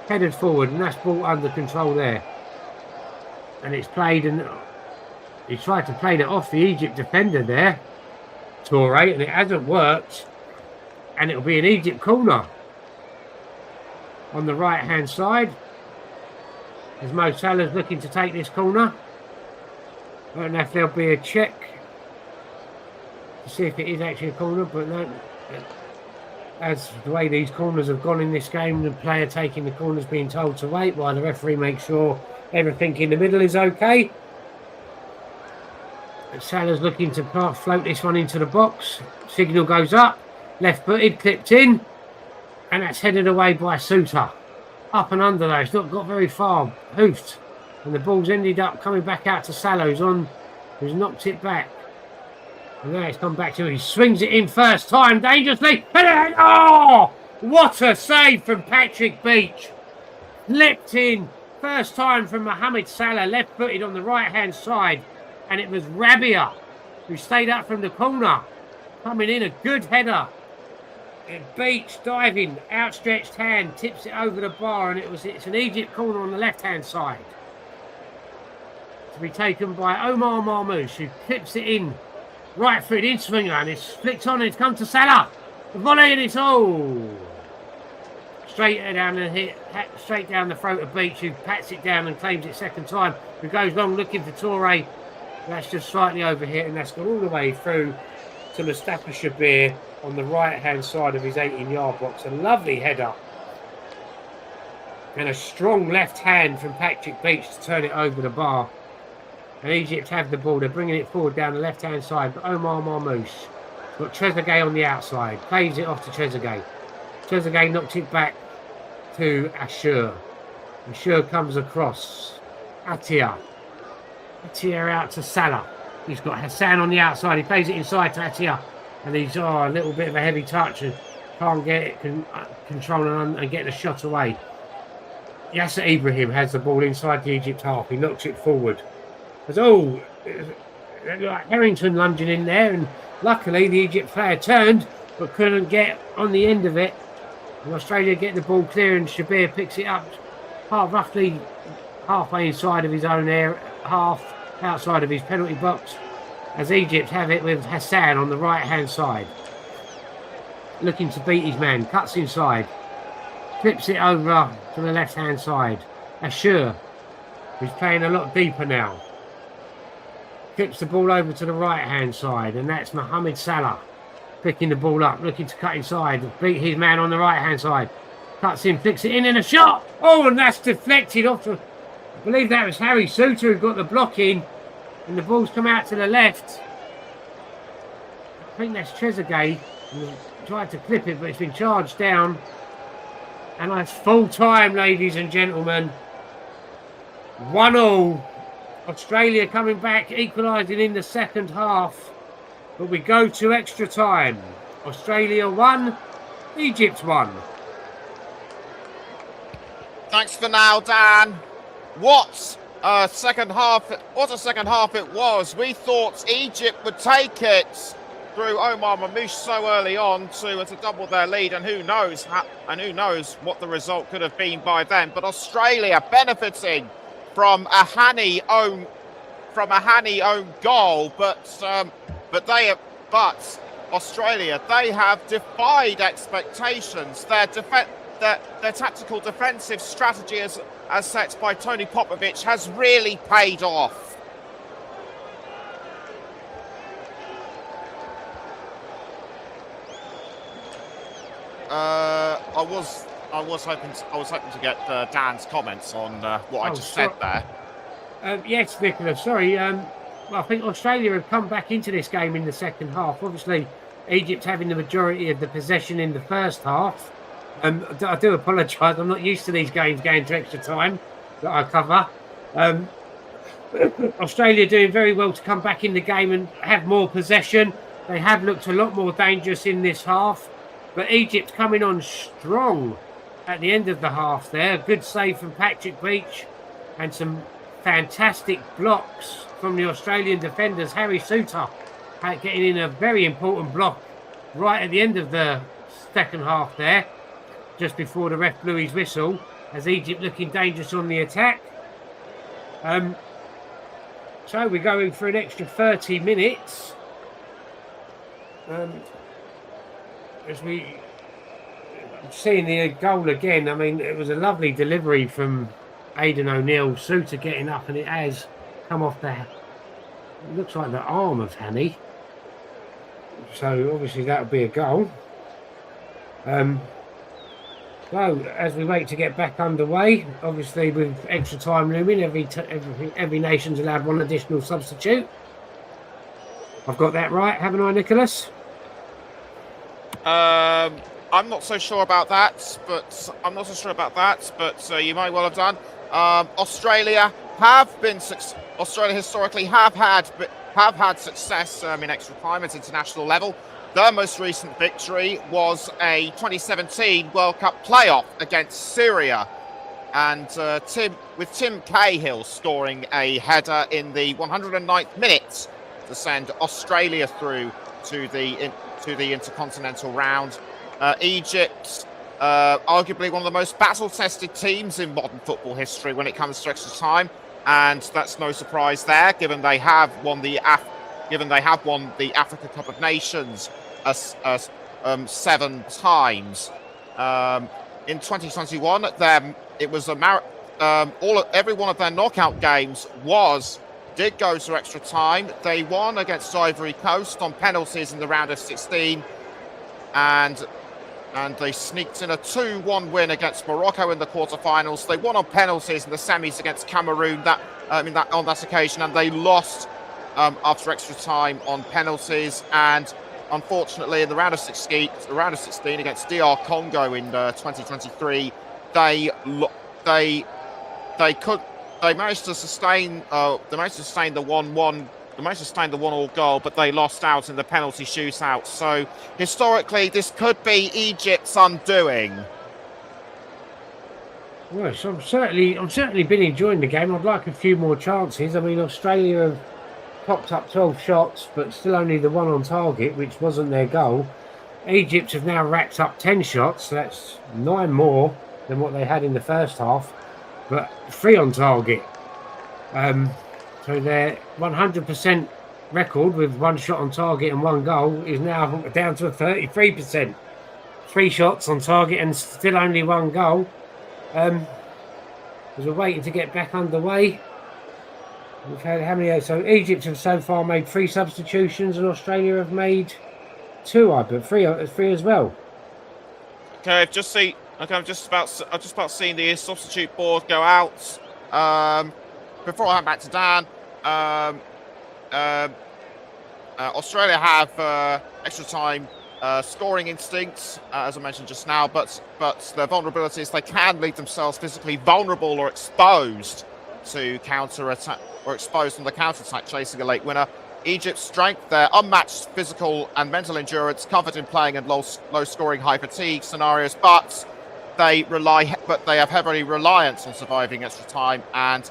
Headed forward, and that's ball under control there. And it's played, and he tried to play it off the Egypt defender there, Toure, and it hasn't worked. And it'll be an Egypt corner on the right-hand side. As Mo Salah's looking to take this corner. I don't know if there'll be a check to see if it is actually a corner, but no. As the way these corners have gone in this game, the player taking the corner's being told to wait while the referee makes sure everything in the middle is okay. And Salah's looking to float this one into the box. Signal goes up. Left-footed, clipped in, and that's headed away by Suter. Up and under though, it's not got very far. Hoofed, and the ball's ended up coming back out to Salah, who's knocked it back. And now it's come back to him. He swings it in first time, dangerously. Oh, what a save from Patrick Beach. Flipped in, first time from Mohamed Salah, left-footed on the right-hand side. And it was Rabia who stayed up from the corner. Coming in, a good header. And Beach diving, outstretched hand, tips it over the bar, and it's an Egypt corner on the left-hand side. To be taken by Omar Marmouche, who clips it in. Right foot in swinger, and it's flicked on, and it's come to Salah. The volley, and it's all straight down the throat of Beach, who pats it down and claims it second time. Who goes long looking for Toure. That's just slightly over here, and that's gone all the way through to Mustafa Shabir on the right-hand side of his 18-yard box. A lovely header. And a strong left hand from Patrick Beach to turn it over the bar. And Egypt have the ball. They're bringing it forward down the left-hand side. But Omar Marmouche got Trezeguet on the outside. Plays it off to Trezeguet. Trezeguet knocks it back to Ashur. Ashur comes across. Attia out to Salah. He's got Hassan on the outside. He plays it inside to Attia. And he's a little bit of a heavy touch and can't get it controlling and get the shot away. Yasser Ibrahim has the ball inside the Egypt half. He knocks it forward. Like Harrington lunging in there, and luckily the Egypt player turned but couldn't get on the end of it. And Australia get the ball clear, and Shabir picks it up roughly halfway inside of his own area, half outside of his penalty box, as Egypt have it with Hassan on the right-hand side. Looking to beat his man, cuts inside, flips it over to the left-hand side. Ashur, who's playing a lot deeper now. flips the ball over to the right-hand side, and that's Mohamed Salah picking the ball up, looking to cut inside, beat his man on the right-hand side. Cuts in, flicks it in, and a shot! Oh, and that's deflected off. I believe that was Harry Suter who got the block in, and the ball's come out to the left. I think that's Trezeguet. Tried to clip it, but it's been charged down. And it's full time, ladies and gentlemen. 1-1. Australia coming back, equalising in the second half. But we go to extra time. Australia 1, Egypt 1. Thanks for now, Dan. What a second half it was. We thought Egypt would take it through Omar Mamouche so early on to double their lead, and who knows what the result could have been by then. But Australia benefiting from a Hani own goal, but Australia, they have defied expectations. Their tactical defensive strategy as set by Tony Popovic has really paid off. I was hoping to get Dan's comments on what I just said there. Yes, Nicola. Sorry. Well, I think Australia have come back into this game in the second half. Obviously, Egypt having the majority of the possession in the first half. I do apologise. I'm not used to these games going to extra time that I cover. Australia doing very well to come back in the game and have more possession. They have looked a lot more dangerous in this half. But Egypt coming on strong at the end of the half there. Good save from Patrick Beach and some fantastic blocks from the Australian defenders. Harry Suter getting in a very important block right at the end of the second half there, just before the ref blew his whistle, as Egypt looking dangerous on the attack. So we're going for an extra 30 minutes. As I'm seeing the goal again, I mean, it was a lovely delivery from Aidan O'Neill. Suter getting up, and it has come off there. It looks like the arm of Hani. So obviously that would be a goal. So as we wait to get back underway, obviously with extra time looming, every nation's allowed one additional substitute. I've got that right, haven't I, Nicholas? I'm not so sure about that, but you might well have done. Australia historically have had success in extra time at international level. Their most recent victory was a 2017 World Cup playoff against Syria, and Tim Cahill scoring a header in the 109th minute to send Australia through to the intercontinental round. Egypt, arguably one of the most battle-tested teams in modern football history when it comes to extra time, and that's no surprise there, given they have won the Africa Cup of Nations 7 times. In 2021, it was every one of their knockout games did go to extra time. They won against Ivory Coast on penalties in the round of 16, and they sneaked in a 2-1 win against Morocco in the quarterfinals. They won on penalties in the semis against Cameroon on that occasion, and they lost after extra time on penalties. And unfortunately, in the round of 16 against DR Congo in 2023, they managed to sustain the 1-1. They managed to sustain the 1-1 goal, but they lost out in the penalty shootout. So historically, this could be Egypt's undoing. Yes, I've certainly been enjoying the game. I'd like a few more chances. I mean, Australia have popped up 12 shots, but still only the one on target, which wasn't their goal. Egypt have now racked up 10 shots. So that's 9 more than what they had in the first half, but 3 on target. So their 100% record with 1 shot on target and 1 goal is now down to a 33%. 3 shots on target and still only 1 goal. As we're waiting to get back underway, We've had how many? So Egypt have so far made 3 substitutions, and Australia have made 2. But 3 as well. Okay, I've just about seen the substitute board go out. Before I hand back to Dan, Australia have extra time scoring instincts, as I mentioned just now, but their vulnerabilities, they can leave themselves physically vulnerable or exposed to counter-attack, or exposed on the counter-attack chasing a late winner. Egypt's strength, their unmatched physical and mental endurance, covered in playing in low-scoring, high-fatigue scenarios, but they have heavily reliance on surviving extra time, and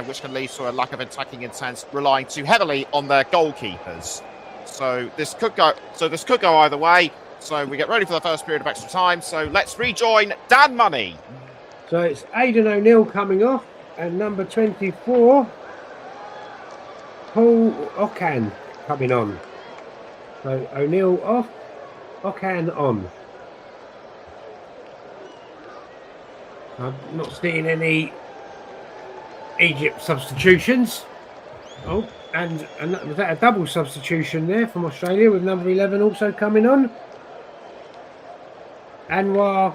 which can lead to a lack of attacking intent, relying too heavily on their goalkeepers. So this could go either way. So we get ready for the first period of extra time. So let's rejoin Dan Money. So it's Aidan O'Neill coming off, and number 24, Paul Okan coming on. So O'Neill off, Okan on. I'm not seeing any Egypt substitutions. Oh, and was that a double substitution there from Australia with number 11 also coming on? Anwar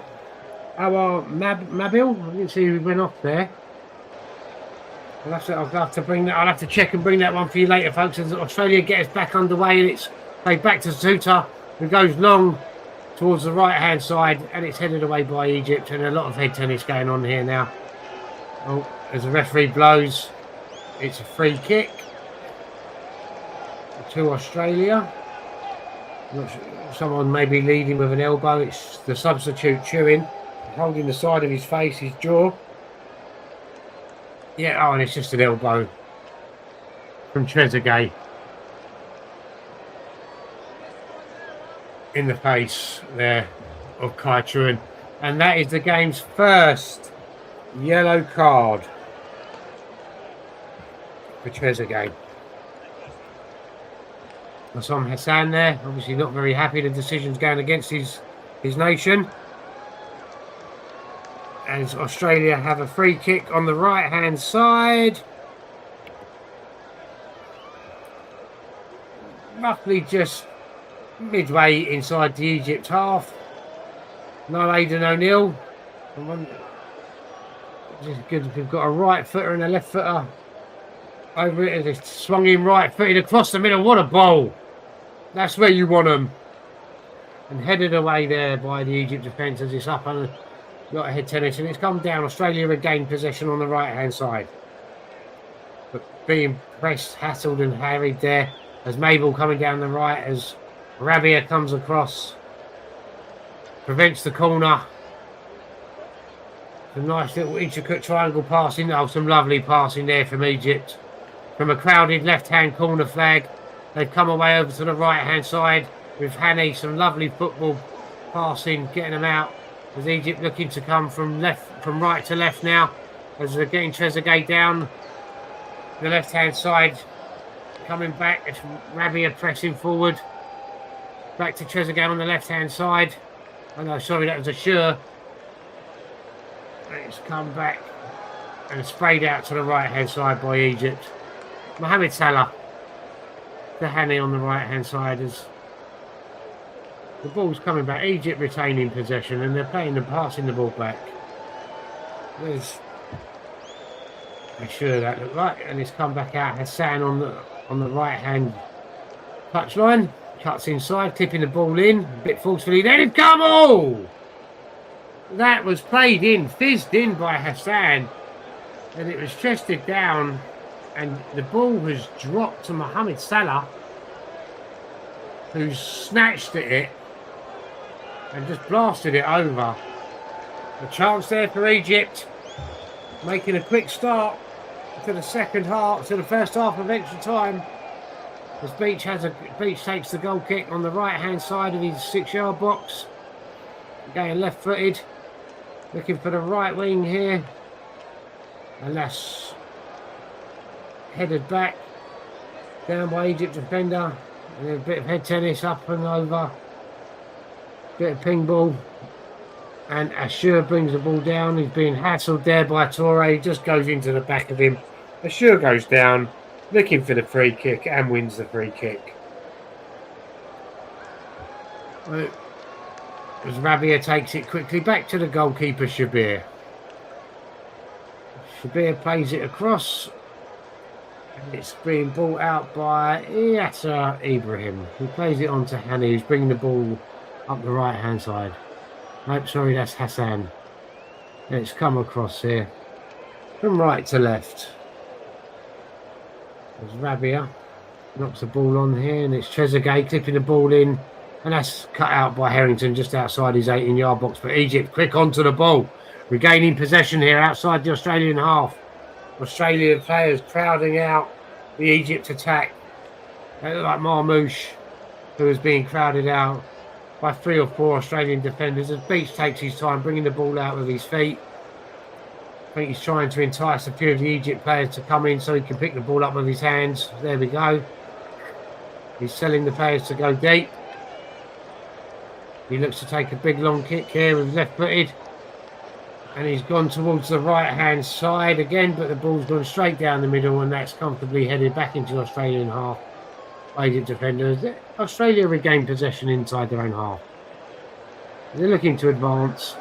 Mabil. I didn't see who went off there. I'll have to bring that. I'll have to check and bring that one for you later, folks. As Australia gets back underway, and it's played back to Zuta, who goes long towards the right-hand side, and it's headed away by Egypt. And a lot of head tennis going on here now. Oh, as the referee blows, it's a free kick to Australia. Someone may be leading with an elbow. It's the substitute chewing, holding the side of his face, his jaw. Yeah, oh, and it's just an elbow from Trezeguet in the face there of Kai Chuan. And that is the game's first yellow card for Trezeguet. Hassan Hassan there, obviously not very happy. The decision's going against his nation. As Australia have a free kick on the right-hand side. Roughly just midway inside the Egypt half. No Aidan O'Neill. We've got a right footer and a left footer over it. It's swung in right footed across the middle. What a ball. That's where you want them. And headed away there by the Egypt defence as it's up on got a head tennis, and it's come down. Australia regained possession on the right-hand side. But being pressed, hassled and harried there as Mabel coming down the right as Rabia comes across. Prevents the corner. Some nice little intricate triangle passing. Oh, some lovely passing there from Egypt. From a crowded left-hand corner flag. They've come away over to the right-hand side with Hani. Some lovely football passing, getting them out. As Egypt looking to come from right to left now. As they're getting Trezeguet down the left-hand side. Coming back. It's Rabia pressing forward. Back to Trezeguet on the left-hand side. Oh no, sorry, that was a sure. It's come back and sprayed out to the right-hand side by Egypt. Mohamed Salah. The Hani on the right-hand side as the ball's coming back. Egypt retaining possession and they're playing and passing the ball back. There's a sure that looked like, and it's come back out. Hassan on the right-hand touchline. Cuts inside, tipping the ball in. A bit forcefully. Then it's come all! That was played in, fizzed in by Hassan. And it was chested down. And the ball has dropped to Mohamed Salah, who's snatched at it and just blasted it over. A chance there for Egypt, making a quick start to the second half, to the first half of extra time. As Beach takes the goal kick on the right-hand side of his 6-yard box. Going left-footed, looking for the right wing here, and that's headed back down by Egypt defender, and a bit of head tennis up and over, bit of ping ball, and Ashur brings the ball down. He's being hassled there by Torre. He just goes into the back of him Assure goes down, looking for the free kick and wins the free kick. As Rabia takes it quickly back to the goalkeeper, Shabir. Shabir plays it across. And it's being brought out by Yasser Ibrahim, who plays it on to Hani, who's bringing the ball up the right-hand side. Nope, sorry, that's Hassan. And it's come across here from right to left. There's Rabia. Knocks the ball on here, and it's Trezeguet clipping the ball in. And that's cut out by Harrington just outside his 18-yard box. But Egypt quick onto the ball. Regaining possession here outside the Australian half. Australian players crowding out the Egypt attack. They look like Marmouche, who is being crowded out by 3 or 4 Australian defenders. As Beach takes his time bringing the ball out with his feet. I think he's trying to entice a few of the Egypt players to come in so he can pick the ball up with his hands. There we go. He's telling the players to go deep. He looks to take a big long kick here with left-footed. And he's gone towards the right-hand side again, but the ball's gone straight down the middle, and that's comfortably headed back into the Australian half. Egypt defenders. Australia regained possession inside their own half. They're looking to advance.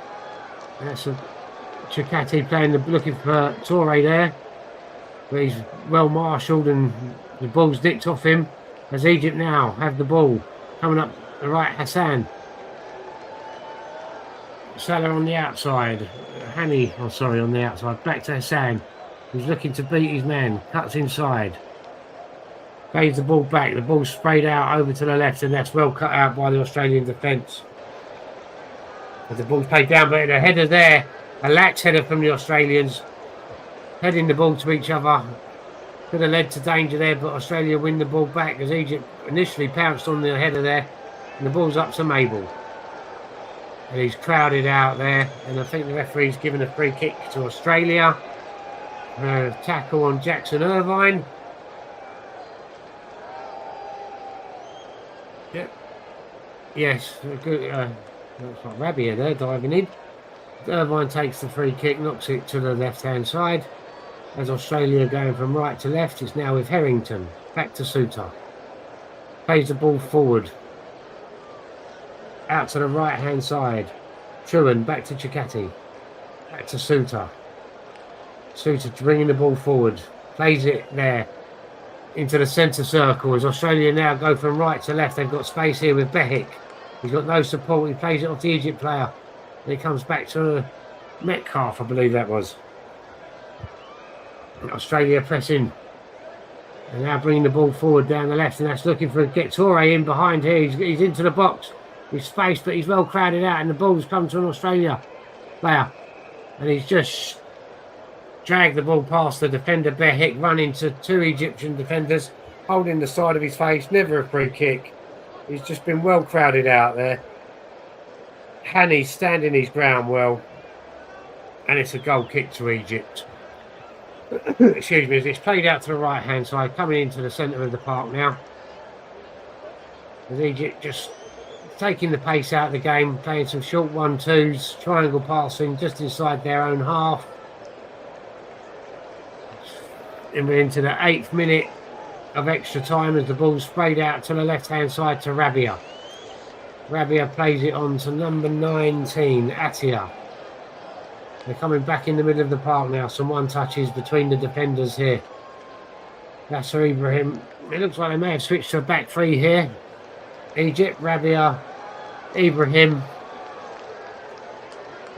That's a Chikati playing looking for Toure there. But he's well marshalled and the ball's nicked off him. As Egypt now have the ball. Coming up the right, Hassan. Salah on the outside. Hani, on the outside. Back to Hassan. He's looking to beat his man. Cuts inside. Plays the ball back. The ball's sprayed out over to the left, and that's well cut out by the Australian defence. But the ball's played down, but the header there. A lax header from the Australians. Heading the ball to each other. Could have led to danger there, but Australia win the ball back as Egypt initially pounced on the header there. And the ball's up to Mabel. And he's crowded out there. And I think the referee's given a free kick to Australia. Tackle on Jackson Irvine. Yep. Yes. Good. Looks like Rabia there diving in. Irvine takes the free kick, knocks it to the left-hand side. As Australia going from right to left, it's now with Harrington. Back to Suter. Plays the ball forward. Out to the right-hand side. Truan back to Chikati. Back to Suter. Suter bringing the ball forward. Plays it there into the centre circle. As Australia now go from right to left, they've got space here with Behik. He's got no support. He plays it off the Egypt player. And it comes back to Metcalf, I believe that was. Australia pressing. And now bringing the ball forward down the left. And that's looking for get Toure in behind here. He's into the box. He's spaced, but he's well crowded out. And the ball's come to an Australia player. And he's just dragged the ball past the defender, Behik, running to 2 Egyptian defenders, holding the side of his face. Never a free kick. He's just been well crowded out there. Hani standing his ground well. And it's a goal kick to Egypt. Excuse me, as it's played out to the right hand side, coming into the centre of the park now. As Egypt just taking the pace out of the game, playing some short 1-2s, triangle passing just inside their own half. And we're into the 8th minute of extra time as the ball's sprayed out to the left hand side to Rabia. Rabia plays it on to number 19, Atia. They're coming back in the middle of the park now. Some one touches between the defenders here. Yasser Ibrahim. It looks like they may have switched to a back 3 here. Egypt, Rabia, Ibrahim.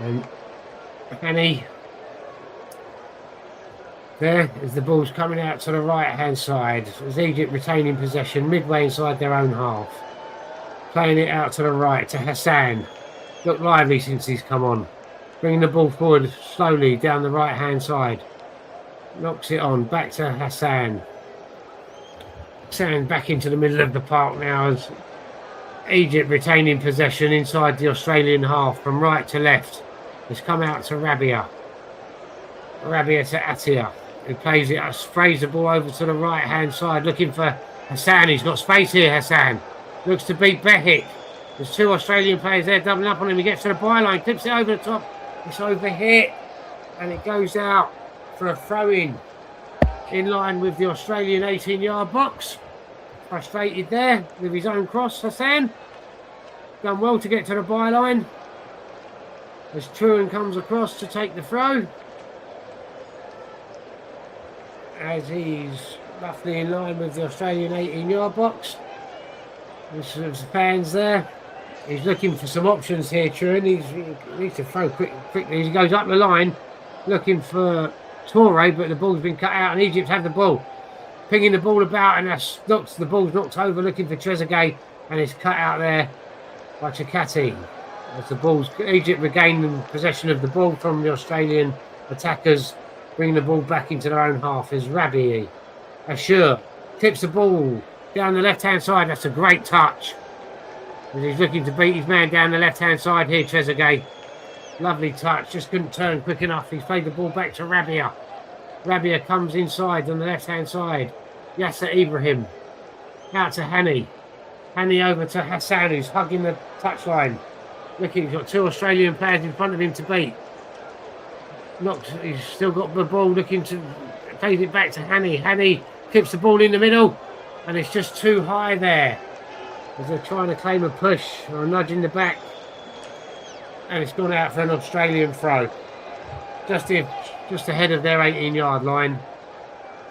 And Hani. There as the ball's coming out to the right hand side. As Egypt retaining possession midway inside their own half. Playing it out to the right to Hassan. Looked lively since he's come on. Bringing the ball forward slowly down the right-hand side. Knocks it on. Back to Hassan. Hassan back into the middle of the park now as Egypt retaining possession inside the Australian half from right to left. It's come out to Rabia. Rabia to Atia. Who plays it, sprays the ball over to the right-hand side. Looking for Hassan. He's got space here, Hassan. Looks to beat Behik. There's 2 Australian players there doubling up on him. He gets to the byline, clips it over the top. It's over here, and it goes out for a throw-in. in line with the Australian 18-yard box. Frustrated there with his own cross, Hassan. Done well to get to the byline. As Truan comes across to take the throw. As he's roughly in line with the Australian 18-yard box. There's some fans there. He's looking for some options here, Truan. He needs to throw quickly as he goes up the line, looking for Toure, but the ball's been cut out and Egypt have the ball. Pinging the ball about, and the ball's knocked over, looking for Trezeguet, and it's cut out there by Chakati. As the ball's Egypt regaining possession of the ball from the Australian attackers, bringing the ball back into their own half. Is Rabi Ashur tips the ball down the left-hand side. That's a great touch. As he's looking to beat his man down the left-hand side here, Trezeguet. Lovely touch, just couldn't turn quick enough. He's played the ball back to Rabia. Rabia comes inside on the left-hand side. Yasser Ibrahim out to Hani. Hani over to Hassan, who's hugging the touchline. Looking, he's got two Australian players in front of him to beat. He's still got the ball, looking to fade it back to Hani. Hani clips the ball in the middle, and it's just too high there. As they're trying to claim a push or a nudge in the back. And it's gone out for an Australian throw. Just ahead of their 18-yard line.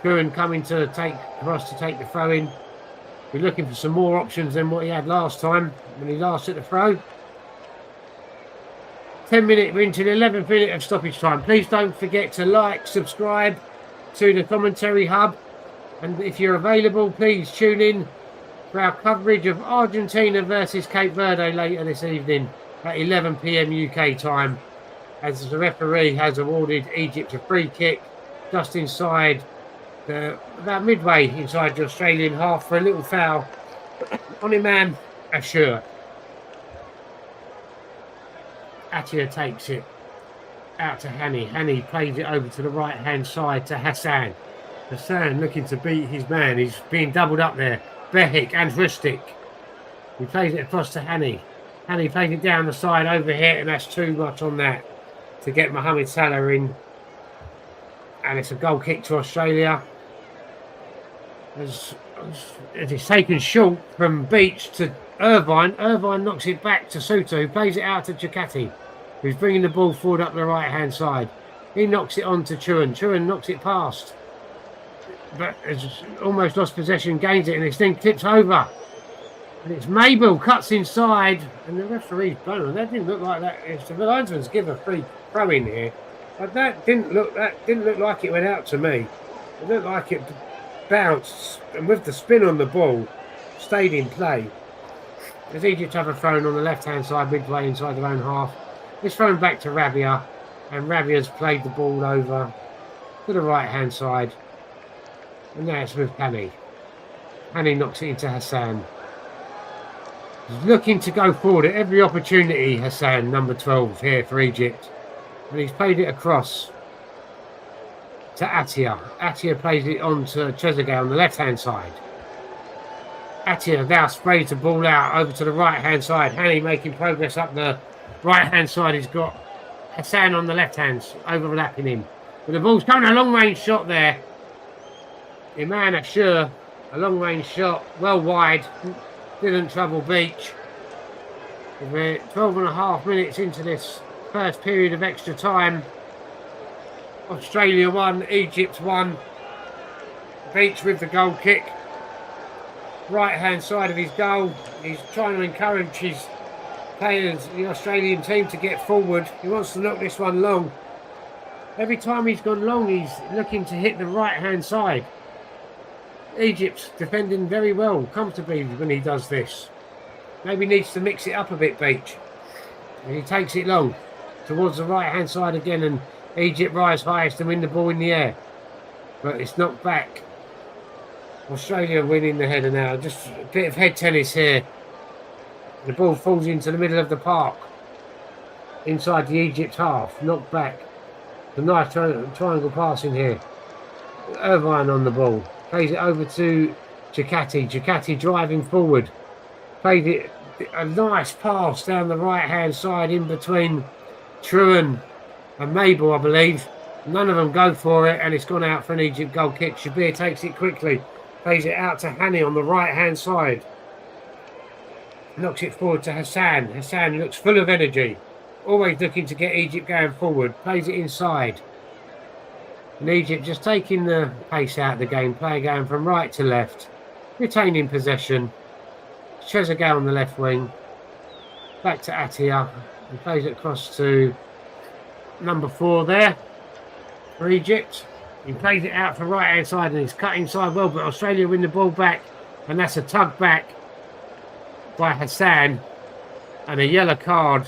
Curran coming to take the throw in. We're looking for some more options than what he had last time when he last took the throw. 10 minutes, we're into the 11th minute of stoppage time. Please don't forget to like, subscribe to the commentary hub. And if you're available, please tune in for our coverage of Argentina versus Cape Verde later this evening at 11 p.m. UK time, as the referee has awarded Egypt a free kick just inside about midway inside the Australian half for a little foul on Imam Ashur. Atia takes it out to Hani. Hani plays it over to the right-hand side to Hassan. Hassan looking to beat his man. He's being doubled up there. Behik and Rustic. He plays it across to Hani. Hani plays it down the side over here, and that's too much on that to get Mohamed Salah in. And it's a goal kick to Australia. As it's taken short from Beach to Irvine. Irvine knocks it back to Suter, who plays it out to Chakati, who's bringing the ball forward up the right-hand side. He knocks it on to Truan. Truan knocks it past. But has almost lost possession, gains it, and this thing tips over. And it's Mabel, cuts inside, and the referee's blown on. That didn't look like that. If the linesman's give a free throw in here, but that didn't look like it went out to me. It looked like it bounced, and with the spin on the ball, stayed in play. As Egypt have a thrown on the left-hand side, midway inside their own half. It's thrown back to Rabia, and Rabia's played the ball over to the right-hand side. And now it's with Hani. Hani knocks it into Hassan. He's looking to go forward at every opportunity, Hassan, number 12 here for Egypt. And he's played it across to Atia. Atia plays it on to Trezeguet on the left-hand side. Atia now sprays the ball out over to the right-hand side. Hani making progress up the right-hand side. He's got Hassan on the left-hand, overlapping him. But the ball's coming a long-range shot there. Iman Ashur, a long-range shot, well wide, didn't trouble Beach. We're 12 and a half minutes into this first period of extra time. Australia 1, Egypt 1. Beach with the goal kick. Right-hand side of his goal. He's trying to encourage his players, the Australian team, to get forward. He wants to knock this one long. Every time he's gone long, he's looking to hit the right-hand side. Egypt's defending very well, comfortably when he does this. Maybe needs to mix it up a bit, Beach. And he takes it long towards the right-hand side again, and Egypt rise highest and win the ball in the air. But it's knocked back. Australia winning the header now. Just a bit of head tennis here. The ball falls into the middle of the park. Inside the Egypt half. Knocked back. A nice triangle passing here. Irvine on the ball. Plays it over to Chakati. Chakati driving forward. Plays it a nice pass down the right-hand side in between Truan and Mabel, I believe. None of them go for it, and it's gone out for an Egypt goal kick. Shabir takes it quickly, plays it out to Hani on the right-hand side. Knocks it forward to Hassan. Hassan looks full of energy, always looking to get Egypt going forward. Plays it inside. And Egypt just taking the pace out of the game, player going from right to left, retaining possession. Trezeguet on the left wing, back to Attia, he plays it across to number 4 there for Egypt. He plays it out for right hand side and he's cut inside well, but Australia win the ball back, and that's a tug back by Hassan and a yellow card,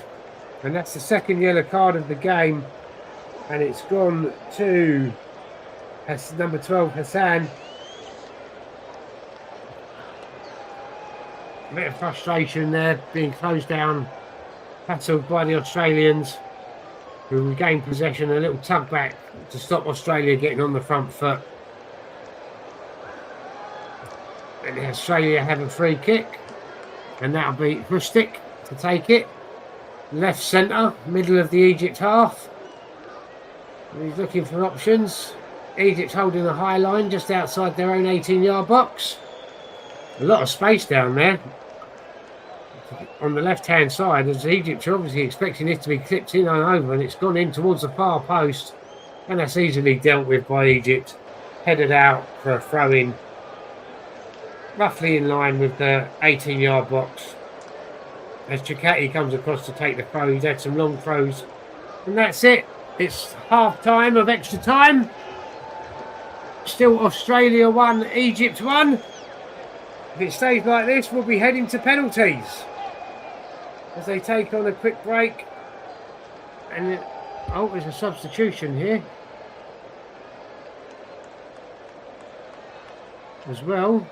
and that's the second yellow card of the game, and it's gone to number 12 Hassan. A bit of frustration there, being closed down, battled by the Australians, who regained possession. A little tug back to stop Australia getting on the front foot. And Australia have a free kick, and that'll be Rustic to take it. Left centre, middle of the Egypt half. He's looking for options. Egypt's holding a high line just outside their own 18-yard box. A lot of space down there on the left-hand side, as Egypt are obviously expecting this to be clipped in and over, and it's gone in towards the far post, and that's easily dealt with by Egypt. Headed out for a throw-in, roughly in line with the 18-yard box. As Chakati comes across to take the throw, he's had some long throws, and that's it. It's half-time of extra time. Still Australia 1, Egypt 1. If it stays like this, we'll be heading to penalties as they take on a quick break. And there's a substitution here as well.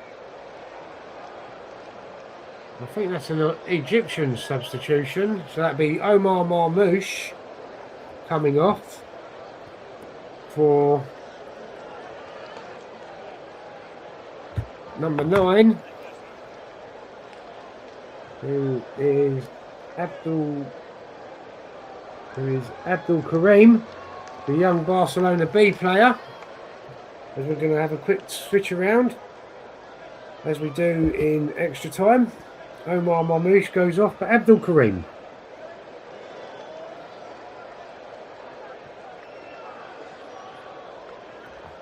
I think that's an Egyptian substitution, so that'd be Omar Marmoush coming off for number 9, who is Abdul Karim, the young Barcelona B player. As we're going to have a quick switch around, as we do in extra time. Omar Marmoush goes off for Abdul Karim.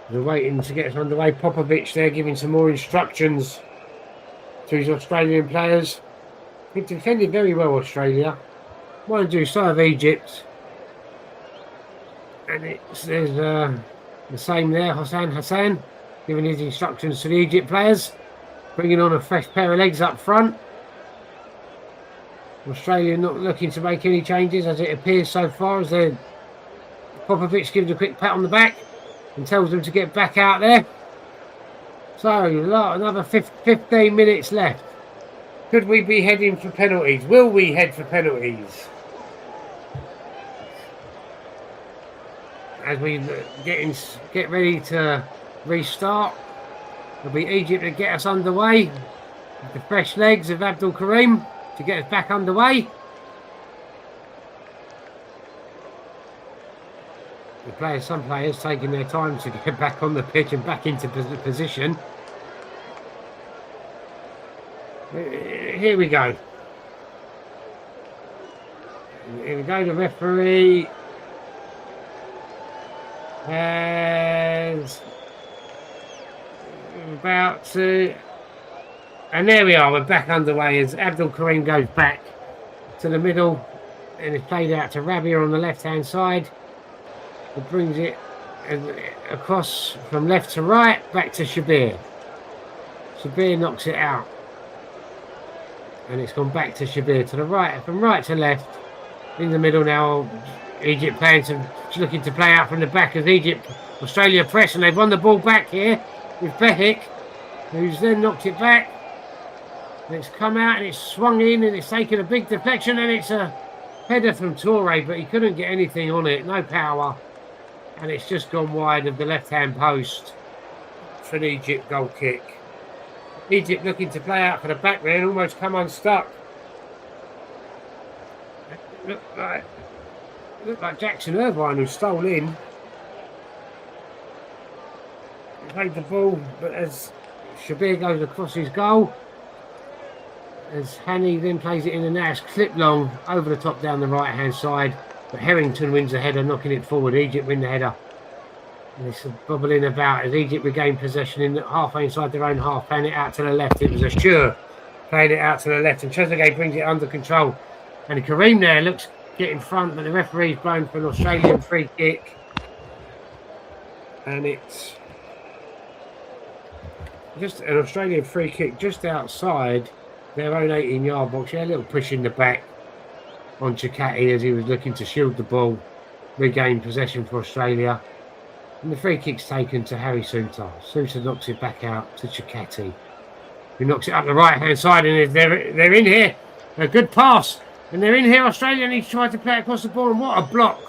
They're waiting to get us underway. Popovic there giving some more instructions to his Australian players. He defended very well, Australia. Mind you, so have Egypt. And there's the same there, Hassan giving his instructions to the Egypt players. Bringing on a fresh pair of legs up front. Australia not looking to make any changes as it appears so far, as Popovic gives a quick pat on the back and tells them to get back out there. So, another 15 minutes left. Could we be heading for penalties? Will we head for penalties? As we get ready to restart, it'll be Egypt to get us underway. With the fresh legs of Abdul Karim to get us back underway. Some players taking their time to get back on the pitch and back into position. Here we go. Here we go. The referee has about to, and there we are. We're back underway as Abdul Karim goes back to the middle and is played out to Rabia on the left-hand side. It brings it across from left to right, back to Shabir. Shabir knocks it out. And it's gone back to Shabir to the right, from right to left. In the middle now, Egypt looking to play out from the back as Australia press, and they've won the ball back here with Behik, who's then knocked it back. And it's come out and it's swung in and it's taken a big deflection, and it's a header from Toure, but he couldn't get anything on it, no power. And it's just gone wide of the left-hand post for an Egypt goal kick. Egypt looking to play out for the back there and almost come unstuck. Looked like Jackson Irvine, who stole in. played the ball, but as Shabir goes across his goal, as Hani then plays it in the net, clip long over the top down the right hand side, but Harrington wins the header, knocking it forward. Egypt win the header. And it's bubbling about as Egypt regain possession in halfway inside their own half, playing it out to the left. It was Ashur playing it out to the left, and Trezeguet brings it under control. And Kareem there looks get in front, but the referee's blown for an Australian free kick. And it's just an Australian free kick just outside their own 18-yard box. Yeah, a little push in the back on Chikati as he was looking to shield the ball, regain possession for Australia. And the free kick's taken to Harry Suter. Suter knocks it back out to Chikati, who knocks it up the right-hand side, and they're in here. A good pass. And they're in here. Australia needs to try to play across the ball, and what a block.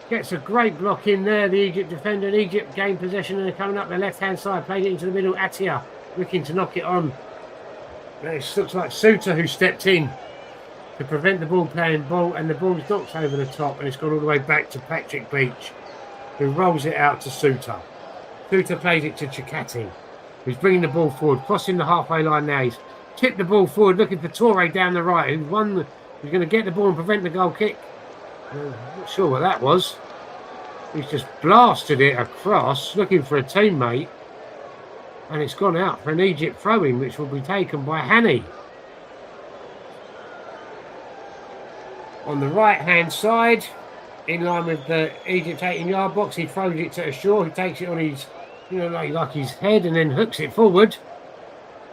Gets a great block in there, the Egypt defender. And Egypt gain possession, and they're coming up the left-hand side, played it into the middle. Atia looking to knock it on. And it looks like Suter who stepped in to prevent the ball playing ball, and the ball's knocked over the top, and it's gone all the way back to Patrick Beach, who rolls it out to Suter. Suter plays it to Chikati, who's bringing the ball forward, crossing the halfway line now. He's tipped the ball forward, looking for Toure down the right, who's going to get the ball and prevent the goal kick. Not sure what that was. He's just blasted it across, looking for a teammate, and it's gone out for an Egypt throw-in, which will be taken by Hani. On the right-hand side, in line with the Egypt 18-yard box, he throws it to Ashur, who takes it on his, like his head, and then hooks it forward.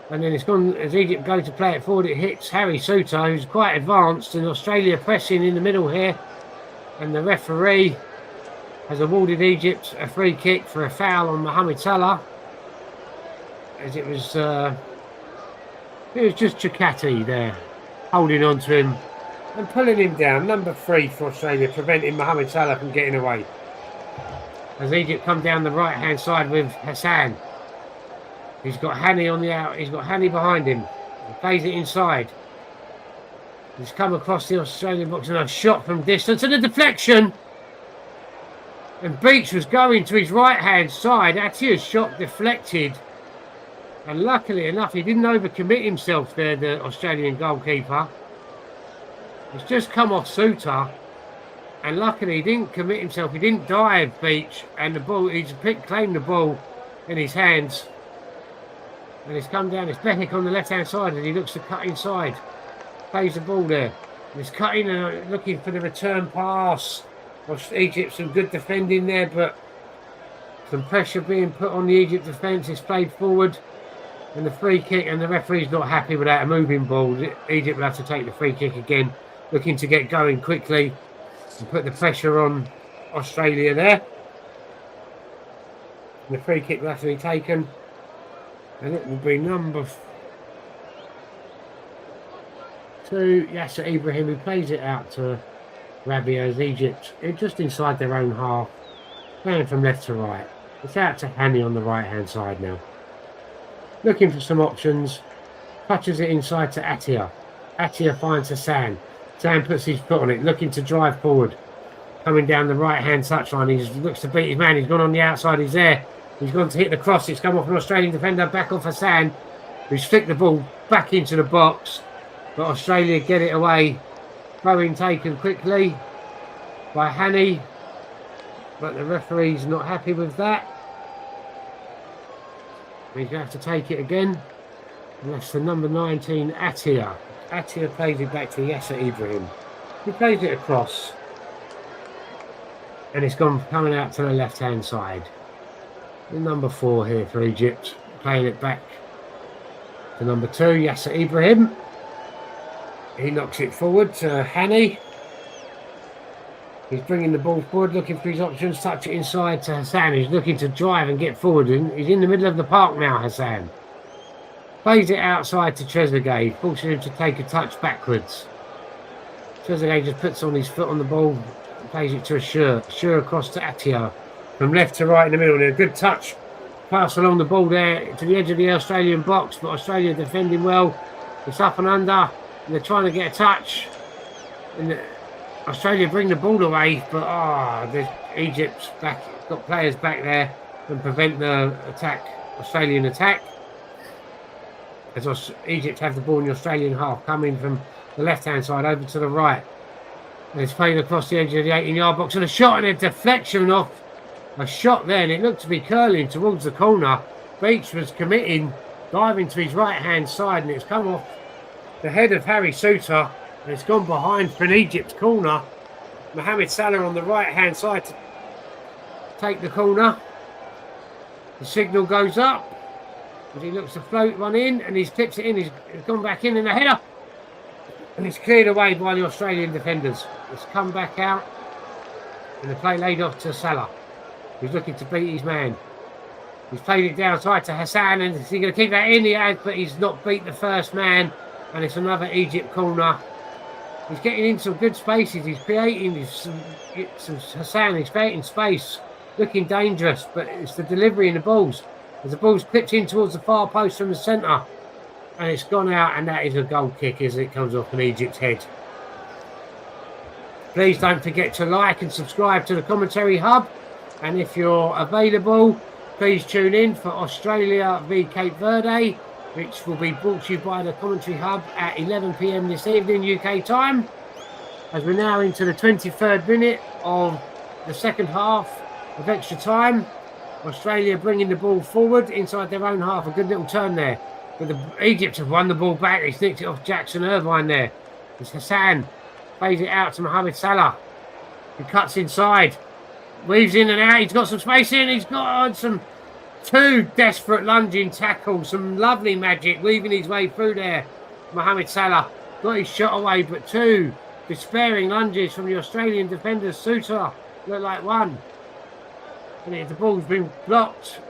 And then it's gone, as Egypt go to play it forward, it hits Harry Suter, who's quite advanced, and Australia pressing in the middle here. And the referee has awarded Egypt a free kick for a foul on Mohamed Salah, as it was just Chikati there, holding on to him and pulling him down. Number 3 for Australia, preventing Mohamed Salah from getting away. As Egypt come down the right-hand side with Hassan. He's got Hani on the out. He's got Hani behind him. He plays it inside. He's come across the Australian box and a shot from distance and a deflection. And Beach was going to his right-hand side. Atia's shot deflected. And luckily enough, he didn't overcommit himself there, the Australian goalkeeper. He's just come off Suter. And luckily he didn't commit himself. He didn't dive, Beach. And the ball, he's claimed the ball in his hands. And it's come down. It's Behic on the left-hand side, and he looks to cut inside. Plays the ball there. And he's cutting and looking for the return pass. Egypt, some good defending there, but some pressure being put on the Egypt defence. It's played forward, and the free kick, and the referee's not happy without a moving ball. Egypt will have to take the free kick again, looking to get going quickly and put the pressure on Australia there. And the free kick will have to be taken. And it will be number 2, Yasser Ibrahim, who plays it out to Rabia as Egypt, just inside their own half, playing from left to right. It's out to Hani on the right-hand side now. Looking for some options, touches it inside to Atia. Atia finds Hassan. Hassan puts his foot on it, looking to drive forward. Coming down the right-hand touchline, he looks to beat his man. He's gone on the outside, he's there. He's gone to hit the cross. It's come off an Australian defender, back off Hassan, who's flicked the ball back into the box. But Australia get it away. Throw-in taken quickly by Hani. But the referee's not happy with that. He's going to have to take it again. And that's the number 19, Atia. Atia plays it back to Yasser Ibrahim. He plays it across. And it's coming out to the left-hand side. The number 4 here for Egypt, playing it back to number 2, Yasser Ibrahim. He knocks it forward to Hani. He's bringing the ball forward, looking for his options, touch it inside to Hassan. He's looking to drive and get forward. He's in the middle of the park now, Hassan. Plays it outside to Trezeguet, forcing him to take a touch backwards. Trezeguet just puts on his foot on the ball, plays it to Ashur. Ashur across to Atia. From left to right in the middle, a good touch. Pass along the ball there to the edge of the Australian box, but Australia defending well. It's up and under, and they're trying to get a touch. And Australia bring the ball away, but Egypt's back, got players back there and prevent the Australian attack. As Egypt have the ball in the Australian half, coming from the left-hand side over to the right. And it's played across the edge of the 18-yard box, and a shot and a deflection off a shot there, and it looked to be curling towards the corner. Beach was committing, diving to his right-hand side, and it's come off the head of Harry Souttar, and it's gone behind for an Egypt corner. Mohamed Salah on the right-hand side to take the corner. The signal goes up, and he looks to float one in, and he's clipped it in. He's gone back in a header, and it's cleared away by the Australian defenders. It's come back out, and the play laid off to Salah. He's looking to beat his man. He's played it downside to Hassan, and is he going to keep that in? He has, but he's not beat the first man, and it's another Egypt corner. He's getting in some good spaces. He's creating some Hassan. He's creating space, looking dangerous, but it's the delivery in the balls. As the ball's clipped in towards the far post from the centre, and it's gone out, and that is a goal kick as it comes off an Egypt's head. Please don't forget to like and subscribe to the Commentary Hub, and if you're available, please tune in for Australia v Cape Verde, which will be brought to you by the Commentary Hub at 11 p.m. this evening UK time, as we're now into the 23rd minute of the second half of extra time. Australia bringing the ball forward inside their own half. A good little turn there, but Egypt have won the ball back. He snicked it off Jackson Irvine there. It's Hassan, plays it out to Mohamed Salah, who cuts inside, weaves in and out. He's got some space in. He's got some two desperate lunging tackles, some lovely magic weaving his way through there. Mohamed Salah got his shot away, but two despairing lunges from the Australian defenders. Souttar looked like one, and the ball's been blocked.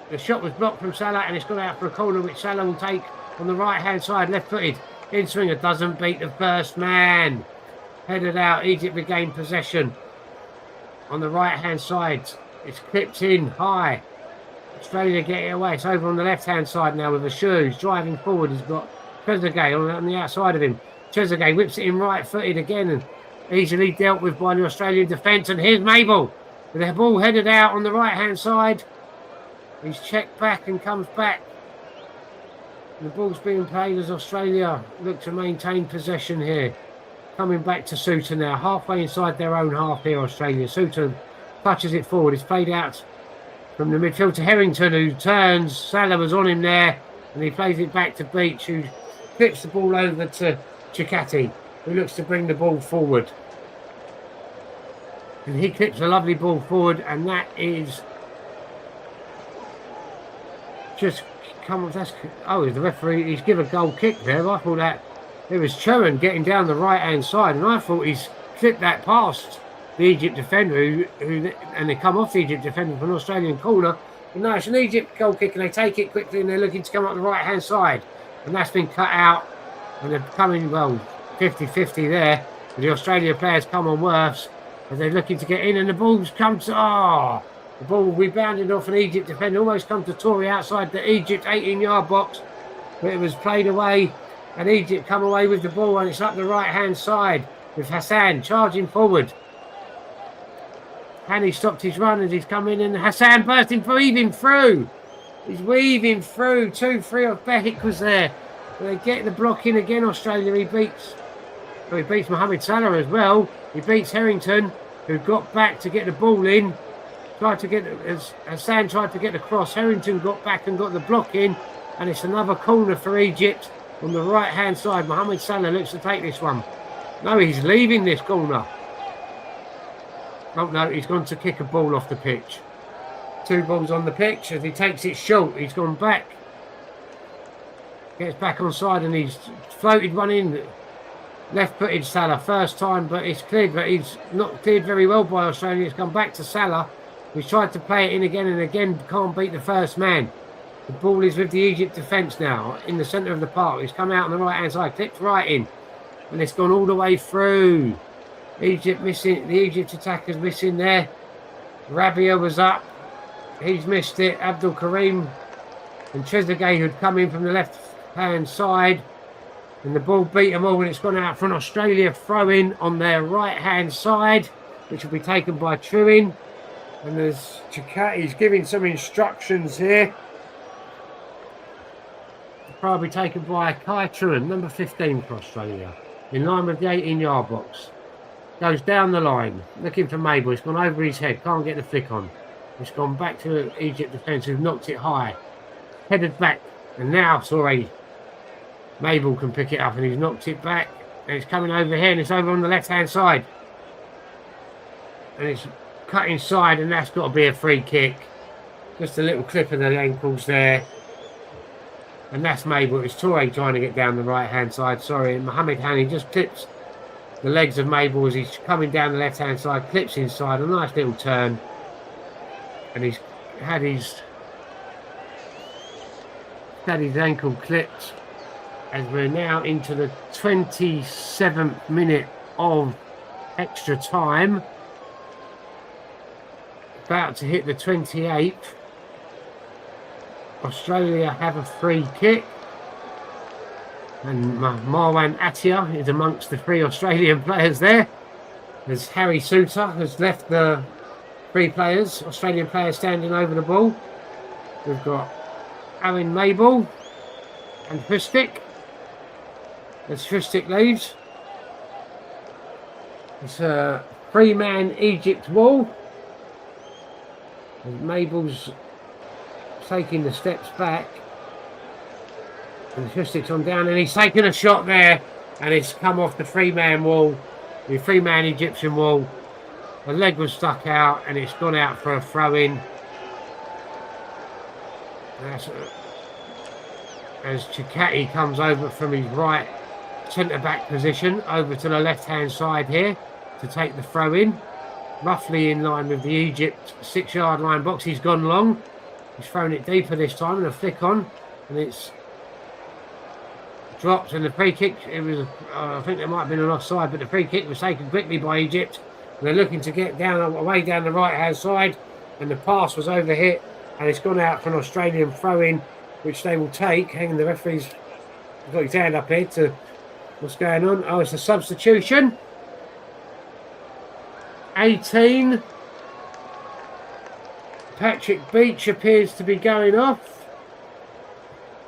The shot was blocked from Salah, and it's gone out for a corner, which Salah will take on the right hand side, left footed. In swinger doesn't beat the first man. Headed out. Egypt regain possession on the right hand side. It's clipped in high. Australia get it away. It's over on the left-hand side now with the shoes. Driving forward, he's got Trezeguet on the outside of him. Trezeguet whips it in right-footed again and easily dealt with by the Australian defence. And here's Mabel with the ball headed out on the right-hand side. He's checked back and comes back. And the ball's being played as Australia look to maintain possession here. Coming back to Souttar now. Halfway inside their own half here, Australia. Souttar touches it forward. It's played out from the midfield to Harrington, who turns. Salah was on him there, and he plays it back to Beach, who flips the ball over to Chikati, who looks to bring the ball forward. And he clips a lovely ball forward, and that is just come. Oh, the referee, he's given a goal kick there. I thought that it was Cheran getting down the right-hand side, and I thought he's clipped that past the Egypt defender, and they come off the Egypt defender from an Australian corner. But no, it's an Egypt goal kick, and they take it quickly, and they're looking to come up the right-hand side. And that's been cut out, and they're coming, 50-50 there. The Australia players come on worse, as they're looking to get in, and the ball's come to... the ball rebounded off an Egypt defender, almost come to Tory outside the Egypt 18-yard box, but it was played away, and Egypt come away with the ball, and it's up the right-hand side with Hassan charging forward. And he stopped his run as he's come in, and Hassan bursting, weaving through. He's weaving through. 2-3 of Behik was there. They get the block in again, Australia. He beats Mohamed Salah as well. He beats Harrington, who got back to get the ball in. Hassan tried to get the cross. Harrington got back and got the block in. And it's another corner for Egypt on the right-hand side. Mohamed Salah looks to take this one. No, he's leaving this corner. Oh no, he's gone to kick a ball off the pitch. Two balls on the pitch. As he takes it short, he's gone back. Gets back on side, and he's floated one in. Left-footed Salah, first time, but it's cleared, but he's not cleared very well by Australia. It's come back to Salah. He's tried to play it in again and again, can't beat the first man. The ball is with the Egypt defence now, in the centre of the park. He's come out on the right-hand side, clipped right in, and it's gone all the way through. Egypt missing, the Egypt attackers missing there. Rabia was up, he's missed it. Abdul Karim and Trezeguet, who'd come in from the left-hand side, and the ball beat them all, and it's gone out for an Australia throw-in on their right-hand side, which will be taken by Truin. And there's Chikati's giving some instructions here. Probably taken by Kai Truan, number 15 for Australia. In line with the 18-yard box. Goes down the line, looking for Mabel. It's gone over his head, can't get the flick on. It's gone back to Egypt defence, who've knocked it high. Headed back, and now, sorry, Mabel can pick it up, and he's knocked it back. And it's coming over here, and it's over on the left-hand side. And it's cut inside, and that's got to be a free kick. Just a little clip of the ankles there. And that's Mabel. It's Toure trying to get down the right-hand side. Sorry, Mohamed Hani just clips the legs of Mabel as he's coming down the left-hand side, clips inside, a nice little turn. And he's had his ankle clipped as we're now into the 27th minute of extra time. About to hit the 28th. Australia have a free kick. And Marwan Atia is amongst the three Australian players there. As Harry Suter has left the three players, Australian players standing over the ball. We've got Aaron Mabel and Fustic. As Fustic leaves. It's a three-man Egypt wall. And Mabel's taking the steps back. And Fustic's on down, and he's taken a shot there, and it's come off the three-man wall, the three-man Egyptian wall. The leg was stuck out, and it's gone out for a throw-in. As Chikati comes over from his right centre-back position over to the left-hand side here to take the throw-in, roughly in line with the Egypt 6-yard line box. He's gone long. He's thrown it deeper this time, and a flick on, and it's dropped. And the free kick, it was, I think there might have been an offside, but the free kick was taken quickly by Egypt. And they're looking to get down away down the right-hand side, and the pass was overhit, and it's gone out for an Australian throw-in, which they will take. Hanging, the referee's got his hand up here to what's going on. Oh, it's a substitution. 18. Patrick Beach appears to be going off,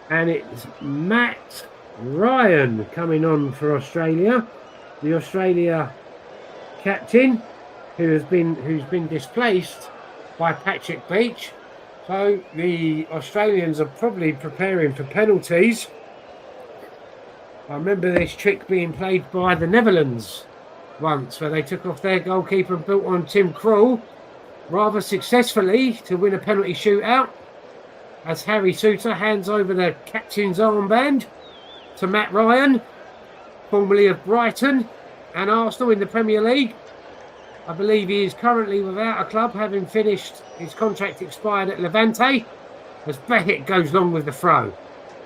and it's Matt Ryan coming on for Australia, the Australia captain, who's been displaced by Patrick Beach. So the Australians are probably preparing for penalties. I remember this trick being played by the Netherlands once, where they took off their goalkeeper and built on Tim Krul rather successfully to win a penalty shootout, as Harry Suter hands over the captain's armband to Matt Ryan, formerly of Brighton and Arsenal in the Premier League. I believe he is currently without a club, having finished his contract expired at Levante, as Behic goes long with the throw,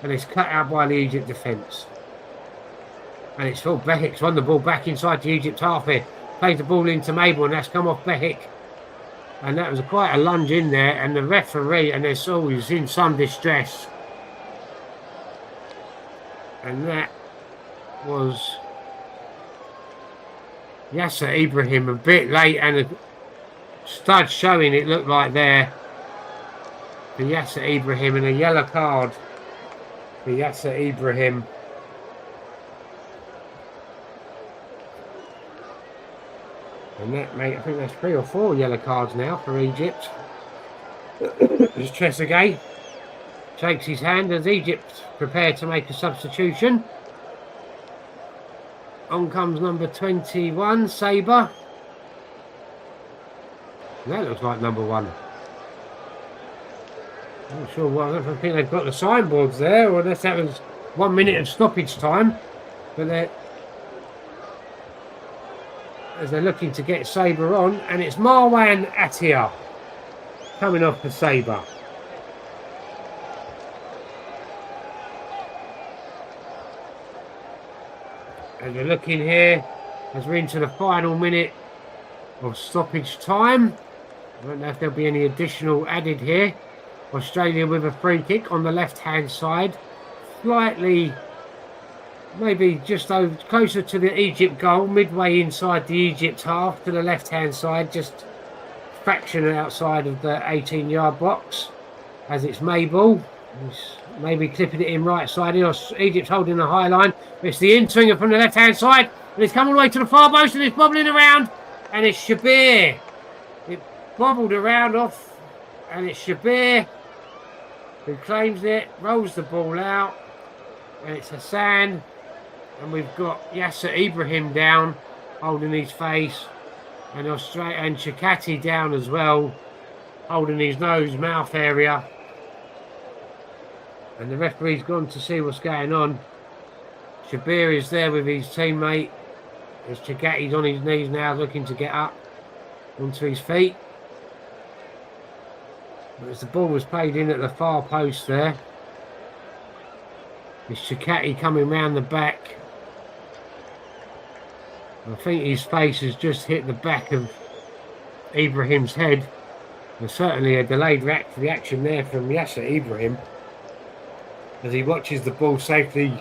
and it's cut out by the Egypt defence. And it's Phil Behic's won the ball back inside the Egypt half here, plays the ball into Mabel, and that's come off Behic. And that was quite a lunge in there, and the referee, and they're always in some distress. And that was Yasser Ibrahim a bit late, and a stud showing, it looked like there, for Yasser Ibrahim, and a yellow card for Yasser Ibrahim. And that, mate, I think that's 3 or 4 yellow cards now for Egypt. There's Trezeguet shakes his hand as Egypt prepare to make a substitution. On comes number 21, Saber. That looks like number 1. I'm not sure why. I don't think they've got the signboards there, or unless that was 1 minute of stoppage time. But they're looking to get Saber on, and it's Marwan Atia coming off for Saber. And we're looking here as we're into the final minute of stoppage time. I don't know if there'll be any additional added here. Australia with a free kick on the left-hand side, slightly, maybe just over, closer to the Egypt goal, midway inside the Egypt half to the left-hand side, just fraction outside of the 18-yard box as it's Mabel. He's maybe clipping it in right side. Egypt's holding the high line. It's the in-swinger from the left-hand side. And it's come all the way to the far post and it's bobbling around. And it's Shabir. It bobbled around off. And it's Shabir who claims it, rolls the ball out. And it's Hassan. And we've got Yasser Ibrahim down, holding his face. And Chakati down as well, holding his nose, mouth area. And the referee's gone to see what's going on. Shabir is there with his teammate. As Chakati's on his knees now, looking to get up onto his feet. But as the ball was played in at the far post there, it's Chakati coming round the back. I think his face has just hit the back of Ibrahim's head. There's certainly a delayed reaction there from Yasser Ibrahim as he watches the ball safely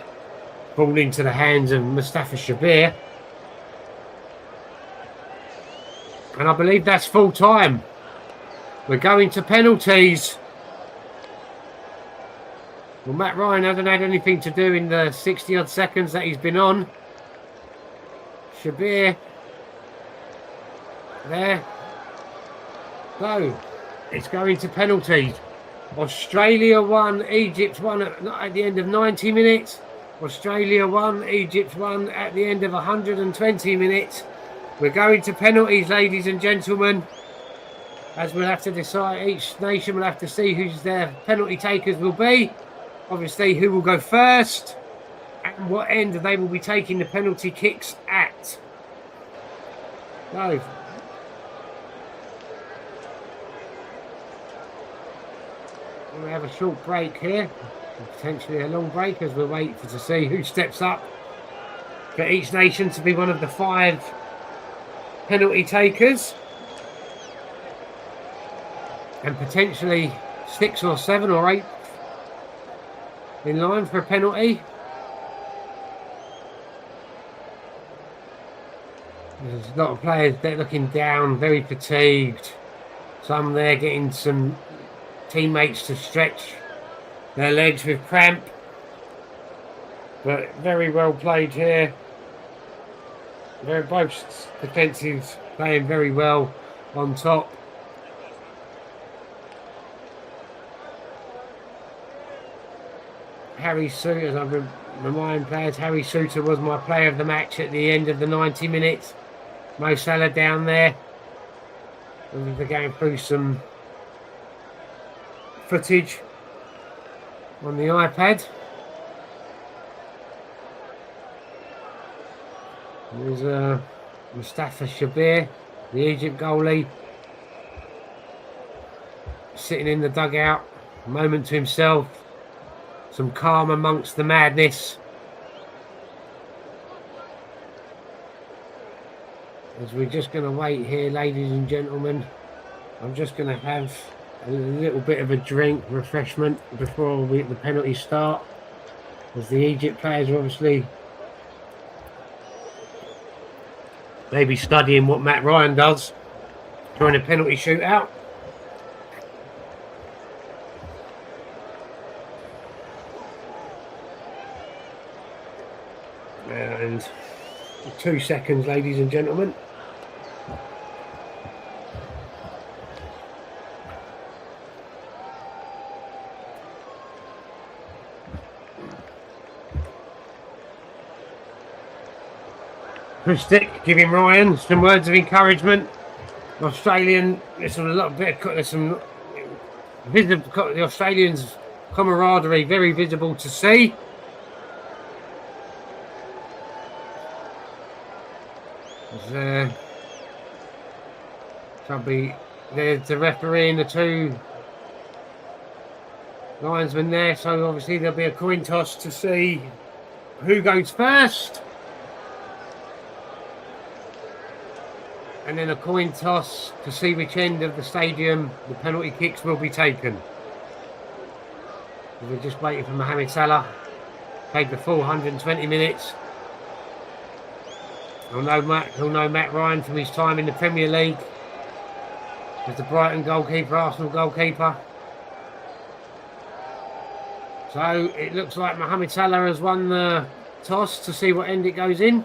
fall into the hands of Mustafa Shabir. And I believe that's full time. We're going to penalties. Well, Matt Ryan hasn't had anything to do in the 60-odd seconds that he's been on. Shabir there. So it's going to penalties. Australia 1, Egypt 1 at the end of 90 minutes. Australia 1, Egypt 1 at the end of 120 minutes. We're going to penalties, ladies and gentlemen. As we'll have to decide, each nation will have to see who's their penalty takers will be. Obviously, who will go first and what end they will be taking the penalty kicks at. So, we have a short break here, potentially a long break as we wait to see who steps up for each nation to be one of the 5 penalty takers, and potentially 6 or 7 or 8 in line for a penalty. There's a lot of players, they're looking down, very fatigued. Some there getting some teammates to stretch their legs with cramp. But very well played here. They're both defensives playing very well on top. Harry Suter, as I remind players, Harry Suter was my player of the match at the end of the 90 minutes. Mo Salah down there. And they're going through some footage on the iPad. There's Mustafa Shabir, the Egypt goalie, sitting in the dugout, a moment to himself, some calm amongst the madness. As we're just going to wait here, ladies and gentlemen, I'm just going to have a little bit of a drink, refreshment, before the penalties start. As the Egypt players are obviously maybe studying what Matt Ryan does during a penalty shootout. And 2 seconds, ladies and gentlemen. Christic giving Ryan some words of encouragement. Australian, there's a lot of there's some visible, the Australians' camaraderie very visible to see. There's the referee and the 2 linesmen there, so obviously there'll be a coin toss to see who goes first. And then a coin toss to see which end of the stadium the penalty kicks will be taken. We're just waiting for Mohamed Salah. Played the full 120 minutes. He'll know Matt Ryan from his time in the Premier League. There's the Brighton goalkeeper, Arsenal goalkeeper. So it looks like Mohamed Salah has won the toss to see what end it goes in.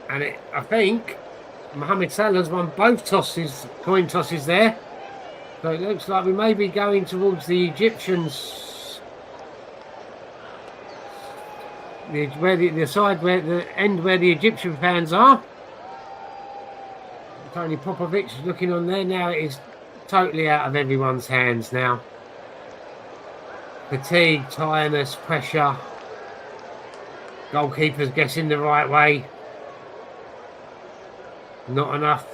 And I think Mohamed Salah's won both tosses, coin tosses there. So it looks like we may be going towards the Egyptians. The side where the end where the Egyptian fans are. Tony Popovic is looking on there now. It is totally out of everyone's hands now. Fatigue, tiredness, pressure. Goalkeeper's guessing the right way. Not enough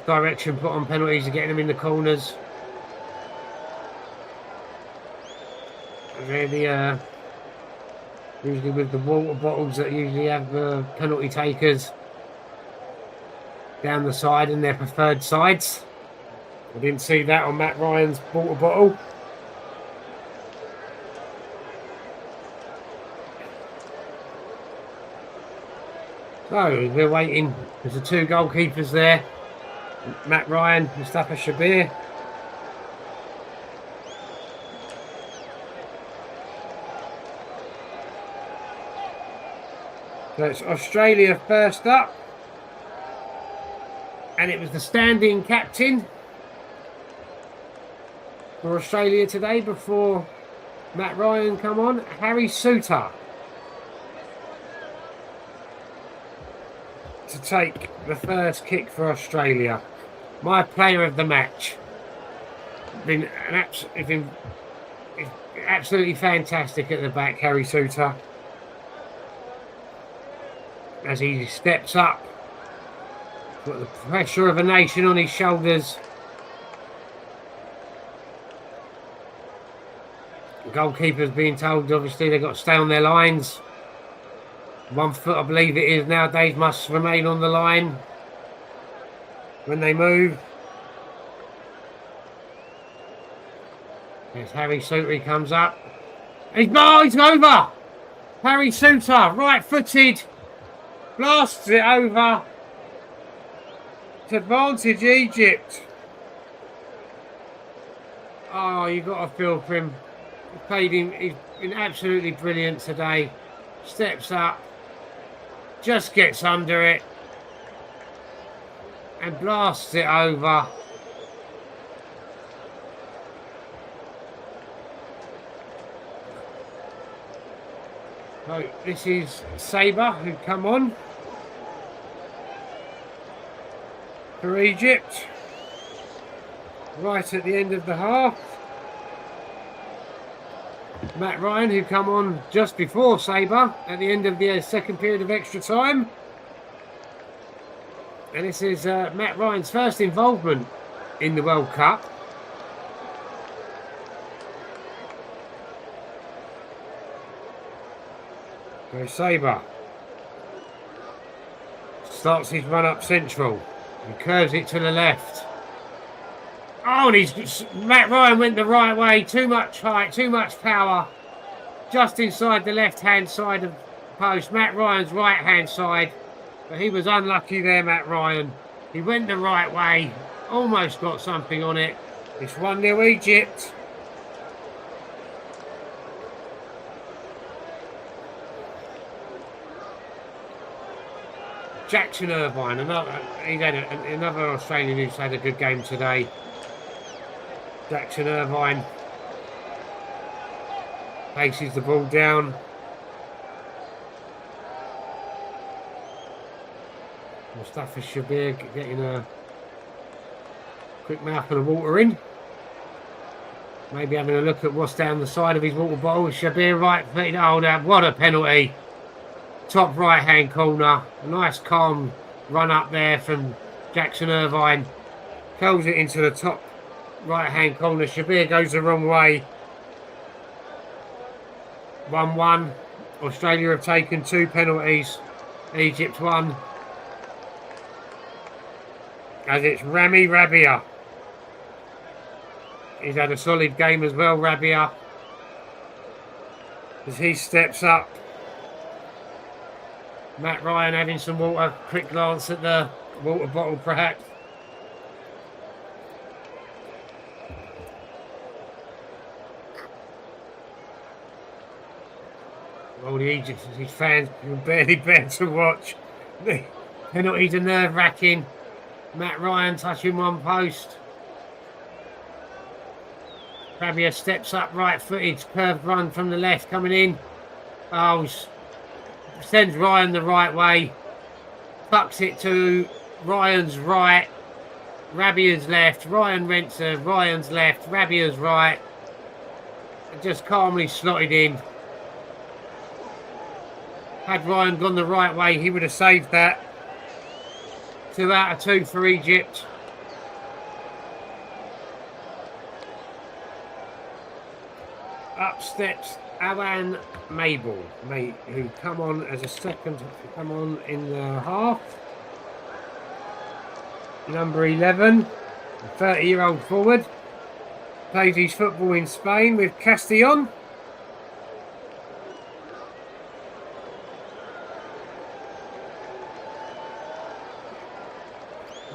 direction put on penalties to get them in the corners. Really, usually with the water bottles that usually have penalty takers down the side and their preferred sides. I didn't see that on Matt Ryan's water bottle. So we're waiting. There's the two goalkeepers there. Matt Ryan, Mustafa Shabir. So it's Australia first up. And it was the standing captain for Australia today before Matt Ryan come on, Harry Souttar, to take the first kick for Australia. My player of the match. Been absolutely fantastic at the back, Harry Souttar. As he steps up, got the pressure of a nation on his shoulders. The goalkeeper's being told, obviously, they've got to stay on their lines. 1 foot, I believe it is nowadays, must remain on the line when they move. There's Harry Souttar, he comes up. He's over! Harry Souttar, right-footed, blasts it over to advantage Egypt. Oh, you've got to feel for him. He's been absolutely brilliant today. Steps up, just gets under it and blasts it over. So this is Sabre who come on for Egypt right at the end of the half. Matt Ryan who come on just before Sabre at the end of the second period of extra time. And this is Matt Ryan's first involvement in the World Cup. So Sabre starts his run up central and curves it to the left. Oh, and Matt Ryan went the right way. Too much height, too much power. Just inside the left-hand side of the post. Matt Ryan's right-hand side. But he was unlucky there, Matt Ryan. He went the right way. Almost got something on it. It's 1-0 Egypt. Jackson Irvine, another Australian who's had a good game today. Jackson Irvine paces the ball down. Mustafa Shabir getting a quick mouthful of water in. Maybe having a look at what's down the side of his water bottle. Shabir right footed. Oh, what a penalty. Top right hand corner. A nice calm run up there from Jackson Irvine. Curls it into the top right hand corner. Shabir goes the wrong way. 1-1. Australia have taken 2 penalties. Egypt 1. As it's Rami Rabia. He's had a solid game as well, Rabia. as he steps up. Matt Ryan having some water, quick glance at the water bottle perhaps. All the Egypt, his fans can barely bear to watch. The penalties are nerve-wracking. Matt Ryan touching one post. Fabio steps up, right-footed, curved run from the left coming in. Oh, sends Ryan the right way. Tucks it to Ryan's right. Rabia's left. Ryan Rentzer, Ryan's left. Rabia's right. And just calmly slotted in. Had Ryan gone the right way, he would have saved that. 2 out of 2 for Egypt. Up steps Alan Mabel, who come on as a second, come on in the half. Number 11, a 30-year-old forward. Plays his football in Spain with Castellon.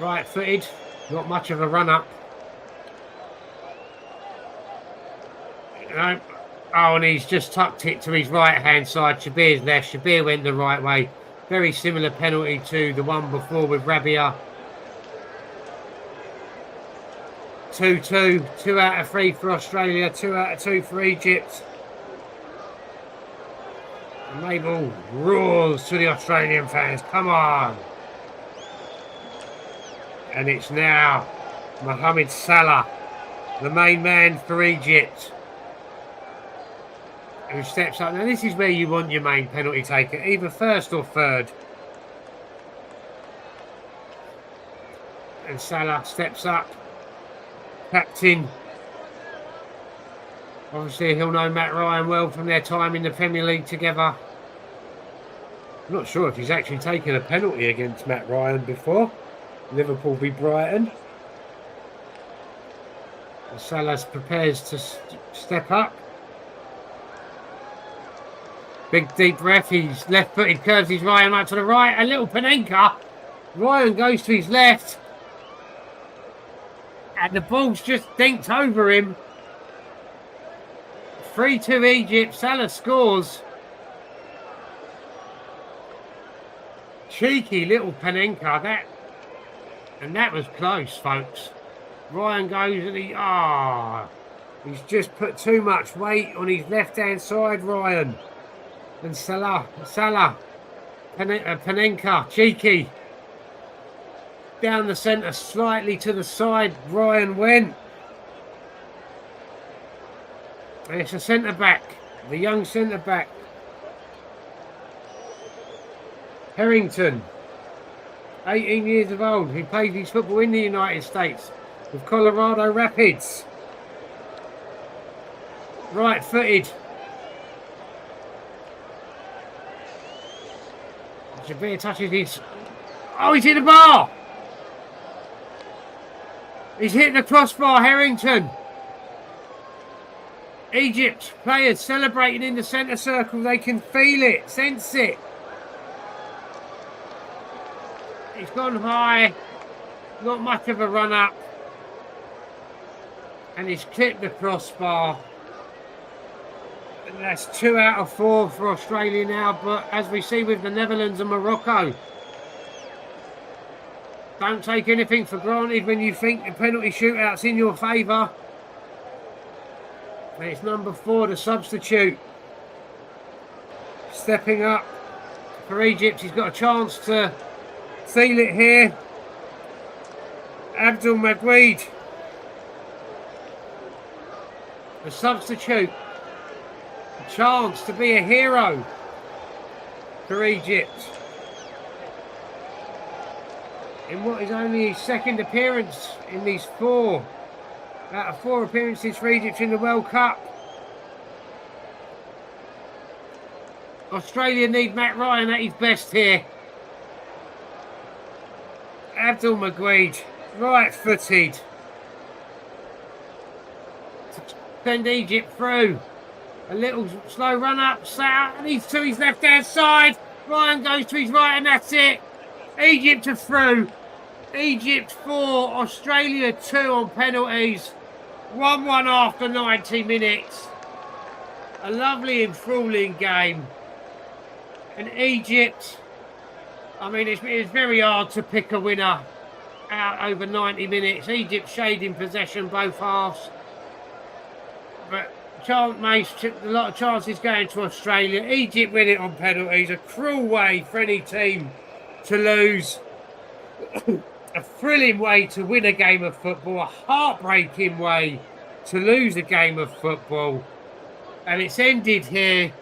Right-footed, not much of a run-up. Oh, and he's just tucked it to his right-hand side. Shabir's left. Shabir went the right way. Very similar penalty to the one before with Rabia. 2-2. 2 out of 3 for Australia. 2 out of 2 for Egypt. And Mabel roars to the Australian fans. Come on. And it's now Mohamed Salah, the main man for Egypt, who steps up. Now this is where you want your main penalty taker, either first or third. And Salah steps up. Captain. Obviously he'll know Matt Ryan well from their time in the Premier League together. I'm not sure if he's actually taken a penalty against Matt Ryan before. Liverpool v Brighton. And Salah prepares to step up. Big deep breath. He's left-footed, curves his Ryan right to the right. A little Panenka. Ryan goes to his left. And the ball's just dinked over him. 3-2 Egypt. Salah scores. Cheeky little Panenka. That was close, folks. Ryan goes and he's just put too much weight on his left-hand side, Ryan. And Salah, Panenka, cheeky. Down the centre, slightly to the side, Ryan went. And it's a centre-back, the young centre-back. Harrington. 18 years of old. He played his football in the United States with Colorado Rapids. Right-footed. Shabir touches his... Oh, he's hit the bar! He's hit the crossbar, Harrington. Egypt players celebrating in the centre circle. They can feel it, sense it. He's gone high, not much of a run up, and he's clipped the crossbar. And that's 2 out of 4 for Australia now, but as we see with the Netherlands and Morocco, don't take anything for granted when you think the penalty shootout's in your favour. And it's number 4, the substitute, stepping up for Egypt. He's got a chance to seal it here. Abdul Magweed, the substitute, a chance to be a hero for Egypt in what is only his second appearance in these 4 out of 4 appearances for Egypt in the World Cup. Australia need Matt Ryan at his best here. Abdul Magweed, right-footed to send Egypt through. A little slow run up, Sal, and he's to his left-hand side. Ryan goes to his right, and that's it. Egypt are through. Egypt 4, Australia 2 on penalties. 1-1 after 90 minutes. A lovely, enthralling game. And Egypt, I mean, it's very hard to pick a winner out over 90 minutes. Egypt shading possession both halves. But a lot of chances going to Australia. Egypt win it on penalties. A cruel way for any team to lose. A thrilling way to win a game of football. A heartbreaking way to lose a game of football. And it's ended here.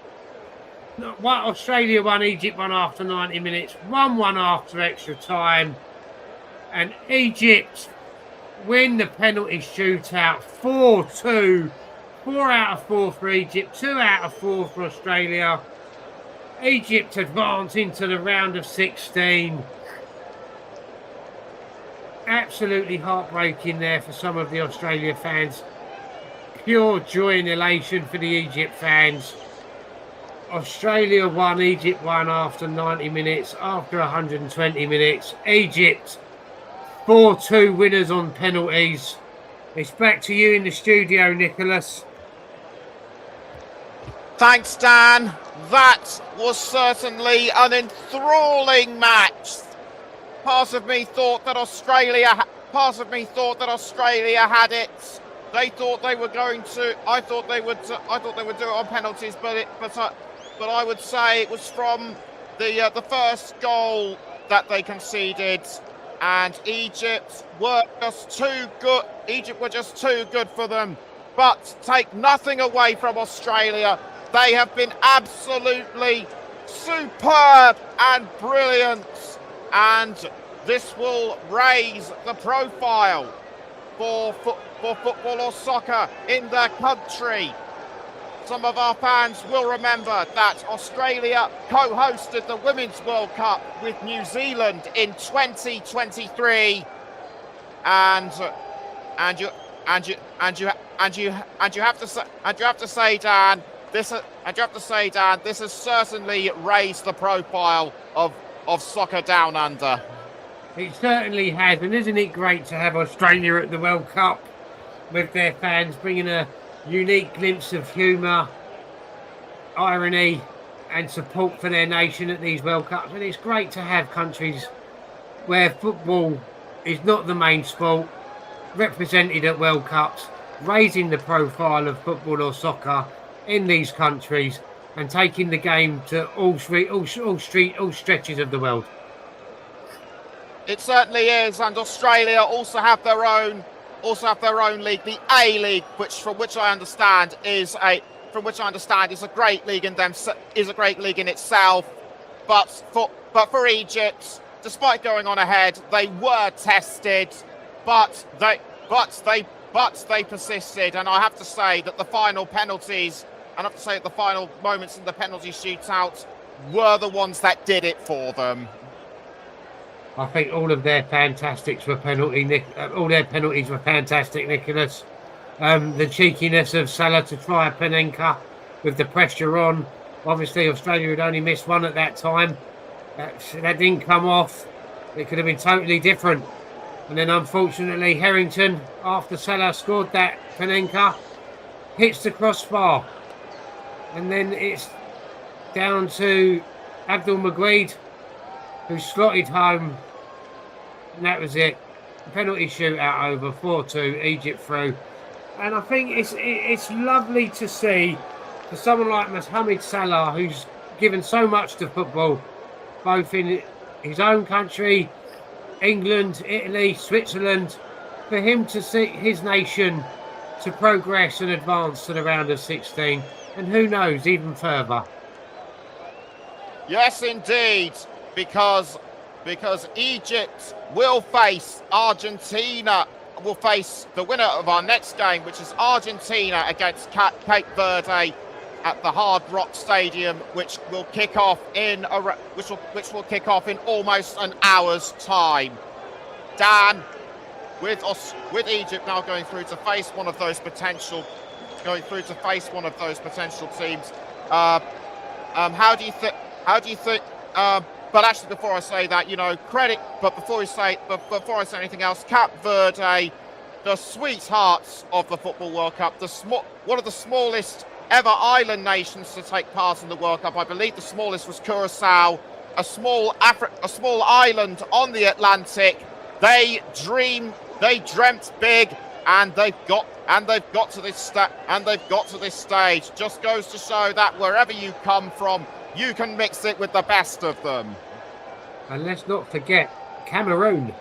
Australia won, Egypt won after 90 minutes. 1-1 after extra time. And Egypt win the penalty shootout 4-2. 4 out of 4 for Egypt, 2 out of 4 for Australia. Egypt advance into the round of 16. Absolutely heartbreaking there for some of the Australia fans. Pure joy and elation for the Egypt fans. Australia won, Egypt won after 90 minutes, after 120 minutes. Egypt 4-2 winners on penalties. It's back to you in the studio, Nicholas. Thanks, Dan. That was certainly an enthralling match. Part of me thought that Australia had it. They thought they were going to. I thought they would do it on penalties, but I would say it was from the first goal that they conceded, and Egypt were just too good. Egypt were just too good for them. But take nothing away from Australia. They have been absolutely superb and brilliant, and this will raise the profile for football or soccer in their country. Some of our fans will remember that Australia co-hosted the Women's World Cup with New Zealand in 2023, and you have to say, Dan, this has certainly raised the profile of soccer down under. It certainly has, and isn't it great to have Australia at the World Cup with their fans, bringing a unique glimpse of humour, irony and support for their nation at these World Cups. And it's great to have countries where football is not the main sport represented at World Cups, raising the profile of football or soccer in these countries and taking the game to all stretches of the world. It certainly is, and Australia also have their own league, the A League, from which I understand is a great league in itself. But for Egypt, despite going on ahead, they were tested, but they persisted, and I have to say that the final moments in the penalty shootout were the ones that did it for them. I think all of their penalties were fantastic, Nicholas. The cheekiness of Salah to try a Panenka with the pressure on. Obviously, Australia had only missed one at that time. That didn't come off. It could have been totally different. And then, unfortunately, Harrington, after Salah scored that Panenka, hits the crossbar. And then it's down to Abdul Magweed, who slotted home, and that was it. Penalty shootout over, 4-2, Egypt through. And I think it's lovely to see for someone like Mohamed Salah, who's given so much to football, both in his own country, England, Italy, Switzerland, for him to see his nation to progress and advance to the round of 16, and who knows, even further. Yes, indeed, because Egypt will face Argentina, will face the winner of our next game, which is Argentina against Cape Verde at the Hard Rock Stadium, which will kick off in almost an hour's time. Dan, with Egypt now going through to face one of those potential to face one of those potential teams. How do you think? But actually, before I say that, credit. But before I say anything else, Cape Verde, the sweethearts of the Football World Cup, one of the smallest ever island nations to take part in the World Cup. I believe the smallest was Curacao, a small island on the Atlantic. They dreamt big, and they've got to this stage. Just goes to show that wherever you come from, you can mix it with the best of them. And let's not forget Cameroon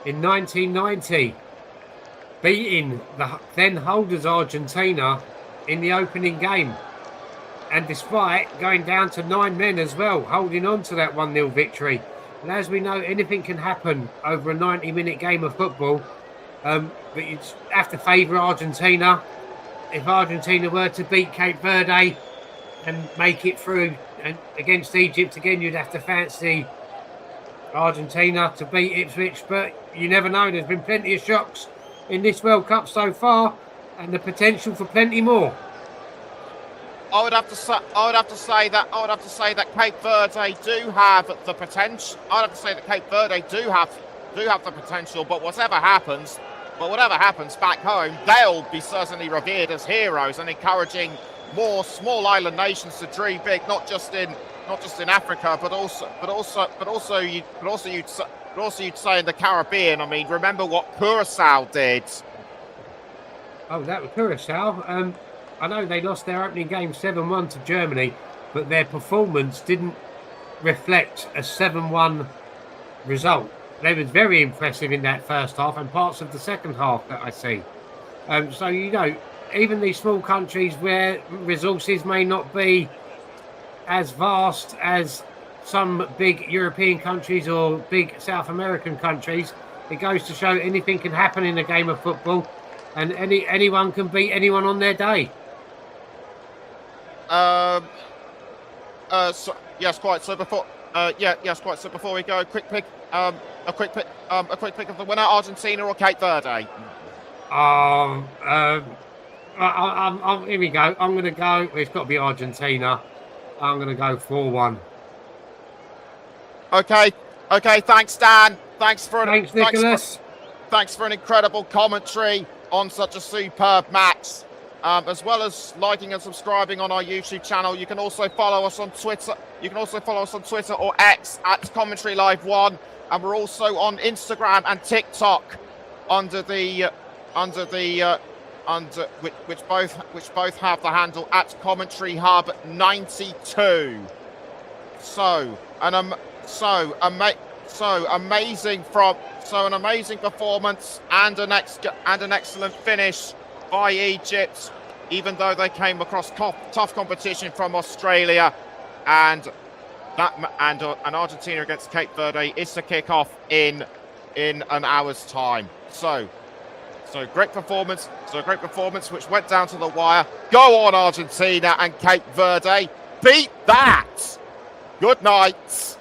in 1990 beating the then holders Argentina in the opening game. And despite going down to 9 men as well, holding on to that 1-0 victory. And as we know, anything can happen over a 90-minute game of football. But you have to favour Argentina. If Argentina were to beat Cape Verde and make it through and against Egypt again, you'd have to fancy Argentina to beat Ipswich. But you never know. There's been plenty of shocks in this World Cup so far, and the potential for plenty more. I would have to say that Cape Verde do have the potential. I'd have to say that Cape Verde do have the potential. But whatever happens back home, they'll be certainly revered as heroes and encouraging more small island nations to dream big, not just in Africa, but also you'd say in the Caribbean. I mean, remember what Curacao did. Oh, that was Curacao. I know they lost their opening game 7-1 to Germany, but their performance didn't reflect a 7-1 result. They was very impressive in that first half and parts of the second half that I see. So, even these small countries where resources may not be as vast as some big European countries or big South American countries, it goes to show anything can happen in a game of football, and anyone can beat anyone on their day. Yes, quite. So before we go, a quick pick of the winner: Argentina or Cape Verde. Here we go. I'm going to go. It's got to be Argentina. I'm going to go 4-1. Okay. Thanks, Dan. Thanks, Nicholas. Thanks for an incredible commentary on such a superb match. As well as liking and subscribing on our YouTube channel, you can also follow us on Twitter. Or X at Commentary Live 1, and we're also on Instagram and TikTok which both have the handle at Commentary Hub 92. An amazing performance and an excellent finish by Egypt, even though they came across tough competition from Australia, and Argentina against Cape Verde is to kick off in an hour's time. So great performance which went down to the wire. Go on, Argentina and Cape Verde, beat that. Good night.